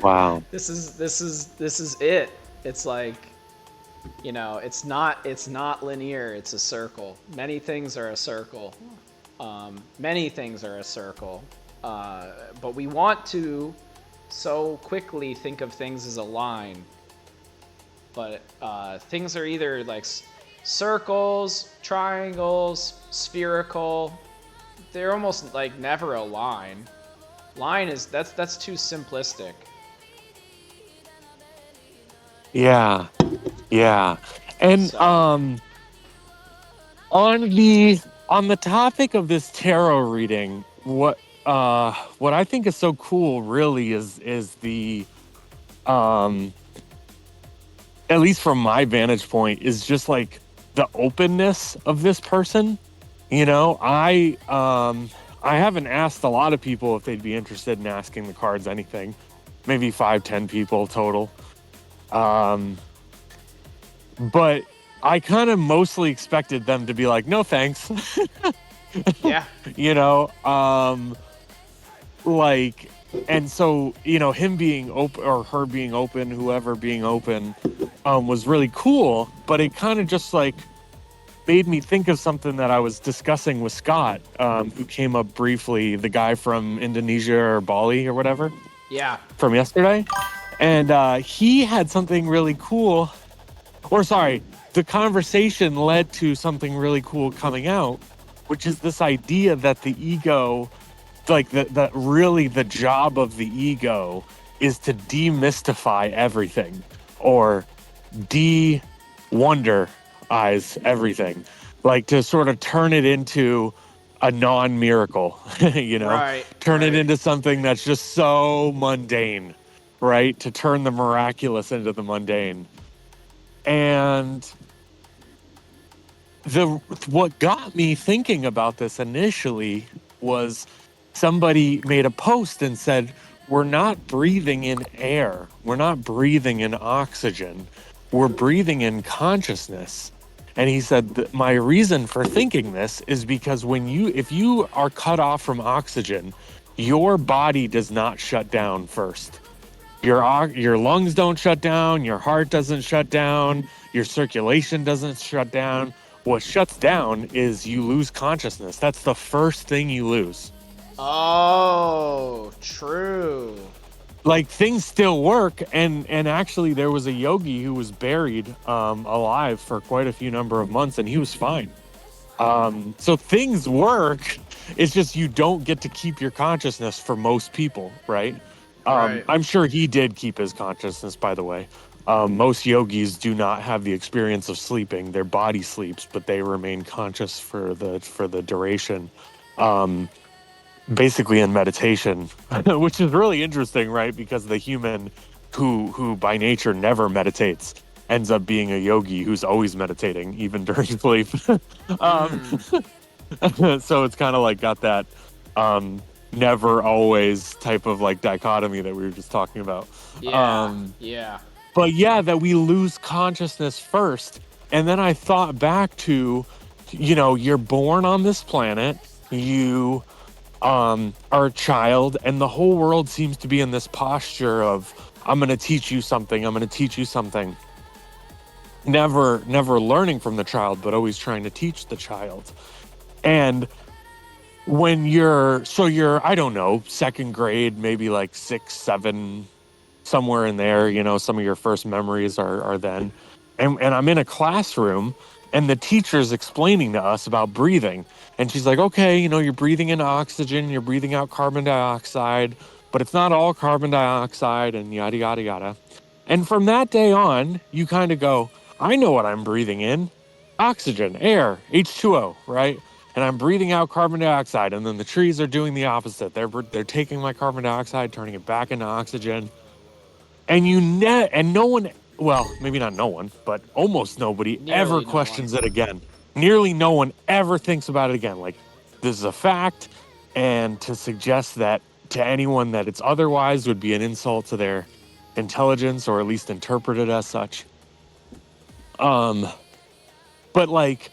Wow. This is it. It's like, it's not linear. It's a circle. Many things are a circle. Many things are a circle. But we want to so quickly think of things as a line, but things are either like circles, triangles, spherical. They're almost like never a line. Line is that's too simplistic. Yeah. Yeah. And So on the topic of this tarot reading, what I think is so cool really is the um at least from my vantage point is just like the openness of this person. You know, I haven't asked a lot of people if they'd be interested in asking the cards anything. Maybe 5, 10 people total. Um but I kind of mostly expected them to be like, no thanks. yeah, you know like and so him being open or her being open, whoever being open, was really cool, but it kind of just like made me think of something that I was discussing with Scott, who came up briefly, the guy from Indonesia or Bali or whatever, yeah, from yesterday. And he had something really cool, or sorry, the conversation led to something really cool coming out, which is this idea that the ego, like the really the job of the ego is to demystify everything, or de-wonder eyes everything, like to sort of turn it into a non-miracle. right, Turn it right. into something that's just so mundane, right? To turn the miraculous into the mundane. And the what got me thinking about this initially was somebody made a post and said, we're not breathing in air, we're not breathing in oxygen, we're breathing in consciousness. And he said that my reason for thinking this is because if you are cut off from oxygen, your body does not shut down first. Your lungs don't shut down, your heart doesn't shut down, your circulation doesn't shut down. What shuts down is you lose consciousness. That's the first thing you lose. Oh, true. Like, things still work, and actually there was a yogi who was buried alive for quite a few number of months, and he was fine. So things work. It's just you don't get to keep your consciousness for most people, right? Right. I'm sure he did keep his consciousness, by the way. Most yogis do not have the experience of sleeping. Their body sleeps, but they remain conscious for the duration. Basically in meditation, which is really interesting, right? Because the human who by nature never meditates ends up being a yogi who's always meditating, even during sleep. um, Mm, so it's kind of like got that never always type of like dichotomy that we were just talking about. yeah, Um, yeah. but yeah, that we lose consciousness first. And then I thought back to you know, you're born on this planet, you are a child, and the whole world seems to be in this posture of, I'm going to teach you something, I'm going to teach you something. Never learning from the child, but always trying to teach the child. And when you're I don't know, second grade, maybe like 6, 7, somewhere in there, you know, some of your first memories are then. And I'm in a classroom, and the teacher's explaining to us about breathing. And she's like, okay, you know, you're breathing in oxygen, you're breathing out carbon dioxide, but it's not all carbon dioxide, and yada, yada, yada. And from that day on, you kind of go, I know what I'm breathing in: oxygen, air, H2O, right? And I'm breathing out carbon dioxide. And then the trees are doing the opposite. They're taking my carbon dioxide, turning it back into oxygen. And and no one, well, maybe not no one, but almost nobody ever Nearly no one. questions it again. Nearly no one ever thinks about it again. Like, this is a fact, and to suggest that to anyone that it's otherwise would be an insult to their intelligence, or at least interpreted as such. Um, but like,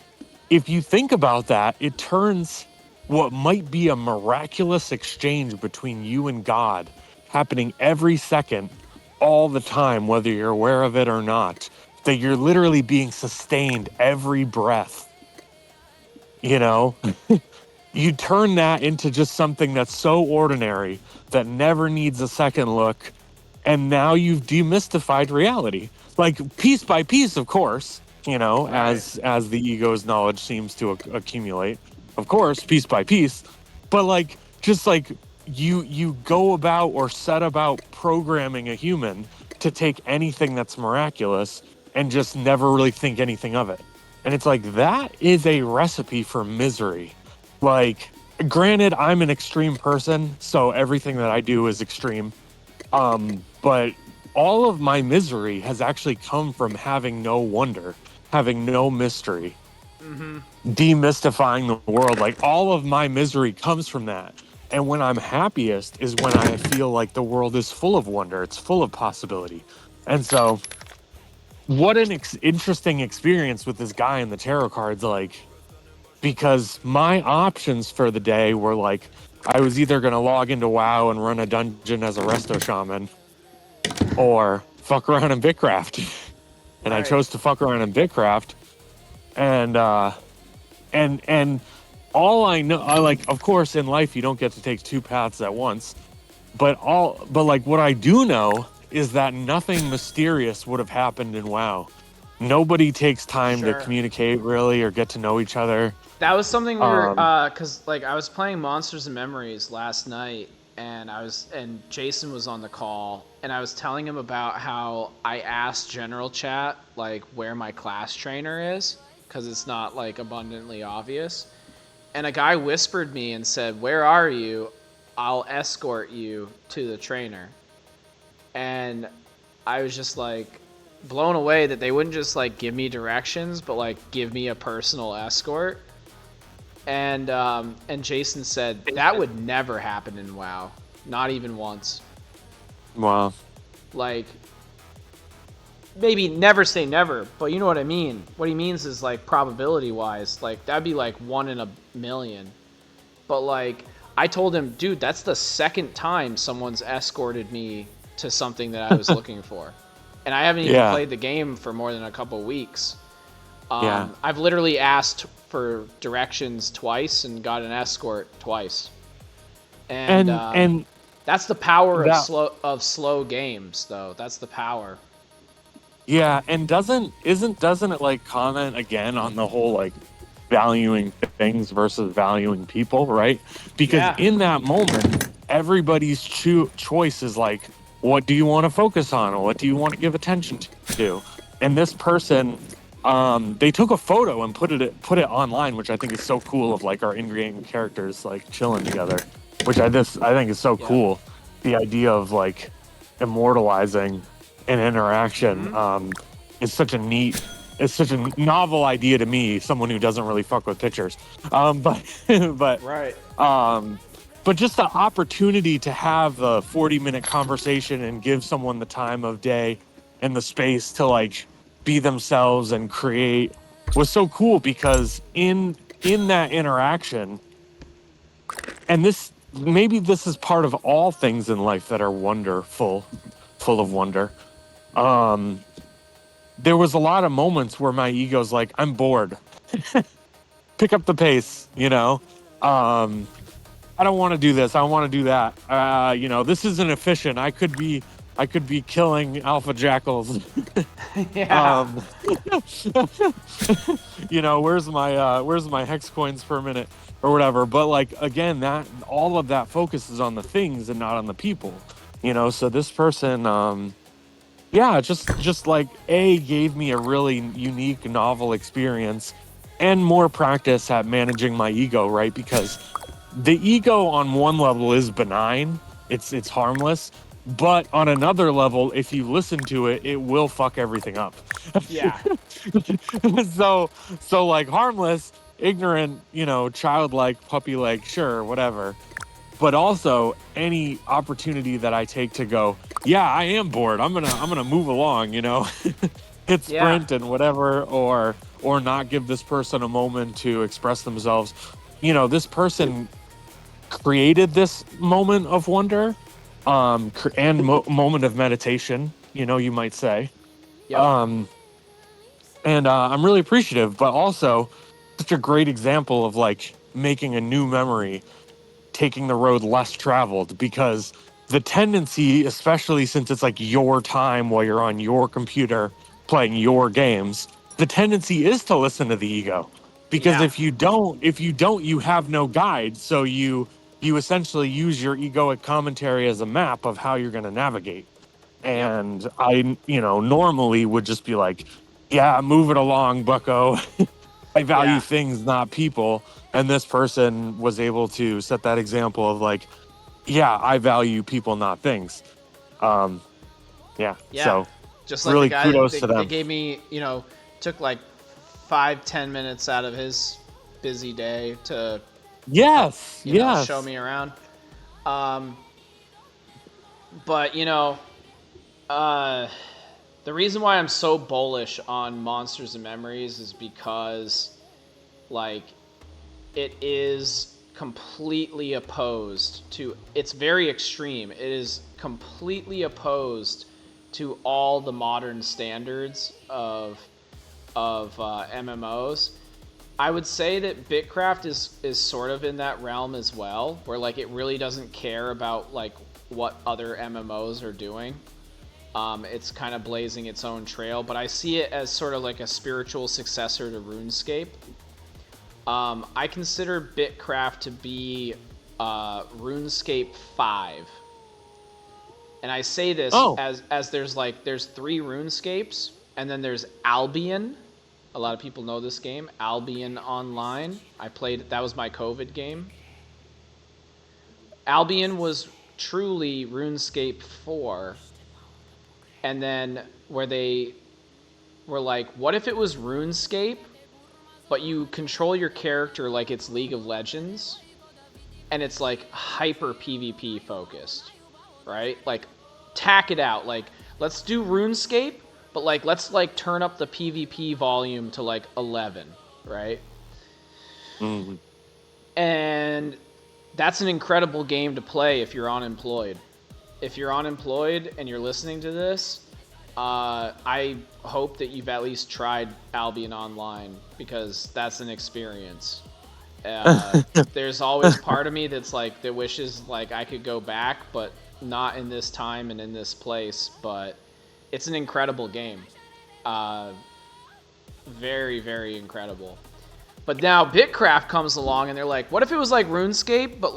if you think about that, it turns what might be a miraculous exchange between you and God happening every second, all the time, whether you're aware of it or not, that you're literally being sustained every breath. You know, you turn that into just something that's so ordinary that never needs a second look. And now you've demystified reality, like piece by piece, of course, you know, Right. as the ego's knowledge seems to accumulate, of course, piece by piece. But like, just like you go about or set about programming a human to take anything that's miraculous and just never really think anything of it. And it's like, that is a recipe for misery. Like, granted, I'm an extreme person, so everything that I do is extreme. But all of my misery has actually come from having no wonder, having no mystery, demystifying the world. Like, all of my misery comes from that. And when I'm happiest is when I feel like the world is full of wonder, it's full of possibility. And so, what an interesting experience with this guy in the tarot cards. Like, because my options for the day were like, I was either going to log into WoW and run a dungeon as a resto shaman, or fuck around in Bitcraft. And I Right. chose to fuck around in Bitcraft. And and all I know, I like, of course, in life you don't get to take two paths at once. But like, what I do know is that nothing mysterious would have happened in WoW. Nobody takes time to Sure. communicate really or get to know each other. That was something we were, Um, cause like I was playing Monsters and Memories last night, and Jason was on the call, and I was telling him about how I asked general chat like where my class trainer is, cause it's not like abundantly obvious, and a guy whispered me and said, "Where are you? I'll escort you to the trainer." And I was just like blown away that they wouldn't just like give me directions, but like give me a personal escort. And Jason said that would never happen in WoW, not even once. well, Like, maybe never say never, but you know what I mean. What he means is like probability wise, like that'd be like 1 in a million. But like, I told him, dude, that's the second time someone's escorted me to something that I was looking for, and I haven't even yeah, played the game for more than a couple weeks. yeah. I've literally asked for directions twice and got an escort twice, and And that's the power of that, slow games, though. That's the power. yeah, and doesn't it like comment again on the whole like valuing things versus valuing people, right? Because Yeah, in that moment, everybody's choice is like, what do you want to focus on, or what do you want to give attention to? And this person, they took a photo and put it online, which I think is so cool, of like our in-game characters like chilling together, which I think is so yeah. cool. The idea of like immortalizing an interaction is such a neat, it's such a novel idea to me, someone who doesn't really fuck with pictures. But but Right. um, but just the opportunity to have a 40-minute conversation and give someone the time of day and the space to like be themselves and create was so cool because in that interaction, and this is part of all things in life that are wonderful, full of wonder. There was a lot of moments where my ego's like, I'm bored. Pick up the pace, I don't want to do this. I want to do that. This isn't efficient. I could be killing alpha jackals. Yeah. um, where's my hex coins per minute or whatever. But like again, that all of that focuses on the things and not on the people. So this person, yeah, just like gave me a really unique, novel experience, and more practice at managing my ego, right? Because the ego on one level is benign, it's harmless, but on another level, if you listen to it, it will fuck everything up. Yeah. so like harmless, ignorant, childlike, puppy like, sure, whatever. But also any opportunity that I take to go, yeah, I am bored, I'm gonna move along, hit Yeah. sprint and whatever, or not give this person a moment to express themselves. This person created this moment of wonder, and moment of meditation, you might say. Yep. um and I'm really appreciative, but also such a great example of like making a new memory, taking the road less traveled, because the tendency, especially since it's like your time while you're on your computer playing your games, the tendency is to listen to the ego. Because Yeah. if you don't, you have no guide. So you essentially use your egoic commentary as a map of how you're going to navigate. Yep. And I, normally would just be like, yeah, move it along, bucko. I value Yeah. things, not people. And this person was able to set that example of like, yeah, I value people, not things. Um, yeah. Yeah. So Just like the really guy that kudos to they them. gave me, took like 5-10 minutes out of his busy day to help, Yes. show Yes. me around. Um, but uh, the reason why I'm so bullish on Monsters and Memories is because, like, it is completely opposed to. It's very extreme. It is completely opposed to all the modern standards of MMOs. I would say that Bitcraft is sort of in that realm as well, where like it really doesn't care about like what other MMOs are doing. It's kind of blazing its own trail, but I see it as sort of like a spiritual successor to RuneScape. I consider Bitcraft to be RuneScape 5. And I say this Oh, as there's 3 RuneScapes, and then there's Albion. A lot of people know this game, Albion Online. I played that was my COVID game. Albion was truly RuneScape 4, and then where they were like, what if it was RuneScape, but you control your character like it's League of Legends, and it's like hyper PvP focused, right? Like, tack it out. Like, let's do RuneScape, but like let's like turn up the PvP volume to like 11, right? mm, And that's an incredible game to play if you're unemployed. If you're unemployed and you're listening to this, I hope that you've at least tried Albion Online, because that's an experience. There's always part of me that's like that wishes like I could go back, but not in this time and in this place. But it's an incredible game, very very incredible. But now Bitcraft comes along and they're like, what if it was like RuneScape, but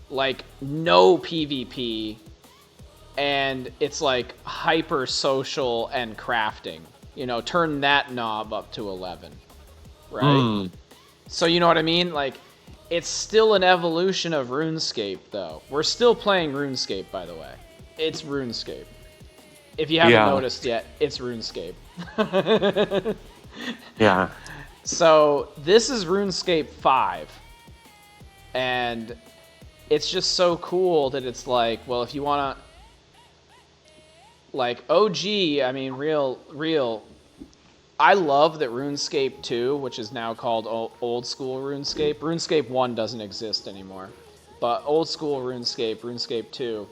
like no PvP, and it's like hyper social and crafting. Turn that knob up to 11, right? mm, So you know what I mean? Like, it's still an evolution of RuneScape, though. We're still playing RuneScape, by the way. It's RuneScape. If you haven't yeah. noticed yet, it's RuneScape. Yeah. So this is RuneScape 5. And it's just so cool that it's like, well, if you want to, like, OG, I mean, real I love that RuneScape 2, which is now called Old School RuneScape. RuneScape 1 doesn't exist anymore. But Old School RuneScape, RuneScape 2,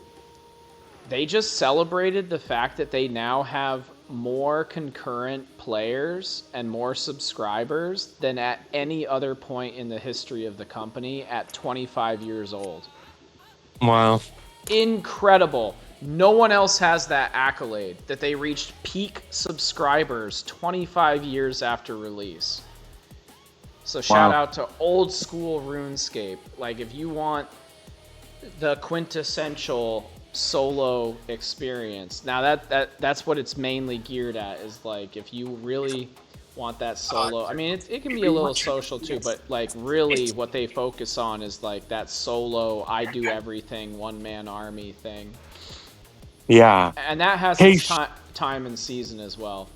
they just celebrated the fact that they now have more concurrent players and more subscribers than at any other point in the history of the company at 25 years old. Wow. Incredible. No one else has that accolade that they reached peak subscribers 25 years after release. So shout out to Old School RuneScape. Like, if you want the quintessential solo experience. Now that's what it's mainly geared at, is like if you really want that solo. I mean, it can be a little social too, but like really what they focus on is like that solo, I do everything, one man army thing. Yeah. And that has Hey, its time and season as well.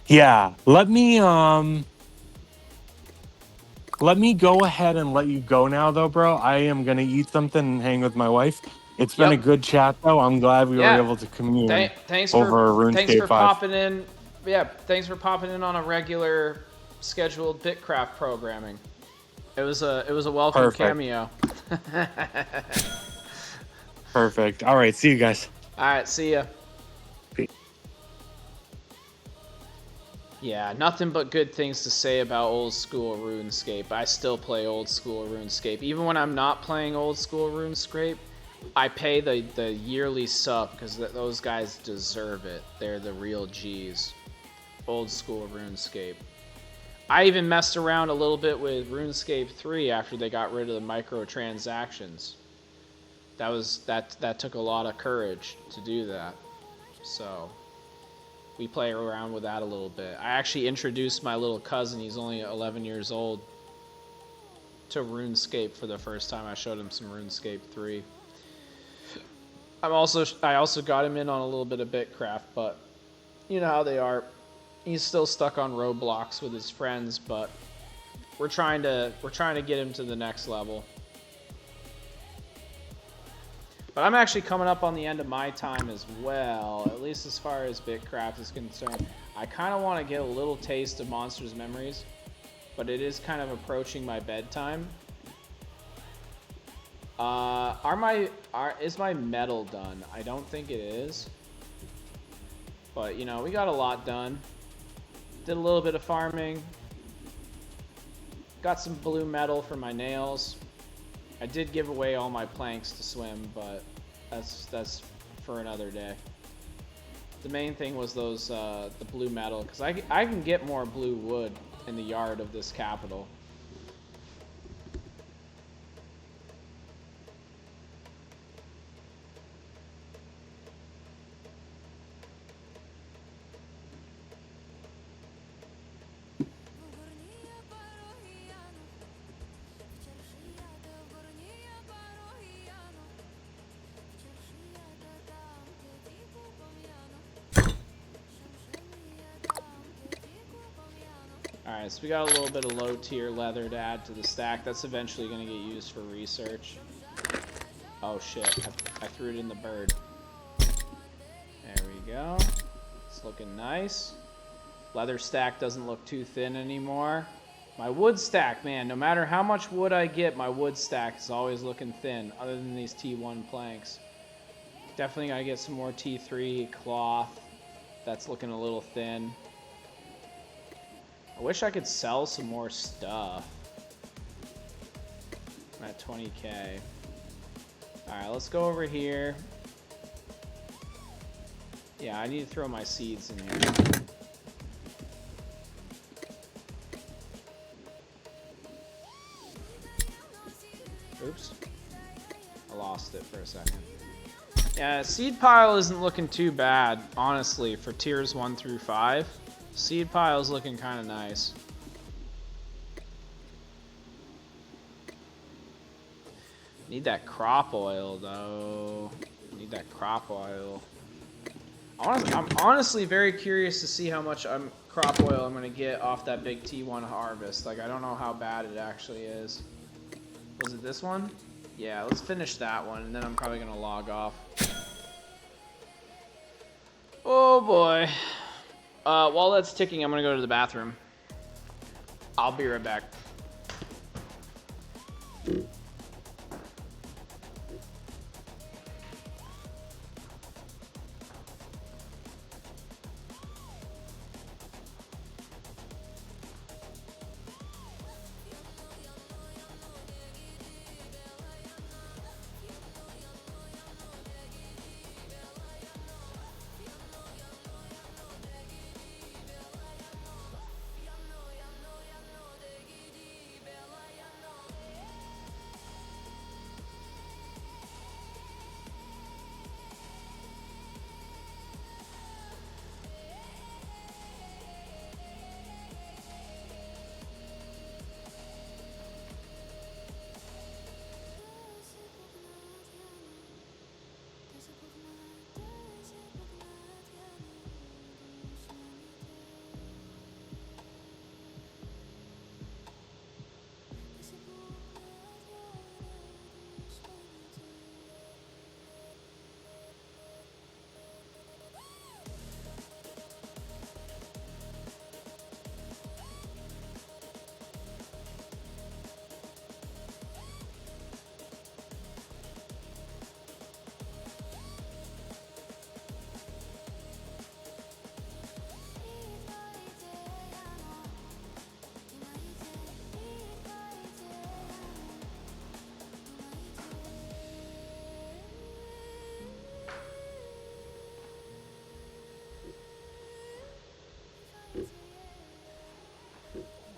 yeah. Let me go ahead and let you go now, though, bro. I am gonna eat something and hang with my wife. It's been a Yep. good chat, though. I'm glad we were Yeah. able to commune Thanks over RuneScape 5. popping in. Yeah, thanks for popping in on a regular scheduled Bitcraft programming. It was a welcome Perfect. cameo. Perfect. All right. See you guys. All right, see ya. Peace. Yeah, nothing but good things to say about Old School RuneScape. I still play Old School RuneScape. Even when I'm not playing Old School RuneScape, I pay the yearly sub because those guys deserve it. They're the real G's. Old School RuneScape. I even messed around a little bit with RuneScape 3 after they got rid of the microtransactions. That took a lot of courage to do that. So we play around with that a little bit. I actually introduced my little cousin, he's only 11 years old, to RuneScape for the first time. I showed him some RuneScape 3. I also got him in on a little bit of Bitcraft, but you know how they are. He's still stuck on Roblox with his friends, but we're trying to get him to the next level. But I'm actually coming up on the end of my time as well, at least as far as Bitcraft is concerned. I kind of want to get a little taste of Monsters Memories, but it is kind of approaching my bedtime. Is my metal done? I don't think it is. But, you know, we got a lot done. Did a little bit of farming. Got some blue metal for my nails. I did give away all my planks to swim, but that's for another day. The main thing was those the blue metal, because I can get more blue wood in the yard of this capital. Alright, so we got a little bit of low tier leather to add to the stack. That's eventually going to get used for research. Oh shit, I threw it in the bird. There we go. It's looking nice. Leather stack doesn't look too thin anymore. My wood stack, man, no matter how much wood I get, my wood stack is always looking thin, other than these T1 planks. Definitely gotta get some more T3 cloth. That's looking a little thin. I wish I could sell some more stuff. I'm at 20k. Alright, let's go over here. Yeah, I need to throw my seeds in here. Oops. I lost it for a second. Yeah, seed pile isn't looking too bad, honestly, for tiers 1 through 5. Seed pile's looking kind of nice. Need that crop oil, though. Need that crop oil. I'm honestly very curious to see how much crop oil I'm going to get off that big T1 harvest. Like, I don't know how bad it actually is. Was it this one? Yeah, let's finish that one, and then I'm probably going to log off. Oh, boy. While that's ticking, I'm gonna go to the bathroom. I'll be right back.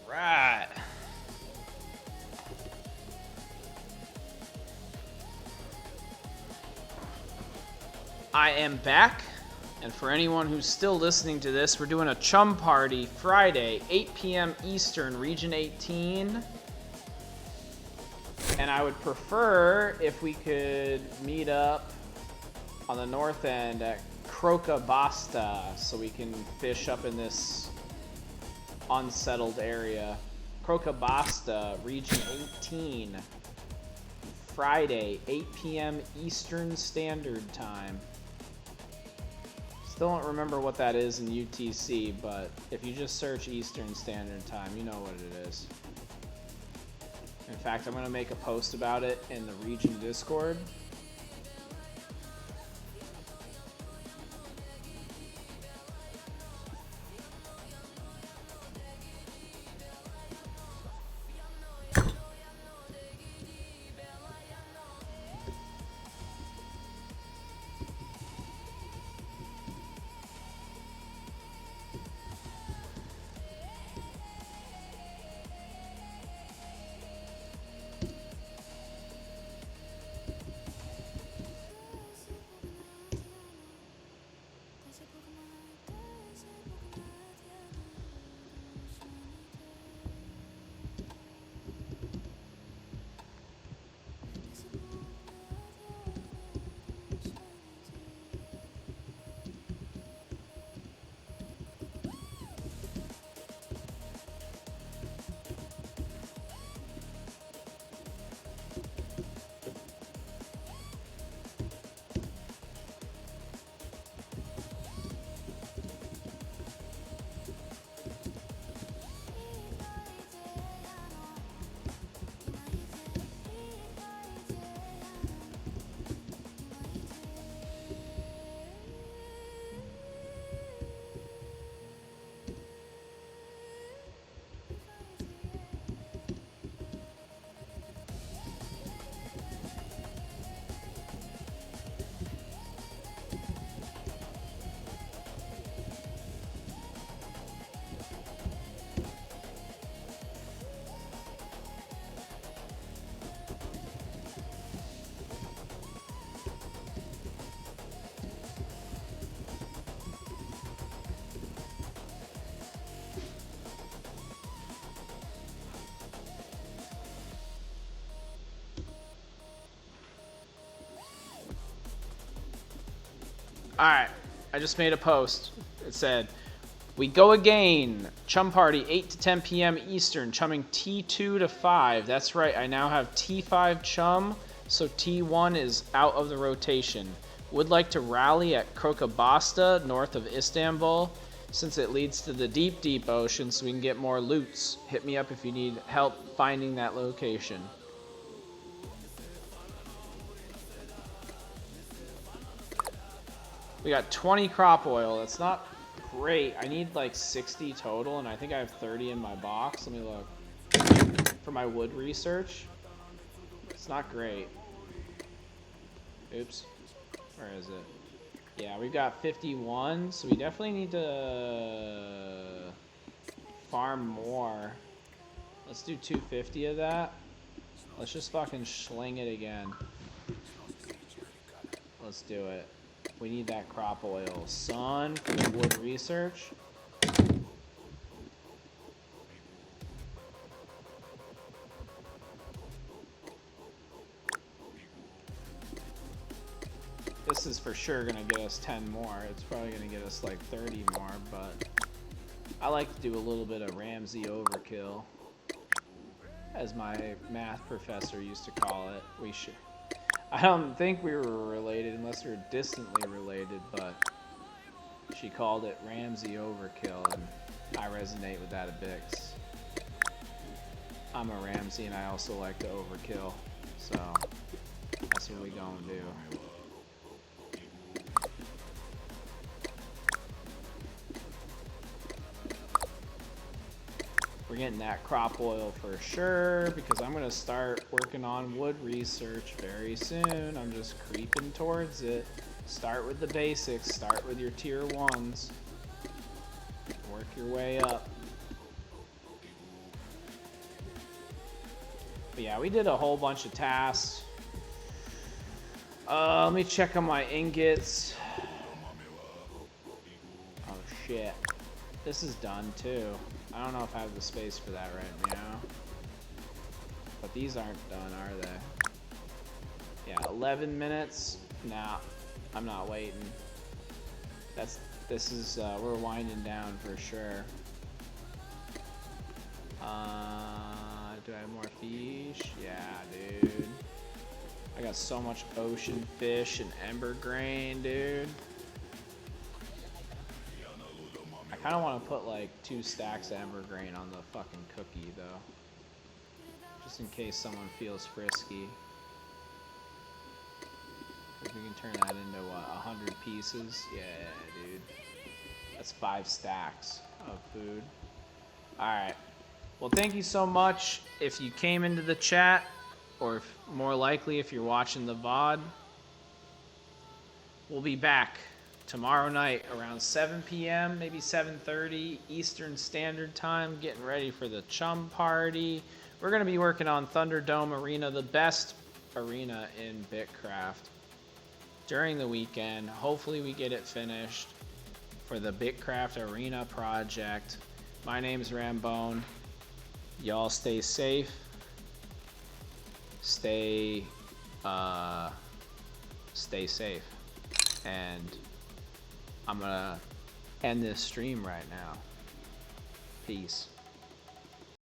Right. I am back, and for anyone who's still listening to this, we're doing a chum party Friday, 8 p.m. Eastern, Region 18. And I would prefer if we could meet up on the north end at Croca Basta so we can fish up in this unsettled area. Croca Basta, Region 18. Friday, 8 p.m. Eastern Standard Time. Still don't remember what that is in UTC, but if you just search Eastern Standard Time, you know what it is. In fact, I'm going to make a post about it in the region Discord. Alright, I just made a post. It said, we go again. Chum party, 8 to 10 p.m. Eastern. Chumming T2 to 5. That's right, I now have T5 chum, so T1 is out of the rotation. Would like to rally at Krokabasta, north of Istanbul. since it leads to the deep, deep ocean so we can get more loots. Hit me up if you need help finding that location. We got 20 crop oil. That's not great. I need like 60 total, and I think I have 30 in my box. Let me look. For my wood research. It's not great. Oops. Where is it? Yeah, we've got 51, so we definitely need to farm more. Let's do 250 of that. Let's just fucking schling it again. Let's do it. We need that crop oil. Son, for the wood research. This is for sure gonna get us 10 more. It's probably gonna get us like 30 more, but I like to do a little bit of Ramsey overkill, as my math professor used to call it. We should. I don't think we were related unless we were distantly related, but she called it Ramsey overkill, and I resonate with that a bit. I'm a Ramsey, and I also like to overkill, so that's what we gonna do. We're getting that crop oil for sure, because I'm gonna start working on wood research very soon. I'm just creeping towards it. Start with the basics, start with your tier 1s. Work your way up. But yeah, we did a whole bunch of tasks. Let me check on my ingots. Oh shit. This is done too. I don't know if I have the space for that right now. But these aren't done, are they? Yeah, 11 minutes. Nah, I'm not waiting. This is, we're winding down for sure. Do I have more fish? Yeah, dude. I got so much ocean fish and ember grain, dude. I kind of want to put like 2 stacks of ember grain on the fucking cookie though, just in case someone feels frisky. If we can turn that into what, 100 pieces? Yeah, dude. That's 5 stacks of food. Alright. Well, thank you so much if you came into the chat, or if, more likely if you're watching the VOD. We'll be back tomorrow night around 7 p.m., maybe 7:30 Eastern Standard Time, getting ready for the Chum Party. We're going to be working on Thunderdome Arena, the best arena in Bitcraft, during the weekend. Hopefully we get it finished for the Bitcraft Arena project. My name's Rambone. Y'all stay safe. Stay safe. And I'm gonna end this stream right now. Peace.